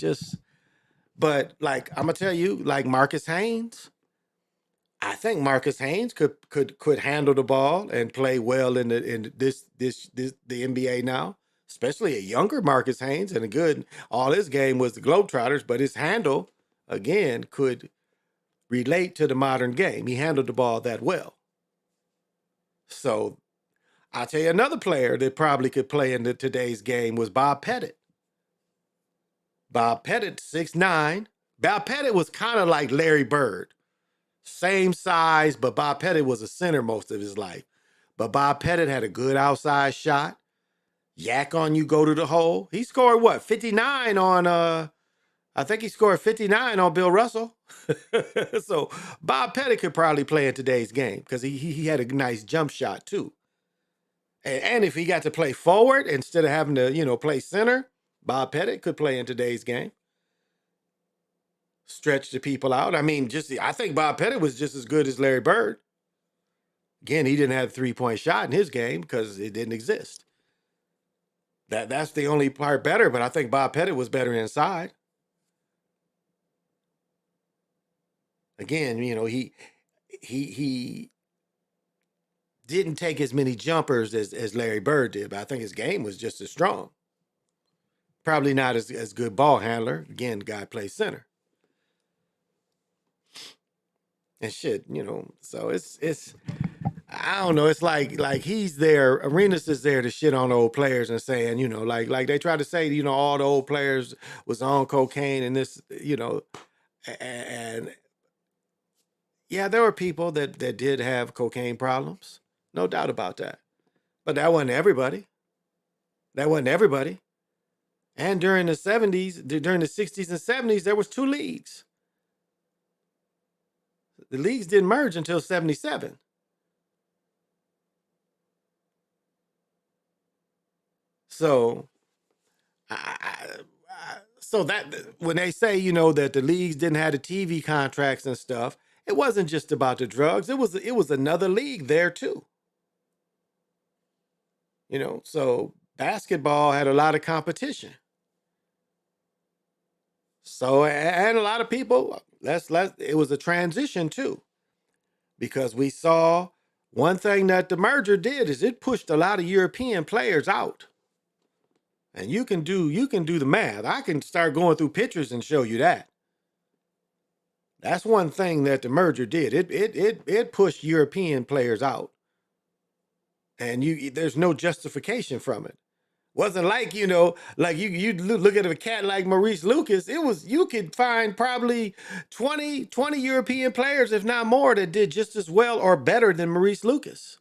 but like I'm gonna tell you, like Marcus Haynes, I think Marcus Haynes could handle the ball and play well in the NBA now. Especially a younger Marcus Haynes, and all his game was the Globetrotters, but his handle, again, could relate to the modern game. He handled the ball that well. So I'll tell you another player that probably could play in today's game was Bob Pettit. Bob Pettit, 6'9". Bob Pettit was kind of like Larry Bird. Same size, but Bob Pettit was a center most of his life. But Bob Pettit had a good outside shot. yak on you, go to the hole. He scored what, 59 on I think he scored 59 on Bill Russell. So Bob Pettit could probably play in today's game because he had a nice jump shot too. And if he got to play forward instead of having to, play center, Bob Pettit could play in today's game. Stretch the people out. I mean, I think Bob Pettit was just as good as Larry Bird. Again, he didn't have a 3-point shot in his game because it didn't exist. That's the only part better, but I think Bob Pettit was better inside. Again, he didn't take as many jumpers as Larry Bird did, but I think his game was just as strong. Probably not as good ball handler. Again, the guy plays center. And shit, so it's I don't know. It's like he's there. Arenas is there to shit on old players and saying, like they try to say, all the old players was on cocaine and this, and yeah, there were people that did have cocaine problems, no doubt about that. But that wasn't everybody. And during the 70s, during the 60s and 70s, there was 2 leagues. The leagues didn't merge until 77. So, so that when they say, that the leagues didn't have the TV contracts and stuff, it wasn't just about the drugs. It was another league there too. So basketball had a lot of competition. So, and a lot of people, it was a transition too, because we saw one thing that the merger did is it pushed a lot of European players out. And you can do the math. I can start going through pictures and show you that. That's one thing that the merger did. It pushed European players out. And there's no justification from it. Wasn't like, like you look at a cat like Maurice Lucas, you could find probably 20 European players, if not more, that did just as well or better than Maurice Lucas.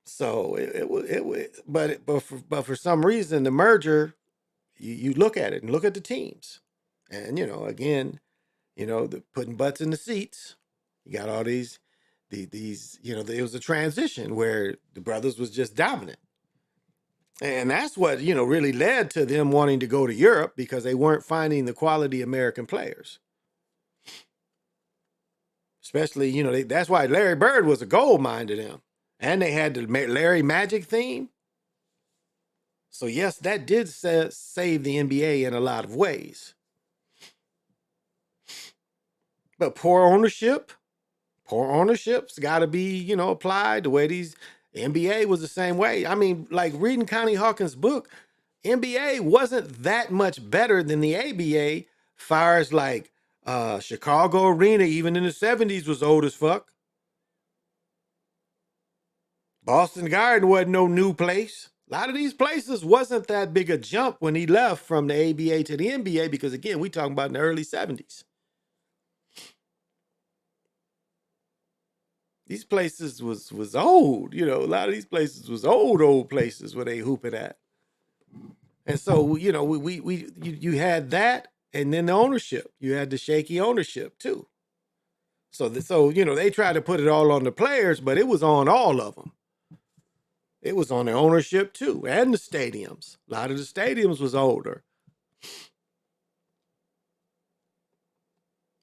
So but for some reason the merger, you look at it and look at the teams, and again, the putting butts in the seats. You got all these, it was a transition where the brothers was just dominant, and that's what really led to them wanting to go to Europe because they weren't finding the quality American players. Especially, that's why Larry Bird was a gold mine to them. And they had the Larry Magic theme. So yes, that did save the NBA in a lot of ways. But poor ownership's got to be, applied the way the NBA was the same way. I mean, like reading Connie Hawkins' book, NBA wasn't that much better than the ABA, far as like Chicago Arena, even in the 70s, was old as fuck. Boston Garden wasn't no new place. A lot of these places wasn't that big a jump when he left from the ABA to the NBA because, again, we talking about in the early 70s. These places was old. A lot of these places was old places where they hooping at. And so, you had that, and then the ownership. You had the shaky ownership too. So they tried to put it all on the players, but it was on all of them. It was on the ownership too, and the stadiums. A lot of the stadiums was older.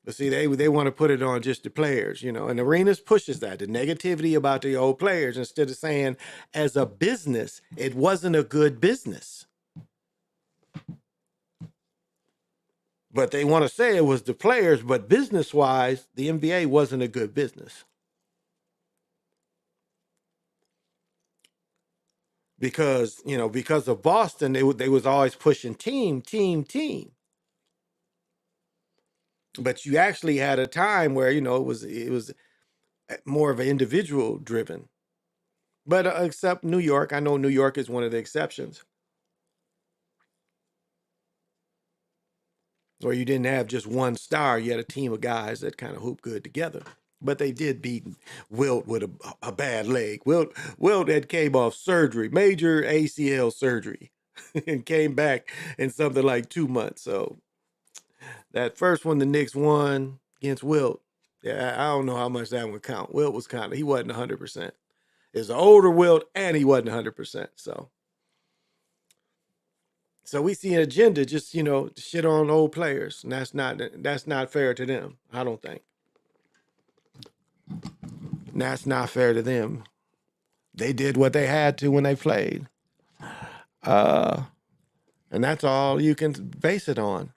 But see, they want to put it on just the players, and Arenas pushes that, the negativity about the old players, instead of saying, as a business, it wasn't a good business. But they want to say it was the players, but business-wise, the NBA wasn't a good business. Because of Boston, they was always pushing team. But you actually had a time where, it was more of an individual driven. But except New York, I know New York is one of the exceptions. Where you didn't have just one star, you had a team of guys that kind of hoop good together. But they did beat Wilt with a bad leg. Wilt had came off surgery, major ACL surgery, and came back in something like 2 months. So that first one the Knicks won against Wilt, yeah, I don't know how much that would count. Wilt was he wasn't 100%. It's an older Wilt, and he wasn't 100%. So we see an agenda just, shit on old players. And that's not fair to them, I don't think. And that's not fair to them. They did what they had to when they played. And that's all you can base it on.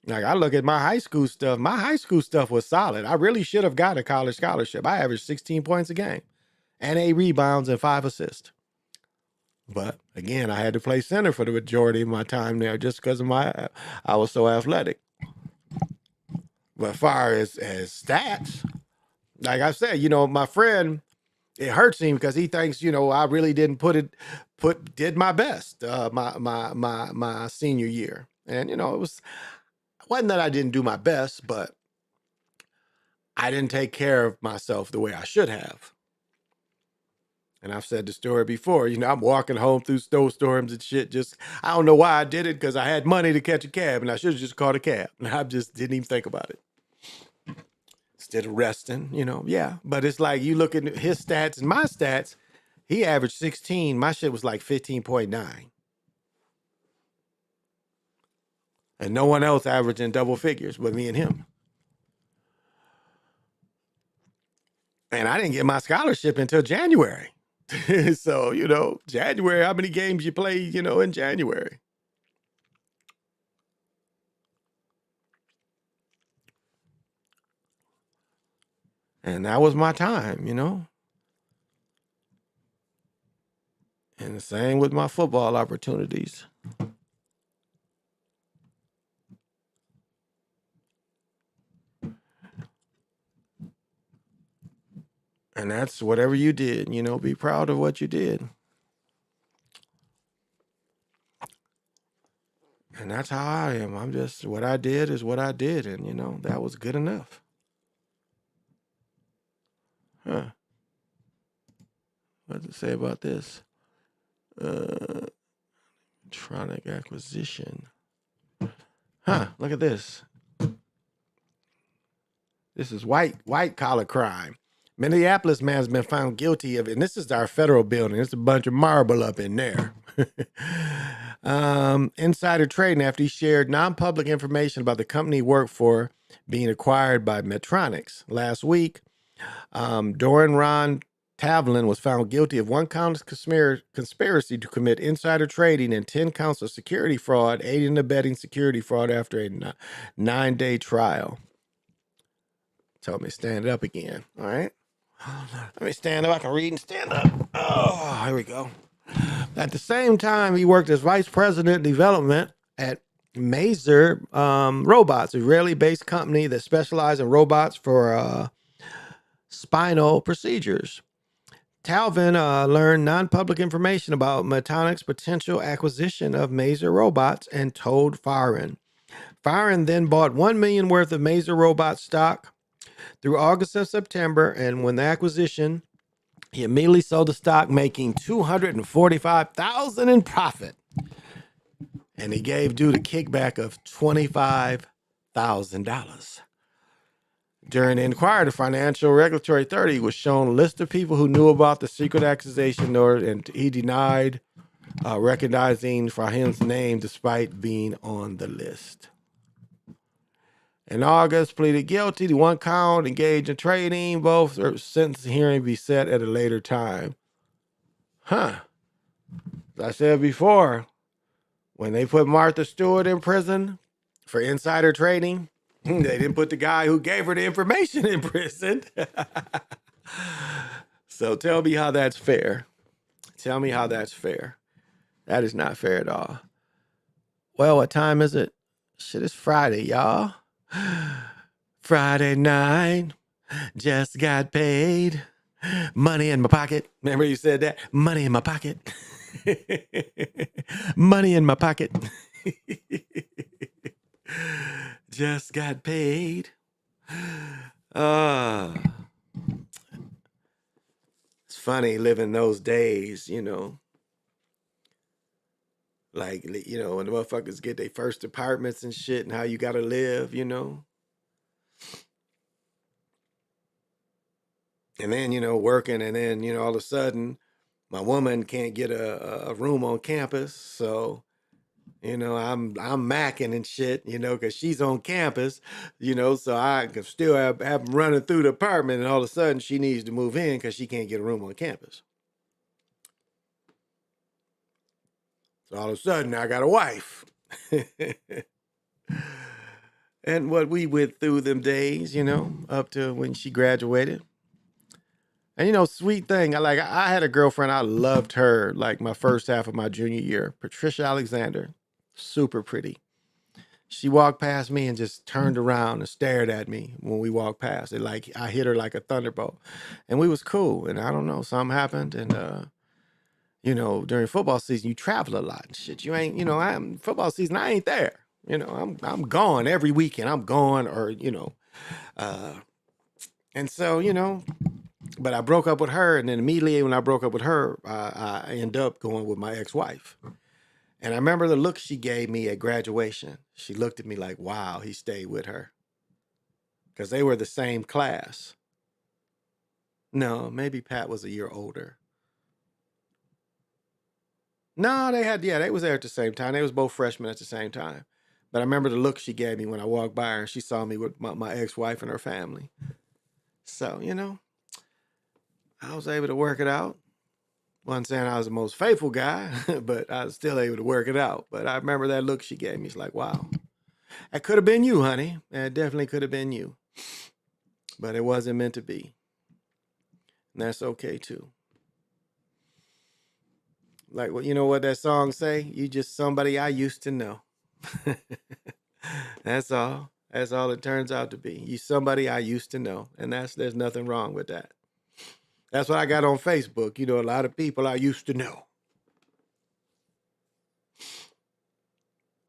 Like, I look at my high school stuff. My high school stuff was solid. I really should have got a college scholarship. I averaged 16 points a game and 8 rebounds and 5 assists. But again, I had to play center for the majority of my time there just because I was so athletic. But as far as stats, like I said, my friend, it hurts him because he thinks, I really didn't did my best my senior year. And, it wasn't that I didn't do my best, but I didn't take care of myself the way I should have. And I've said the story before, I'm walking home through snowstorms and shit. I don't know why I did it, because I had money to catch a cab and I should have just called a cab. And I just didn't even think about it. Instead of resting, yeah. But it's like, you look at his stats and my stats, he averaged 16. My shit was like 15.9. And no one else averaged in double figures but me and him. And I didn't get my scholarship until January. So, January, how many games you play, in January? And that was my time, And the same with my football opportunities. And that's whatever you did, be proud of what you did. And that's how I am. I'm just, what I did is what I did. And, that was good enough. Huh. What does it say about this? Electronic acquisition. Huh, look at this. This is white collar crime. Minneapolis man has been found guilty of it. And this is our federal building. There's a bunch of marble up in there. Insider trading after he shared non-public information about the company he worked for being acquired by Medtronic. Last week, Doran Ron Tavlin was found guilty of 1 count of conspiracy to commit insider trading and 10 counts of security fraud, aiding and abetting security fraud after a 9-day trial. Tell me to stand up again, all right? Let me stand up. I can read and stand up. Oh, here we go. At the same time, he worked as vice president of development at Maser Robots, a Israeli-based company that specializes in robots for spinal procedures. Talvin learned non-public information about Medtronic's potential acquisition of Maser Robots and told Farron. Farron then bought $1 million worth of Maser Robot stock through August and September, and when the acquisition, he immediately sold the stock, making $245,000 in profit. And he gave Dude a kickback of $25,000. During the inquiry, the Financial Regulatory Authority was shown a list of people who knew about the secret accusation, and he denied recognizing Farhan's name despite being on the list. In August, pleaded guilty to 1 count, engaged in trading. Both sentencing hearing be set at a later time. Huh. As I said before, when they put Martha Stewart in prison for insider trading, they didn't put the guy who gave her the information in prison. So tell me how that's fair. Tell me how that's fair. That is not fair at all. Well, what time is it? Shit, it's Friday, y'all. Friday night, just got paid. Money in my pocket. Remember you said that? Money in my pocket. Money in my pocket. Just got paid. Uh, it's funny living those days, you know. Like, you know, when the motherfuckers get their first apartments and shit and how you gotta live, you know. And then, you know, working, and then, you know, all of a sudden, my woman can't get a room on campus. So, you know, I'm macking and shit, you know, because she's on campus, you know, so I can still have them running through the apartment, and all of a sudden she needs to move in because she can't get a room on campus. So all of a sudden I got a wife. And what we went through them days, you know, up to when she graduated. And, you know, sweet thing, I had a girlfriend, I loved her, like my first half of my junior year, Patricia Alexander, super pretty. She walked past me and just turned around and stared at me when we walked past. It like I hit her like a thunderbolt, and we was cool. And I don't know, something happened, and you know, during football season, you travel a lot and shit. You ain't, you know, I'm football season, I ain't there. You know, I'm gone every weekend. I'm gone, or you know, and so you know. But I broke up with her, and then immediately when I broke up with her, I ended up going with my ex-wife. And I remember the look she gave me at graduation. She looked at me like, wow, he stayed with her. Because they were the same class. No, maybe Pat was a year older. No, they was there at the same time. They was both freshmen at the same time. But I remember the look she gave me when I walked by her, and she saw me with my ex-wife and her family. So, you know, I was able to work it out. Wasn't saying I was the most faithful guy, but I was still able to work it out. But I remember that look she gave me. It's like, wow, that could have been you, honey. That definitely could have been you. But it wasn't meant to be. And that's okay, too. Like, well, you know what that song say? You just somebody I used to know. That's all. That's all it turns out to be. You somebody I used to know. And there's nothing wrong with that. That's what I got on Facebook. You know, a lot of people I used to know.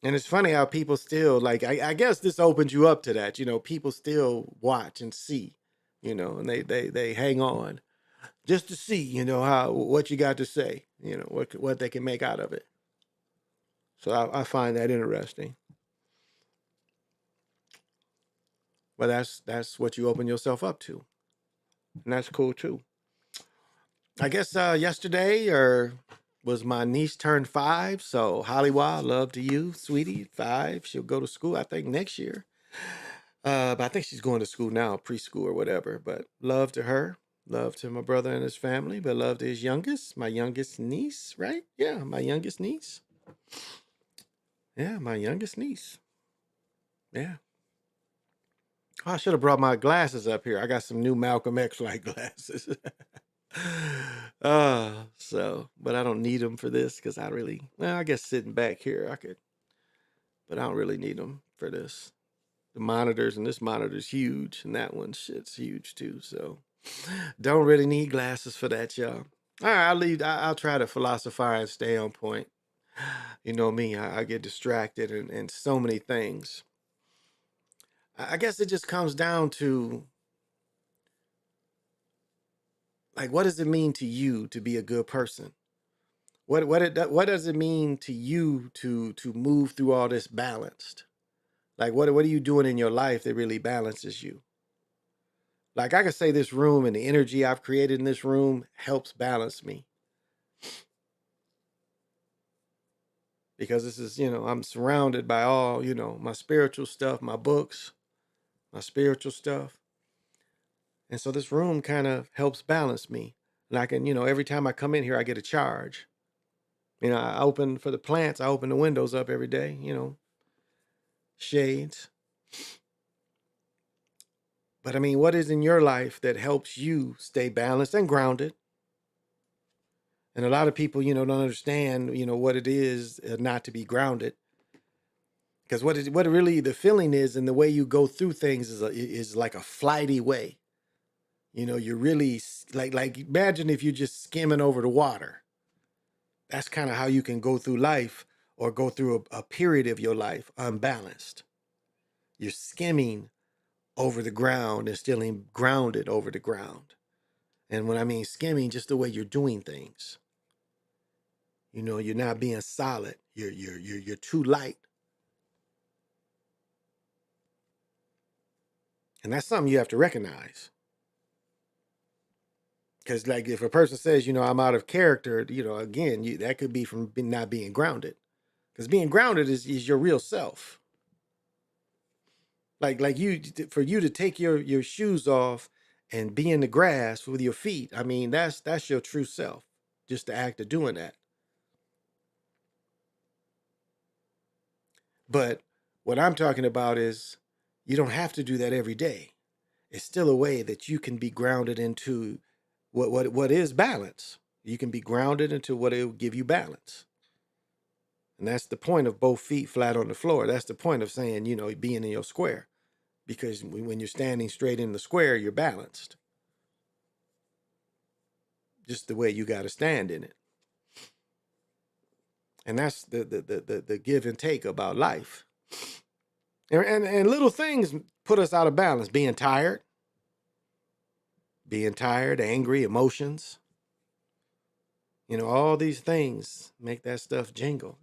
And it's funny how people still, like, I guess this opens you up to that. You know, people still watch and see, you know, and they hang on just to see, you know, what you got to say, you know, what they can make out of it. So I find that interesting. But that's what you open yourself up to. And that's cool too. I guess yesterday was my niece turned 5. So Hollywood, love to you, sweetie. 5. She'll go to school, I think, next year. But I think she's going to school now, preschool or whatever. But love to her. Love to my brother and his family. But love to his youngest, my youngest niece, right? Yeah, my youngest niece. Yeah, my youngest niece. Yeah. Oh, I should have brought my glasses up here. I got some new Malcolm X-like glasses. But I don't need them for this because I guess sitting back here I could, but I don't really need them for this. The monitors, and this monitor's huge, and that one shit's huge too. So don't really need glasses for that, y'all. All right, I'll try to philosophize and stay on point. You know me, I get distracted and so many things. I guess it just comes down to, like, what does it mean to you to be a good person? What does it mean to you to move through all this balanced? Like, what are you doing in your life that really balances you? Like, I could say this room and the energy I've created in this room helps balance me. Because this is, you know, I'm surrounded by all, you know, my spiritual stuff, my books, my spiritual stuff. And so this room kind of helps balance me. And I can, you know, every time I come in here, I get a charge. You know, I open for the plants, I open the windows up every day, you know, shades. But I mean, what is in your life that helps you stay balanced and grounded? And a lot of people, you know, don't understand, you know, what it is not to be grounded. Because what really the feeling is, and the way you go through things is like a flighty way. You know, you're really like imagine if you're just skimming over the water. That's kind of how you can go through life, or go through a period of your life unbalanced. You're skimming over the ground and still grounded over the ground. And when I mean skimming, just the way you're doing things. You know, you're not being solid. You're too light. And that's something you have to recognize. Because, like, if a person says, you know, I'm out of character, you know, again, that could be from not being grounded. Because being grounded is your real self. Like for you to take your shoes off and be in the grass with your feet. I mean, that's your true self. Just the act of doing that. But what I'm talking about is you don't have to do that every day. It's still a way that you can be grounded into what is balance. You can be grounded into what it will give you balance. And that's the point of both feet flat on the floor. That's the point of saying, you know, being in your square. Because when you're standing straight in the square, you're balanced. Just the way you got to stand in it. And that's the give and take about life. And little things put us out of balance. Being tired, angry, emotions. You know, all these things make that stuff juggle.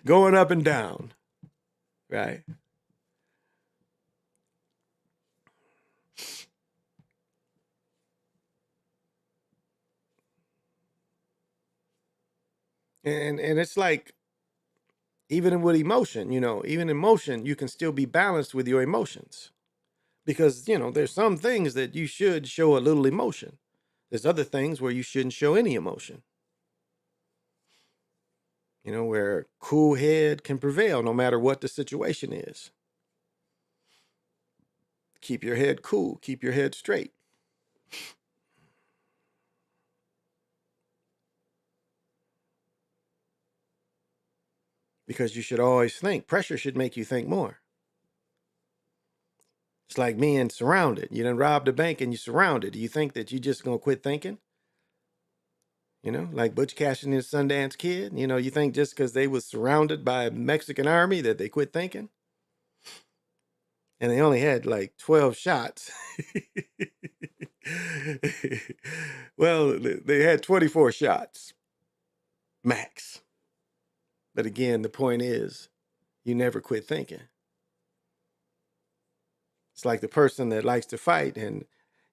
Going up and down, right? And it's like, even with emotion, you know, even emotion, you can still be balanced with your emotions. Because, you know, there's some things that you should show a little emotion. There's other things where you shouldn't show any emotion. You know, where cool head can prevail no matter what the situation is. Keep your head cool. Keep your head straight. Because you should always think. Pressure should make you think more. It's like being surrounded. You done robbed a bank and you're surrounded. Do you think that you just gonna quit thinking? You know, like Butch Cassidy and the Sundance Kid. You know, you think just because they was surrounded by a Mexican army that they quit thinking? And they only had like 12 shots. Well, they had 24 shots max. But again, the point is, you never quit thinking. It's like the person that likes to fight and,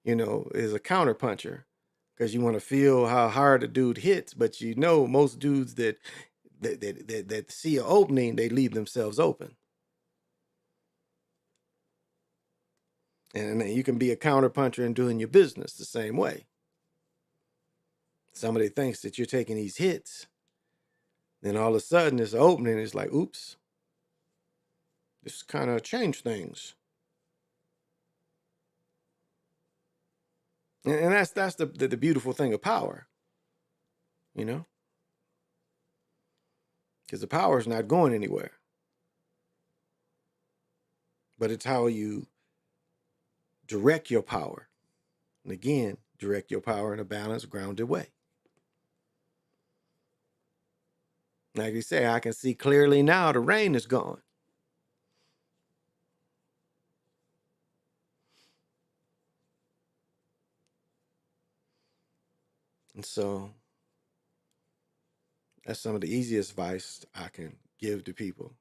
you know, is a counterpuncher because you want to feel how hard a dude hits. But you know, most dudes that see an opening, they leave themselves open. And you can be a counterpuncher and doing your business the same way. Somebody thinks that you're taking these hits. Then all of a sudden, there's an opening. It's like, oops, this kind of changed things. And that's the beautiful thing of power, you know? Because the power is not going anywhere. But it's how you direct your power. And again, direct your power in a balanced, grounded way. Like you say, I can see clearly now the rain is gone. And so that's some of the easiest advice I can give to people.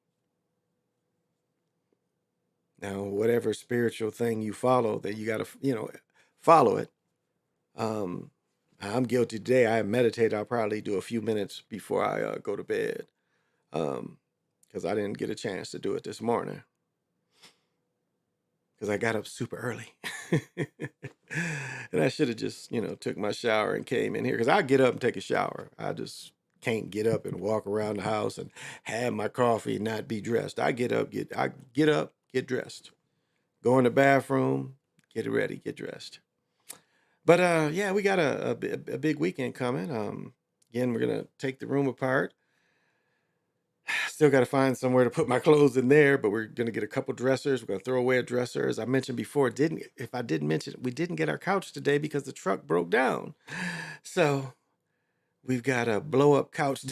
Now, whatever spiritual thing you follow, that you got to, you know, follow it. I'm guilty today. I meditate. I'll probably do a few minutes before I go to bed. Because I didn't get a chance to do it this morning. Because I got up super early. And I should have just, you know, took my shower and came in here. Because I get up and take a shower. I just can't get up and walk around the house and have my coffee and not be dressed. I get up, get dressed. Go in the bathroom, get ready, get dressed. But yeah, we got a big weekend coming. Again, we're going to take the room apart. Still got to find somewhere to put my clothes in there, but we're going to get a couple dressers. We're going to throw away a dresser. As I mentioned before, if I didn't mention, we didn't get our couch today because the truck broke down. So We've got a blow-up couch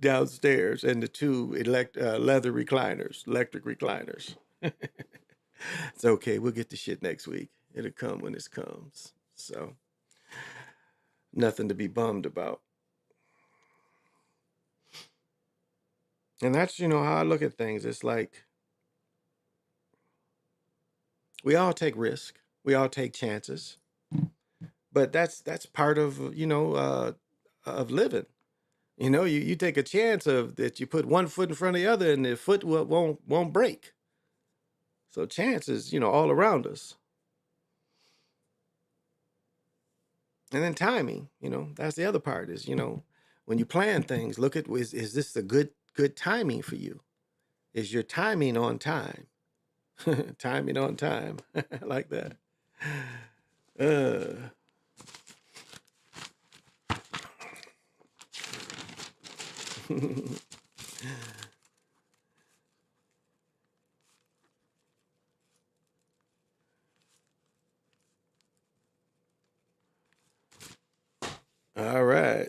downstairs and the two leather recliners, electric recliners. It's okay. We'll get the shit next week. It'll come when it comes. So nothing to be bummed about. And that's, how I look at things. It's like we all take risk. We all take chances. But that's part of, of living. You take a chance of that you put one foot in front of the other and the foot won't break. So chance is, all around us. And then timing, that's the other part is, when you plan things, look at, is this a good timing for you? Is your timing on time? Timing on time. I like that. All right.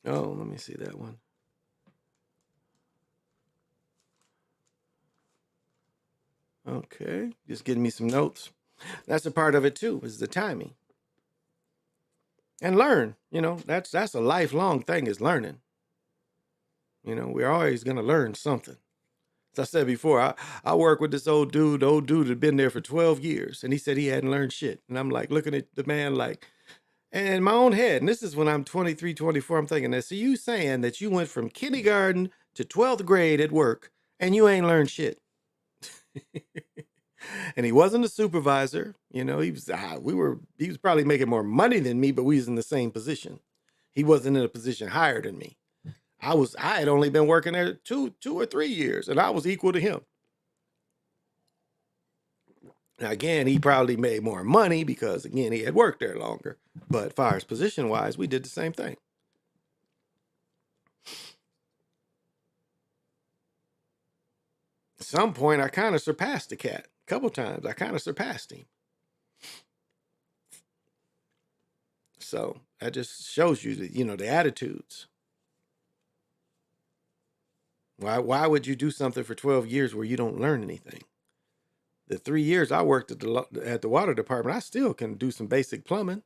Oh, let me see that one. Okay, just getting me some notes. That's a part of it too, is the timing. And learn, that's a lifelong thing is learning. We're always going to learn something. As I said before, I work with this old dude. The old dude had been there for 12 years, and he said he hadn't learned shit. And I'm like looking at the man like, and in my own head, and this is when I'm 23, 24, I'm thinking this. So you saying that you went from kindergarten to 12th grade at work, and you ain't learned shit. And he wasn't a supervisor, he was probably making more money than me, but we was in the same position. He wasn't in a position higher than me. I had only been working there 2 or 3 years, and I was equal to him. Now, again, he probably made more money because, again, he had worked there longer. But as far as position-wise, we did the same thing. At some point, I kind of surpassed the cat. A couple times, I kind of surpassed him. So that just shows you that, the attitudes. Why would you do something for 12 years where you don't learn anything? The 3 years I worked at the water department, I still can do some basic plumbing.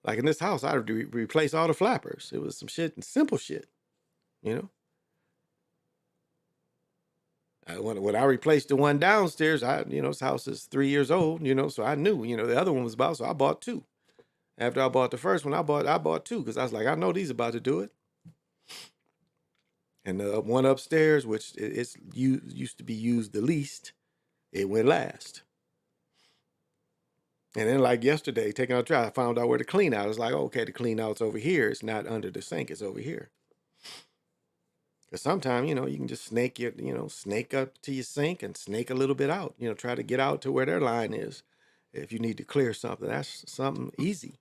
Like in this house, I would replace all the flappers. It was some shit and simple shit, When I replaced the one downstairs, this house is 3 years old, so I knew, the other one was about, so I bought two. After I bought the first one, I bought two because I was like, I know these about to do it. And the one upstairs, which used to be used the least, it went last. And then like yesterday, taking out trash, I found out where to clean out. It's like, okay, the clean out's over here. It's not under the sink. It's over here. Because sometimes, you can just snake up to your sink and snake a little bit out. Try to get out to where their line is. If you need to clear something, that's something easy.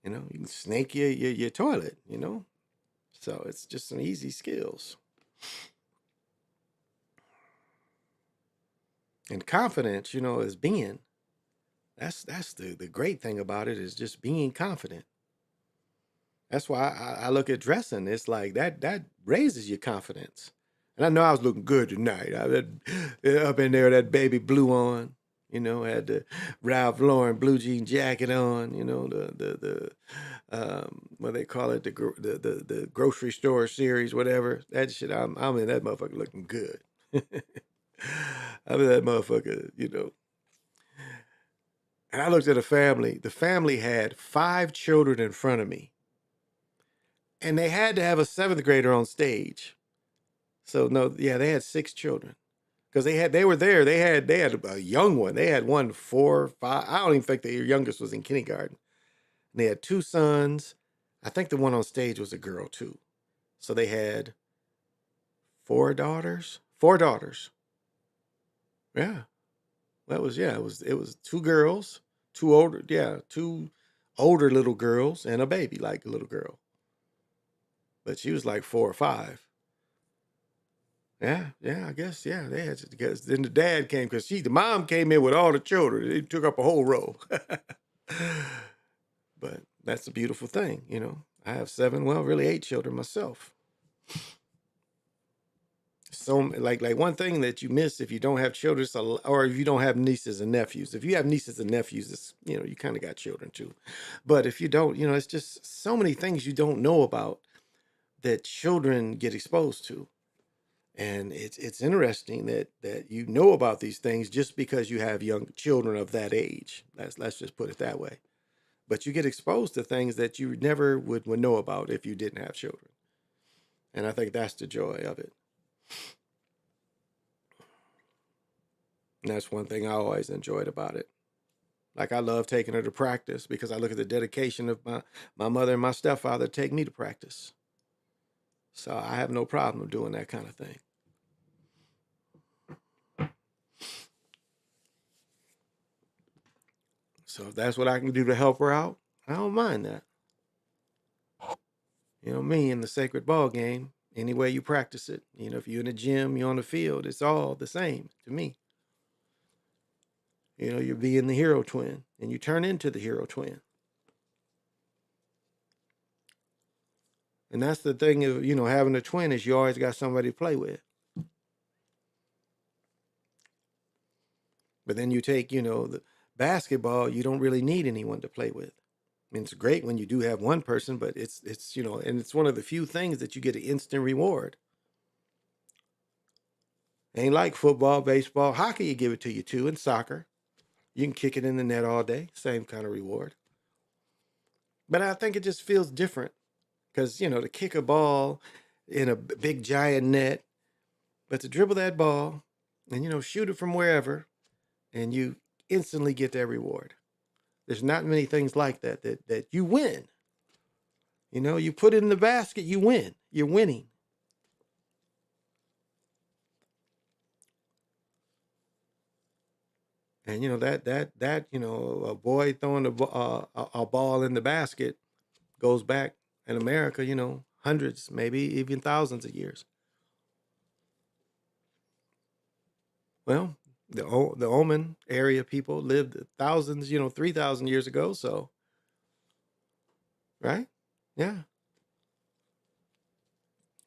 You can snake your toilet, So it's just some easy skills. And confidence, is being. That's the great thing about it is just being confident. That's why I look at dressing. It's like that raises your confidence. And I know I was looking good tonight. I had up in there that baby blue on, had the Ralph Lauren blue jean jacket on, the what they call it, the grocery store series, whatever. That shit, I'm in that motherfucker looking good. I'm in that motherfucker, And I looked at a family. The family had 5 children in front of me. And they had to have a 7th grader on stage. So they had 6 children. Because they were there. They had a young one. They had one 4, 5. I don't even think their youngest was in kindergarten. And they had 2 sons. I think the one on stage was a girl too. So they had 4 daughters. 4 daughters. Yeah. It was 2 girls, 2 older little girls, and a baby, like a little girl. But she was like 4 or 5. Yeah, I guess, they had to, because then the dad came, because the mom came in with all the children. They took up a whole row. But that's a beautiful thing, you know. I have 7, well, really 8 children myself. So like one thing that you miss if you don't have children, or if you don't have nieces and nephews. If you have nieces and nephews, it's, you know, you kind of got children too. But if you don't, you know, it's just so many things you don't know about that children get exposed to. And it's interesting that you know about these things just because you have young children of that age. Let's just put it that way. But you get exposed to things that you never would know about if you didn't have children. And I think that's the joy of it. And that's one thing I always enjoyed about it. Like, I love taking her to practice because I look at the dedication of my mother and my stepfather to take me to practice. So I have no problem doing that kind of thing. So if that's what I can do to help her out, I don't mind that. You know, me in the sacred ball game, any way you practice it, you know, if you're in the gym, you're on the field, it's all the same to me. You know, you're being the hero twin and you turn into the hero twin. And that's the thing of, you know, having a twin is you always got somebody to play with. But then you take, you know, the basketball, you don't really need anyone to play with. I mean, it's great when you do have one person, but it's, you know, and it's one of the few things that you get an instant reward. Ain't like football, baseball, hockey, you give it to you too, and soccer. You can kick it in the net all day, same kind of reward. But I think it just feels different because, you know, to kick a ball in a big giant net, but to dribble that ball and, you know, shoot it from wherever, and you instantly get that reward. There's not many things like that you win. You know, you put it in the basket, you win. You're winning. And you know that you know, a boy throwing a ball in the basket goes back in America, you know, hundreds, maybe even thousands of years. Well, the Oman area people lived thousands, you know, 3,000 years ago. So, right? Yeah.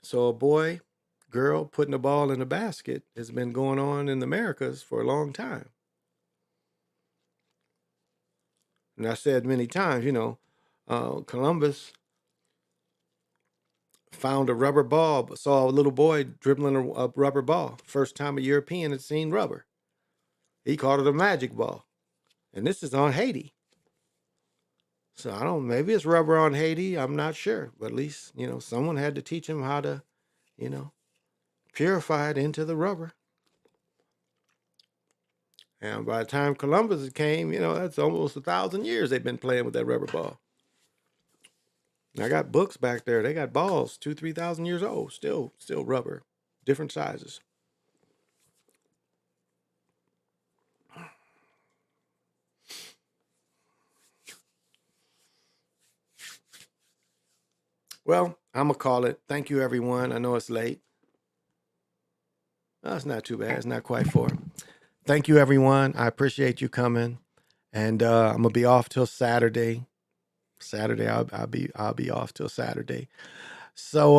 So a boy, girl putting a ball in a basket has been going on in the Americas for a long time. And I said many times, you know, Columbus found a rubber ball, saw a little boy dribbling a rubber ball. First time a European had seen rubber. He called it a magic ball. And this is on Haiti. So I don't, maybe it's rubber on Haiti. I'm not sure. But at least, you know, someone had to teach him how to, you know, purify it into the rubber. And by the time Columbus came, you know, that's almost 1,000 years they've been playing with that rubber ball. And I got books back there. They got balls 2,000, 3,000 years old, still rubber, different sizes. Well, I'm gonna call it. Thank you, everyone. I know it's late. No, it's not too bad. It's not quite 4. Thank you, everyone. I appreciate you coming, and I'm gonna be off till Saturday. I'll be off till Saturday. So